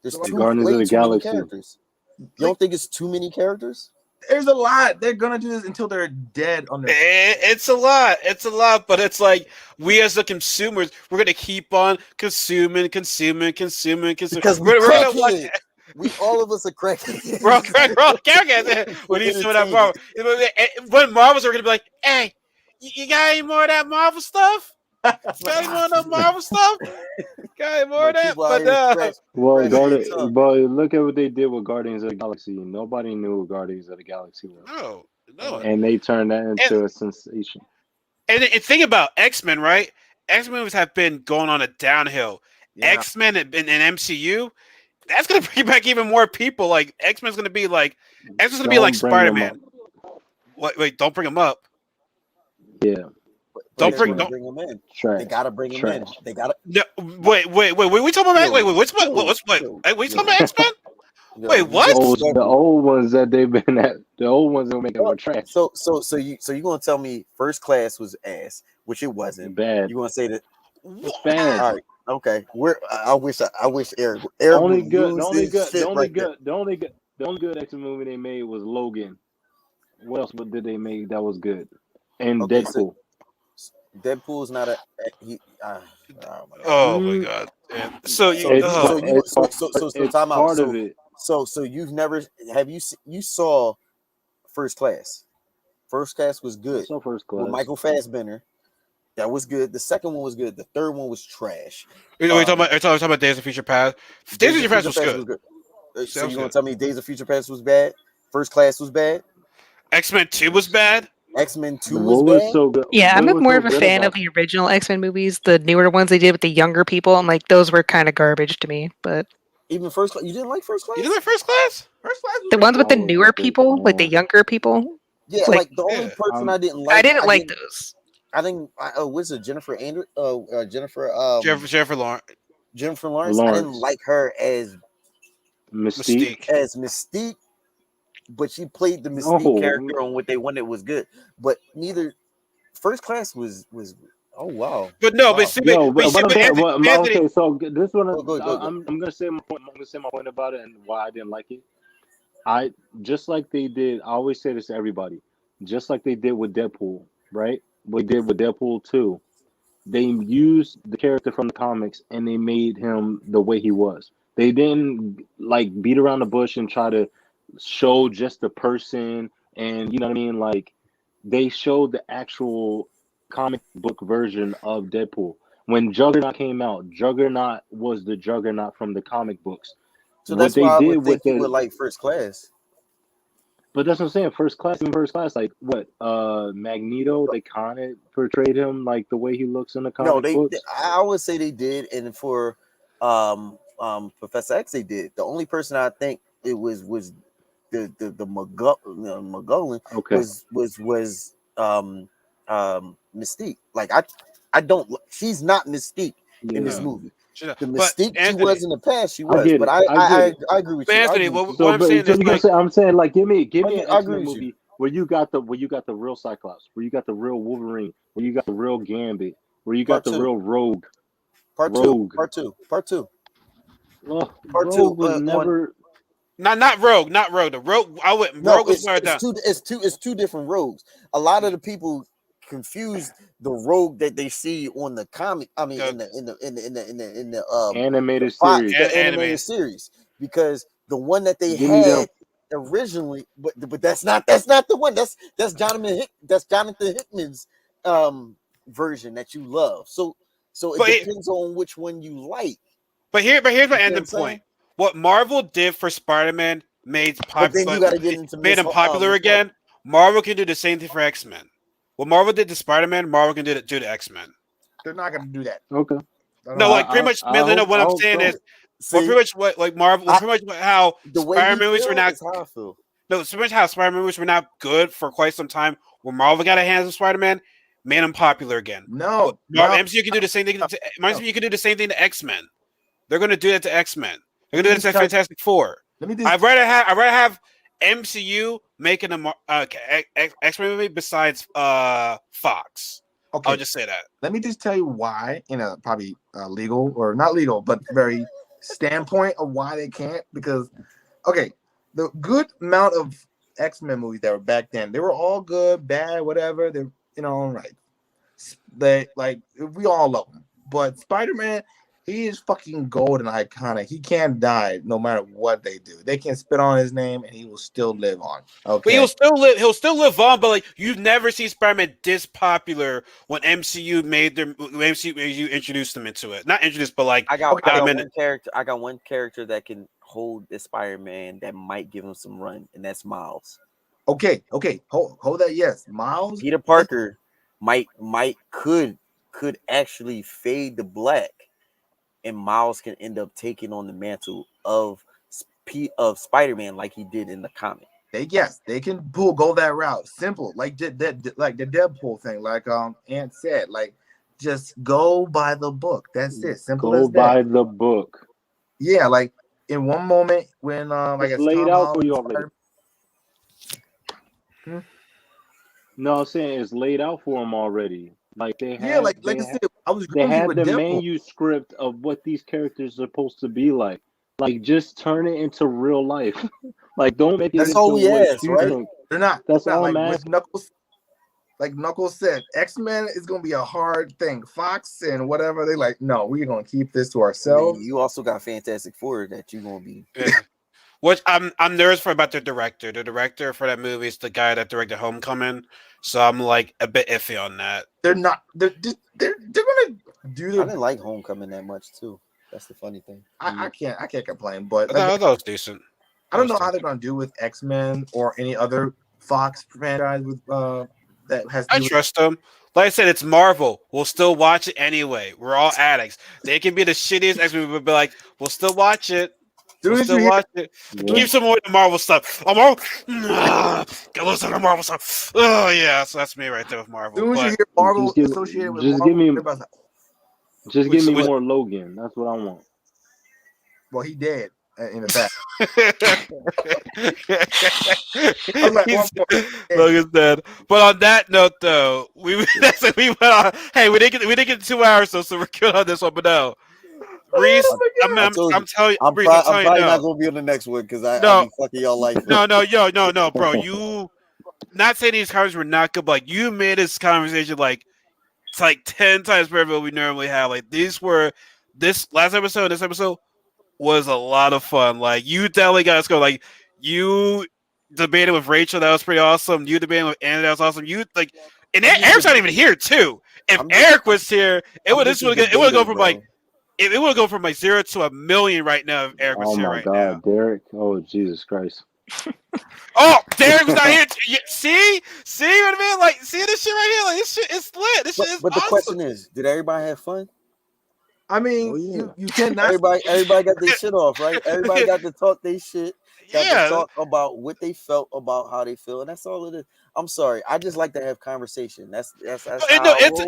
There's The Guardians of way the too many Galaxy. characters. You don't think it's too many characters? There's a lot. They're gonna do this until they're dead on their. It's a lot. It's a lot, but it's like we as the consumers, we're gonna keep on consuming. Because we We're gonna watch. crackhead. We all of us are crackheads. We're all correct. We're all characters. For We need some of that entertainment. Marvel. When Marvels are gonna be like, hey, you got any more of that Marvel stuff? Got any more of that Marvel stuff? Got any more of But that? people out But here scratch, Well, scratching their tongue. but look at what they did with Guardians of the Galaxy. Nobody knew what Guardians of the Galaxy was, no. and they turned that into a sensation. And think about X-Men, right? X-Men movies have been going on a downhill. Yeah. X-Men and MCU, that's gonna bring back even more people. Like X-Men's gonna be like Don't bring them Spider-Man. Wait, don't bring them up. Yeah, But Don't they're bring gonna don't bring them in. trash. They gotta bring them in. Trash. They gotta. no, wait. We talking about wait. What's what? What's wait? Hey, we talking about X-Men? Wait, you what? disrespectful. The old ones that they've been at, the old ones that were making were trash. So you gonna tell me First Class was ass, which it wasn't. Bad. You gonna say that? It's bad. All right, okay. I wish Eric Only would good, lose the only his good, shit the only right there. good, the only good, the only good X-Men movie they made was Logan. What else did they make that was good? And Okay, Deadpool. Deadpool's not a he. Oh my Mm, god. Man. So you It's So it's time out. part of it. So you've never you saw First Class? First Class was good So First with Class. Michael Fassbender. That was good. The second one was good. The third one was trash. are you talking about Days of Future Past? Days of Future Past was good. So you gonna tell me Days of Future Past was bad? First Class was bad. X-Men 2 was bad. X-Men 2 was What was bad. so good? Yeah, I'm What was more so of a good fan of about the original X-Men movies. The newer ones they did with the younger people, I'm like, those were kind of garbage to me. But Even First Class, you didn't like First Class? You did that First Class? First Class was the pretty ones with the I was newer a big people, like the fan. younger people, Yeah, like like the only Yeah. person I didn't I like. didn't like those. I think what's it? Jennifer Andrew. Jennifer. Jennifer Lawrence, Jennifer Lawrence. I didn't Lawrence, like her Mystique. as Mystique, but she played the Mystique No, character on what they wanted was good. But neither First Class was. Oh wow, but no, wow. yo, but but I'm saying, Anthony, okay. So this one, Go. I'm gonna say my point. I'm gonna say my point about it and why I didn't like it. I just like they did. I always say this to everybody, just like they did with Deadpool, right? What they did with Deadpool 2. They used the character from the comics and they made him the way he was. They didn't like beat around the bush and try to show just the person and you know what I mean. Like they showed the actual comic book version of Deadpool. When Juggernaut came out, Juggernaut was the Juggernaut from the comic books. So What that's they why I did would with think you the would like First Class. but that's what I'm saying. First class, like what? Magneto. They kind of portrayed him like the way he looks in the No, comic books. I would say they did, and for Professor X, they did. The only person I think it was the McGullen Okay, was Mystique. Like I don't. She's not Mystique in this yeah, movie. The but Mystique she Anthony, was in the past, she I was. get But it. I I get it. I agree with but you. I Anthony, agree with you. what I'm saying So is you gonna like, say I'm saying like give me an I X agree Men with you. movie where you got the real Cyclops, where you got the real Wolverine, where you got the real Gambit, where you got Part the two, real Rogue. part two, Rogue. part two, part two, part two. Rogue was On never. not Rogue, not Rogue. The Rogue, No, Rogue was wired down. it's two different rogues. A lot of the people confuse the rogue that they see on the comic. I mean, The the Animated Fox, series. the animated animated. series, because the one that they Give me them. had originally, but that's not the one. That's Jonathan Hickman's version that you love. So it But depends on which one you like. here's You my see what I'm ending saying? point. what Marvel did for Spider-Man But then you got to get into made him popular again. Marvel can do the same thing for X-Men. What Marvel did to Spider-Man, Marvel can do to X-Men. They're not gonna do that. Okay. No, like pretty much. No, what I I'm hope saying so. is, well, pretty much what like Marvel, well, pretty much how the way Spider-Man you movies were feel not. is how I feel. No, it's pretty much how Spider-Man movies were not good for quite some time. When Marvel got a hands on Spider-Man, made him popular again. No, Marvel, no, MCU can do the same thing. no. MCU can do the same thing to X-Men. They're going to do that to X-Men. They're Let going me to do that just to tell. Fantastic Four. Let me just. I'd rather have MCU making a X-Men movie besides Fox. I'll Okay. just say that. Let me just tell you why, in a probably legal or not legal, but very standpoint of why they can't. Because, okay, the good amount of X-Men movies that were back then, they were all good, bad, whatever. They're all right. They like we all love them, but Spider-Man, he is fucking gold and iconic. He can't die no matter what they do. They can spit on his name and he will still live on. But Okay. he'll still live on. But like you've never seen Spider-Man this popular when MCU made them. When MCU introduced them into it. Not introduced, but like I got Okay. one character. I got one character that can hold the Spider-Man that might give him some run, and that's Miles. Okay. Hold that. Yes, Miles. Peter Parker could actually fade to black, and Miles can end up taking on the mantle of Spider-Man like he did in the comic. They can go that route. Simple, like like the Deadpool thing, like Ant said, like just go by the book. That's it. Simple Go as that. by the book. Yeah, like in one moment when I It's guess laid Tom out for Holland you already. No, I'm saying it's laid out for them already. Like yeah, like I said, I was they grumpy had with the Deadpool. manuscript of what these characters are supposed to be like. Like just turn it into real life. Like don't make it That's into all we what ask, you right? think. They're not. That's They're not all I'm like with asking. Knuckles. Like Knuckles said, X-Men is gonna be a hard thing. Fox and whatever they like. No, we're gonna keep this to And then ourselves. you also got Fantastic Four that you're gonna be. Yeah. Which I'm nervous for about the director. The director for that movie is the guy that directed Homecoming, so I'm like a bit iffy on that. They're not. They're gonna do I their. didn't like Homecoming that much too. That's the funny thing. I can't complain, but I thought it was decent. I don't know how they're gonna do with X-Men or any other Fox franchise with that has to I do with. trust them. Like I said, it's Marvel. We'll still watch it anyway. We're all addicts. They can be the shittiest X-Men, but be like, we'll still watch it. Soon We'll as you still hear, watch it. Yeah. Keep some more of the Marvel stuff. Oh, Marvel. Go listen to Marvel stuff. Oh yeah, so that's me right there with Marvel. soon as you But hear Marvel Just associated with just Marvel, give me everybody's like, just give me which- more Logan. That's what I want. well, he dead in the back. I was like, one He's, point. Logan's dead. But on that note, though, that's it. We went on. Hey, we didn't get 2 hours though, so we're good on this one. But no, Reese, Oh my God. I told I'm you. telling you, I'm, Reese, I'm telling you, probably not no, gonna be on the next one because I'll no, be fucking y'all life no, up. no, bro. You not saying these conversations were not good, but like you made this conversation like it's like 10 times better than what we normally have. Like this last episode, this episode was a lot of fun. Like you definitely got us go. Like you debated with Rachel, that was pretty awesome. You debated with Anna, that was awesome. You like, and I'm just Eric's a- not even here too. If I'm just- Eric was here, it I'm would just a it would go debater, from bro. like it would go from like 0 to 1,000,000 right now if Eric was Oh here my right God, now. Derek! Oh Jesus Christ! Oh, Derek was not here. See what I mean? Like, see this shit right here? Like, this shit is lit. This shit is But the awesome. question is, did everybody have fun? I mean, Oh, yeah. you cannot. Everybody got their shit off, right? Everybody got to talk their shit. Got to Yeah. talk about what they felt about how they feel, and that's all it is. I'm sorry, I just like to have conversation. That's No, how I roll.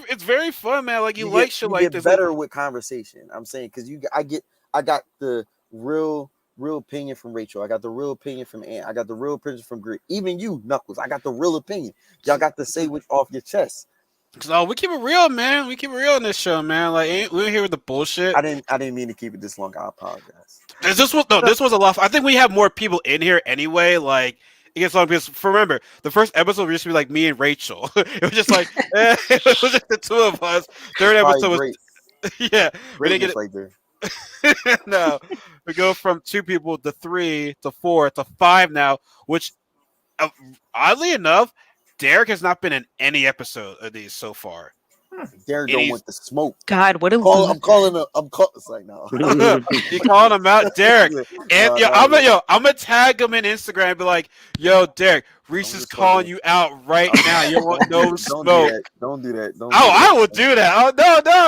it's very fun, man. Like you, You like get shit you like get this. Like, better with conversation. I'm saying because I got the real opinion from Rachel. I got the real opinion from Ant. I got the real opinion from Grit. Even you, Knuckles. I got the real opinion. Y'all got to say what off your chest. so we keep it real, man. We keep it real in this show, man. Like we're here with the bullshit. I didn't mean to keep it this long. I apologize. This was a lot. I think we have more people in here anyway. Like it gets long because remember the first episode used to be like me and Rachel. It was just like it was just the two of us. Third Probably episode was great. yeah. We didn't Greatness get right there. it. No, we go from 2 people to 3 to 4 to 5 now. Which oddly enough, Derek has not been in any episode of these so far. Derek And don't he's want the smoke. God, what a I'm calling him. It's like no. you calling him out, Derek. And No, yo, no, no. I'm gonna tag him in Instagram and be like, "Yo, Derek, Reese I'm is just calling fucking. you out right now. You don't want no Don't do smoke." that. Don't do that. Don't Oh, do I will that. do that. Oh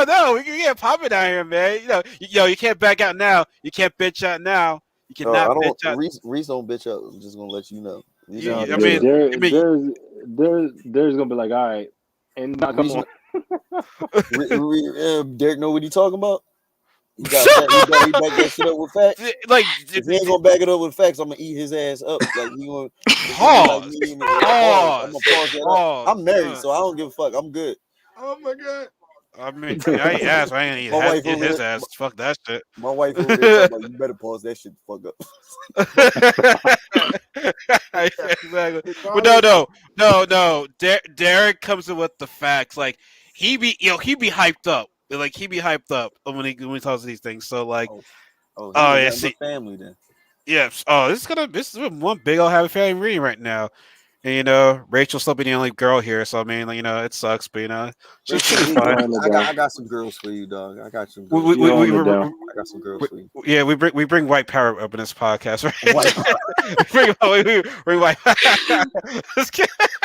no. We can get popping down here, man. You know, you can't back out now. You can't bitch out now. You No, cannot I don't. bitch out. Reese don't bitch up. I'm just gonna let you know. Reese You, don't No, I bitch yeah, mean, up. I there, mean, there's gonna be like, all right, and not come Reese, on. Derek know what he talking about. He got fact. He back that shit up with facts. like, If he ain't gonna back it up with facts, I'm gonna eat his ass up. Like it's gonna be like pause, me and pause. I'm gonna pause, pause that up. pause. I'm married, so I don't give a fuck. I'm good. Oh my god. I mean, I ain't ass. I ain't My wife eat over his there, ass. Fuck that shit. my wife over there talking about you better pause that shit the fuck Exactly. But Regardless, no. Derek comes in with the facts. Like he be hyped up. Like he be hyped up when he talks these things. So like, up. Oh, he oh ain't yeah, got enough see, family then. yes. Oh, this is one big old happy family reading right now. And Rachel's still be the only girl here. So I mean, like, it sucks, but she'll be You fine. throwing it I got down. I got some girls for you, dog. I got some We girls we for You we, you. we, throwing it we, down. I got some girls we for you. yeah, we bring white power up in this podcast, White right? we bring white.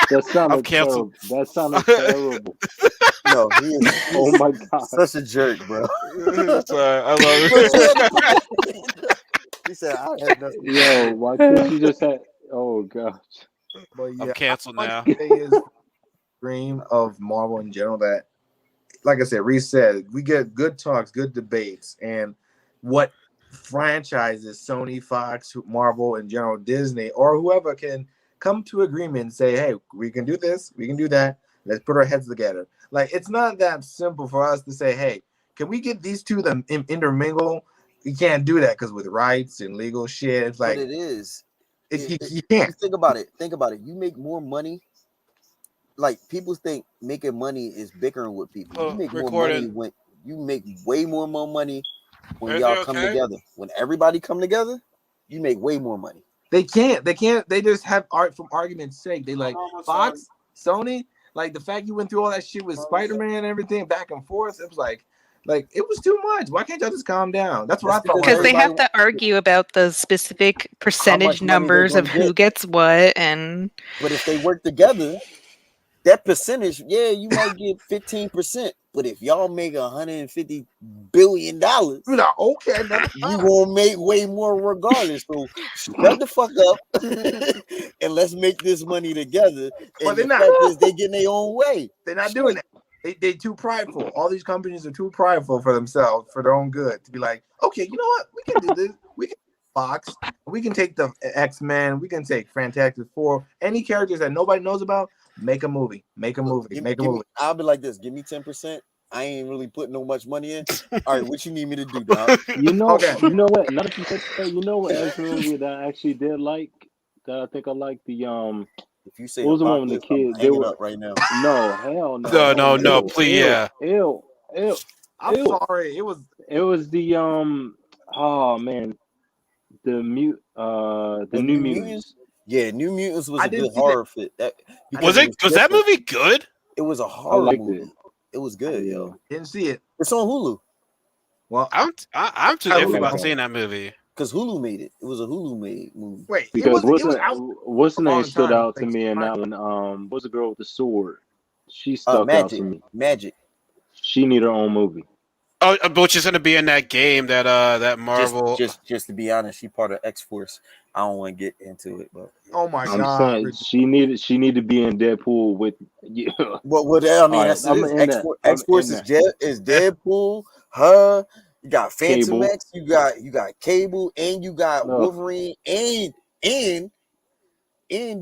That I'm sounded canceled. terrible. That sounded terrible. No, he Oh is my god. such a jerk, bro. Sorry, I love But you had to it. put that in there. He said I had nothing to do Yo, with why can't you just have? Oh gosh. but I'm yeah, canceled all I now. can say is dream of Marvel in general that, like I said, Reese said, we get good talks, good debates, and what franchises, Sony, Fox, Marvel, in general, Disney, or whoever can come to agreement and say, hey, we can do this, we can do that. Let's put our heads together. Like, it's not that simple for us to say, hey, can we get these two to intermingle? You can't do that because with rights and legal shit, it's But like, it is. you You can't. think about it. Think about it. You make more money. Like people think making money is bickering with people. You make more money Recording. when you make way more money when Everything y'all come okay? together. When everybody come together, you make way more money. They can't. They can't. They just have art from argument's sake. They like I'm sorry. Fox, Sony. Like the fact you went through all that shit with Spider-Man and everything back and forth. It was like it was too much. Why can't y'all just calm down? That's what That's I felt because when I Because heard. they everybody have wants to argue about the specific how much percentage money they're numbers of gonna who get. gets what, and But if they work together, that percentage, yeah, you might get 15%. But if y'all make $150 billion, You know, okay, another you gonna make way more regardless. So shut the fuck up and let's make this money together. but And they're the not. fact is they getting their own way. They're not doing Shit. that. They too prideful. All these companies are too prideful for themselves, for their own good, to be like, okay, you know what? We can do this. We can Fox. We can take the X-Men. We can take Fantastic Four. Any characters that nobody knows about, make a movie. Make a Look, movie. Make a give me, movie. I'll be like this, give me 10%. I ain't really putting no much money in. All right, what you need me to do, dog? You know, Okay. you know what? Now that you said that, you know what action movie that I actually did like? That I think I like the If you say what was the one with the apocalypse, I'm kid? They hanging were up right now. no hell no No, no no, no. ew Please, ew yeah. ew ew I'm ew. sorry. It was It was the oh man the The New New Mutants? Mutants. Yeah, New Mutants was I a good didn't see that. horror fit. That I because Was didn't it see it? was Was that different. movie good? It was a I horror liked it. movie. It was good, Yeah. yo. didn't see it. It's on Hulu Well, I'm too I I iffy Hulu. gotta about find seeing it that movie. because Hulu made it. It was a Hulu made movie. Wait, because it was out what's the for a name long stood time. out to Like, me in that one. What's the girl with the sword? She stuck out to Magic, me. Magic. She need her own movie. Oh, but she's gonna be in that game that Just, Marvel. just, just to be honest, she part of X Force. I don't want to get into it, but oh my I'm god. saying she need to be in Deadpool with yeah. what? I All mean, right, that's it. I'm Is in X that. Force? X I'm Force in is that. Is Deadpool. Her. You got Phantom Cable. X. You got Cable, and you got No, Wolverine, and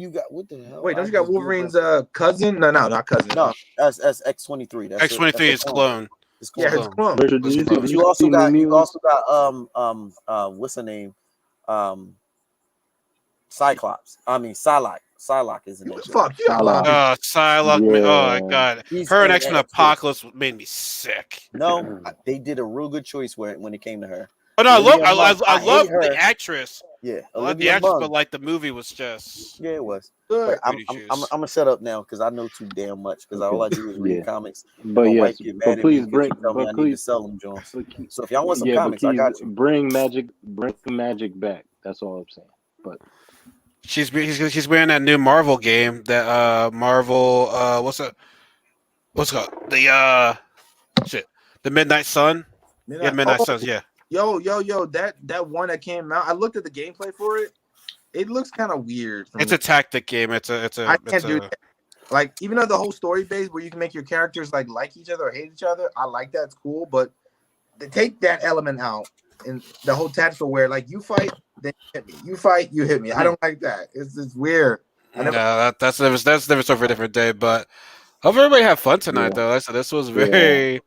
you got what the hell? Wait, don't I you got just drew a blank. Wolverine's cousin? No, not cousin. No, that's X-23. That's X-23 a is clone. clone. It's Yeah, clone. his Clone. clone. Richard, It's But clone. did you see New you Mutants? also got what's her name? Cyclops. I mean Psylocke. Psylocke is in You that joint. fuck. You got a lot of Salah. people. Psylocke. Oh my Yeah. god. He's Her and in X-Men X Force. Apocalypse made me sick. No, they did a real good choice when it came to her. Oh no, Olivia Munn. I I hate love the her. actress. Yeah, I like the Olivia actress, Munn. but like the movie was just. Yeah, it was. Good. But I'm Booty I'm I'm, juice. I'm gonna shut up now because I know too damn much. Because all I Okay. do is read Yeah. comics, and But my yes, wife get but mad at me please because she bring, tell me but I need to please, sell them Jones. but So if y'all want some yeah, but comics, I keys, got you. bring magic back. That's all I'm saying. But She's wearing that new Marvel game. That Marvel what's it called? The shit. The Midnight Sun. Yeah, Midnight. Midnight Oh, Suns. Yeah, yo, that one that came out. I looked at the gameplay for it. It looks kind of weird for it's me. a tactic game. I It's can't do a. that. Like, even though the whole story base where you can make your characters like each other or hate each other, I like that's cool. But they take that element out and the whole tactical where like you fight, then you hit me. You fight, you hit me. I don't like that. It's just weird. I No, never. that's never story for a different day. But hope everybody had fun tonight, yeah, though. Like I said, this was yeah. very.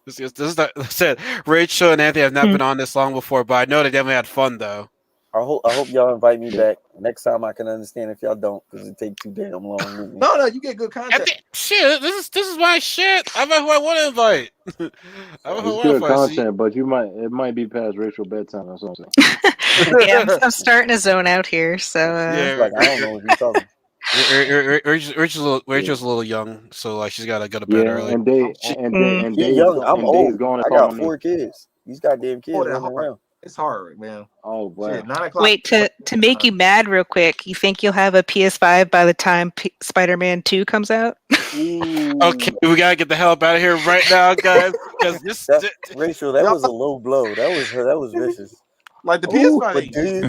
This is not, like I said, Rachel and Anthony have not Hmm. been on this long before, but I know they definitely had fun though. I hope y'all invite me Yeah. back next time. I can understand if y'all don't because it take too damn long with me. No, you get good content. Shit, this is my shit. I know who I want to invite. I know who I It's want to good invite. See, content, but it might be past racial bedtime. That's what I'm saying. Yeah, I'm starting to zone out here. So yeah, It's like I don't know what you're talking. Yeah, Rachel's a little young, so like she's got to go to bed yeah, early. She, mm, You're young. I'm And Dave's old. going to I call got on me. 4 kids. These goddamn Oh, kids that running hard. around. It's hard, man. Oh wow. Shit, 9 o'clock. wait to make you mad real quick. You think you'll have a PS5 by the time Spider-Man 2 comes out? okay, Ooh, we gotta get the hell up out of here right now, guys, because this. that Rachel, that Y'all was a low blow. That was her. That was vicious. like the Ooh, PS5 but ain't do shit.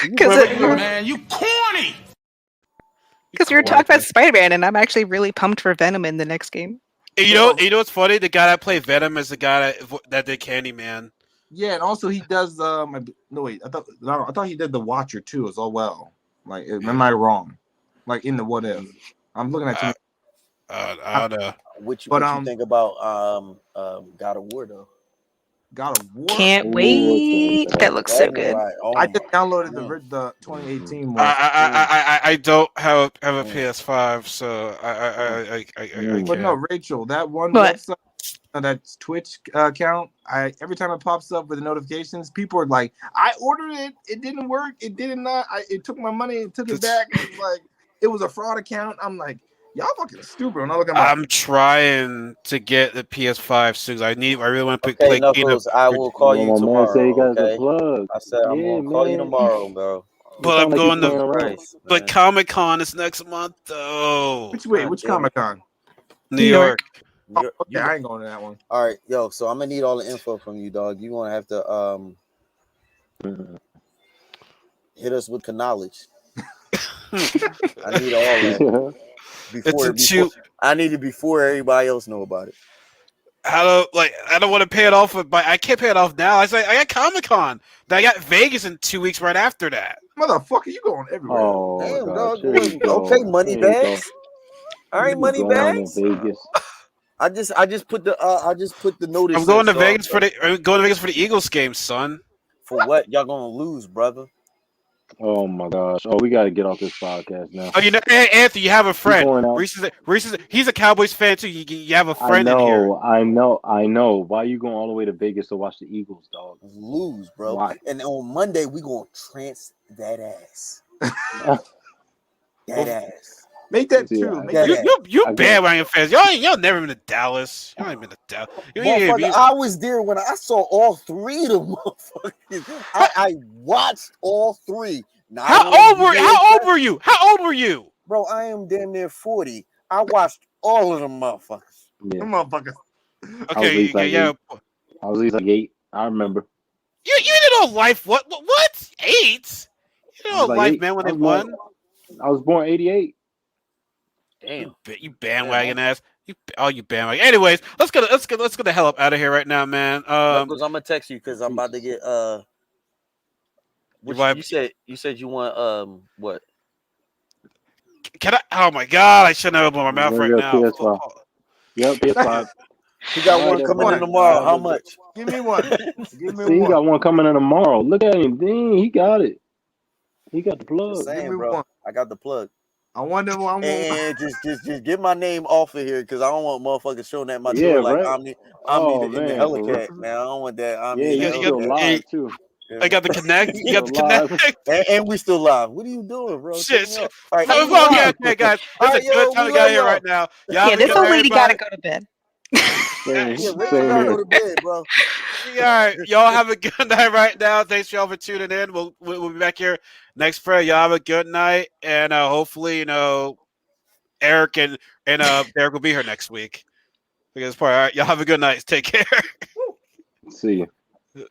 Because Man, you corny. we were talking about Spider-Man, and I'm actually really pumped for Venom in the next game. You know what's funny? The guy that played Venom is the guy that did Candyman. Yeah, and also he does. No wait, I thought he did the Watcher too as well. Like, am I wrong? Like in the What If? I'm looking at too many. I don't know. what you But what you think about God of War though? God of War. Can't Ooh, wait. okay. That looks so good. Ragnarok. Oh I my just downloaded man. the 2018 one. I don't have a Mm. PS5, so I But no, can't. Rachel, that one What? website, that Twitch account, every time it pops up with the notifications, people are like, "I ordered it, it didn't work, it did not. It took my money, and took it back. It was like it was a fraud account." I'm like, y'all fucking stupid. When I look at my, I'm trying to get the PS5 soon. I really want to Okay, play Kingdom, Knuckles, I will call Well, you my man said he tomorrow. got the Okay, plug. I said I'm Yeah, gonna call you man. tomorrow, bro. It but I'm sounds like he's going playing to. around. Christ, But man. Comic Con is next month, though. God which damn it. Comic Con? New New York. York. Oh, You're, okay, you I ain't going to that one. all right, yo. So I'm gonna need all the info from you, dog. You gonna have to hit us with the knowledge. I need all that Yeah. It's a before two. I need it before everybody else know about it. I don't want to pay it off, but I can't pay it off now. I say I got Comic Con. Then I got Vegas in 2 weeks right after that. Motherfucker, you going everywhere? Oh Damn, God, dog. here we Okay, go. money Here we go. bags. All right, We money going to bags. Vegas. I just put the notice I'm going in. to So Vegas I'm going to Vegas for the Eagles game, son. for what y'all gonna lose, brother? Oh my gosh. Oh, we got to get off this podcast now. Oh, Anthony, you have a You friend. pouring out. Reese he's a Cowboys fan too. You have a I friend in here. know. Why you going all the way to Vegas to watch the Eagles, dog? Lose, bro. Why? And on Monday we gonna trance that ass. That ass. Make that See, two. I, Make That that. ass. You I got bandwagon fans. Y'all never been to Dallas. Y'all ain't been to Dallas. Motherfucker, I was there when I saw all three of them motherfuckers. I watched all three. Now, I don't wanna be no How old fat- were you? How old were you? Bro, I am damn near 40. I watched all of them motherfuckers. yeah. Them motherfuckers. I was at least like Yeah. 8. I was at least like 8. I remember. You didn't know life. What? 8? You I didn't know was like life, 8. man, when they won. I was born 88. Damn. You bandwagon ass. You bandwagon. Anyways, let's get the hell up out of here right now, man. Knuckles, I'm gonna text you because I'm about to get Your what wife, you said you want what? can I? Oh my god, I shouldn't have opened my mouth right Yeah, now. PS5. Yep, PS5. He got All one right, coming in everybody. tomorrow. How Look, much? Give me one. Give me see, he one. got one coming in tomorrow. Look at him. Dang, he got it. He got the Just plug. Give saying, me bro. one. I got the plug. I wonder why I'm going. And just get my name off of here because I don't want motherfuckers showing at my Yeah, door like right. Omni Oh in the man, for Helicat, real. man. I don't want that Yeah, Omni in the you still Helicat. live too. Yeah. I got the connect. You got Still the live. connect. And we still live. What are you doing, bro? Take Shit. me off. All right, How you Well, okay, live? okay, guys. all It's a right, good yo, time we to get out love of here right y'all. now. Y'all Yeah, have a this good old night, lady gotta everybody. go to bed. Yeah, Same, Rachel same gotta go here. to bed, bro. All right, y'all have a good night right now. Thanks y'all for tuning in. We'll be back here next Friday. Y'all have a good night, and hopefully, Eric and Derek will be here next week. Because all right, y'all have a good night. Take care. See you.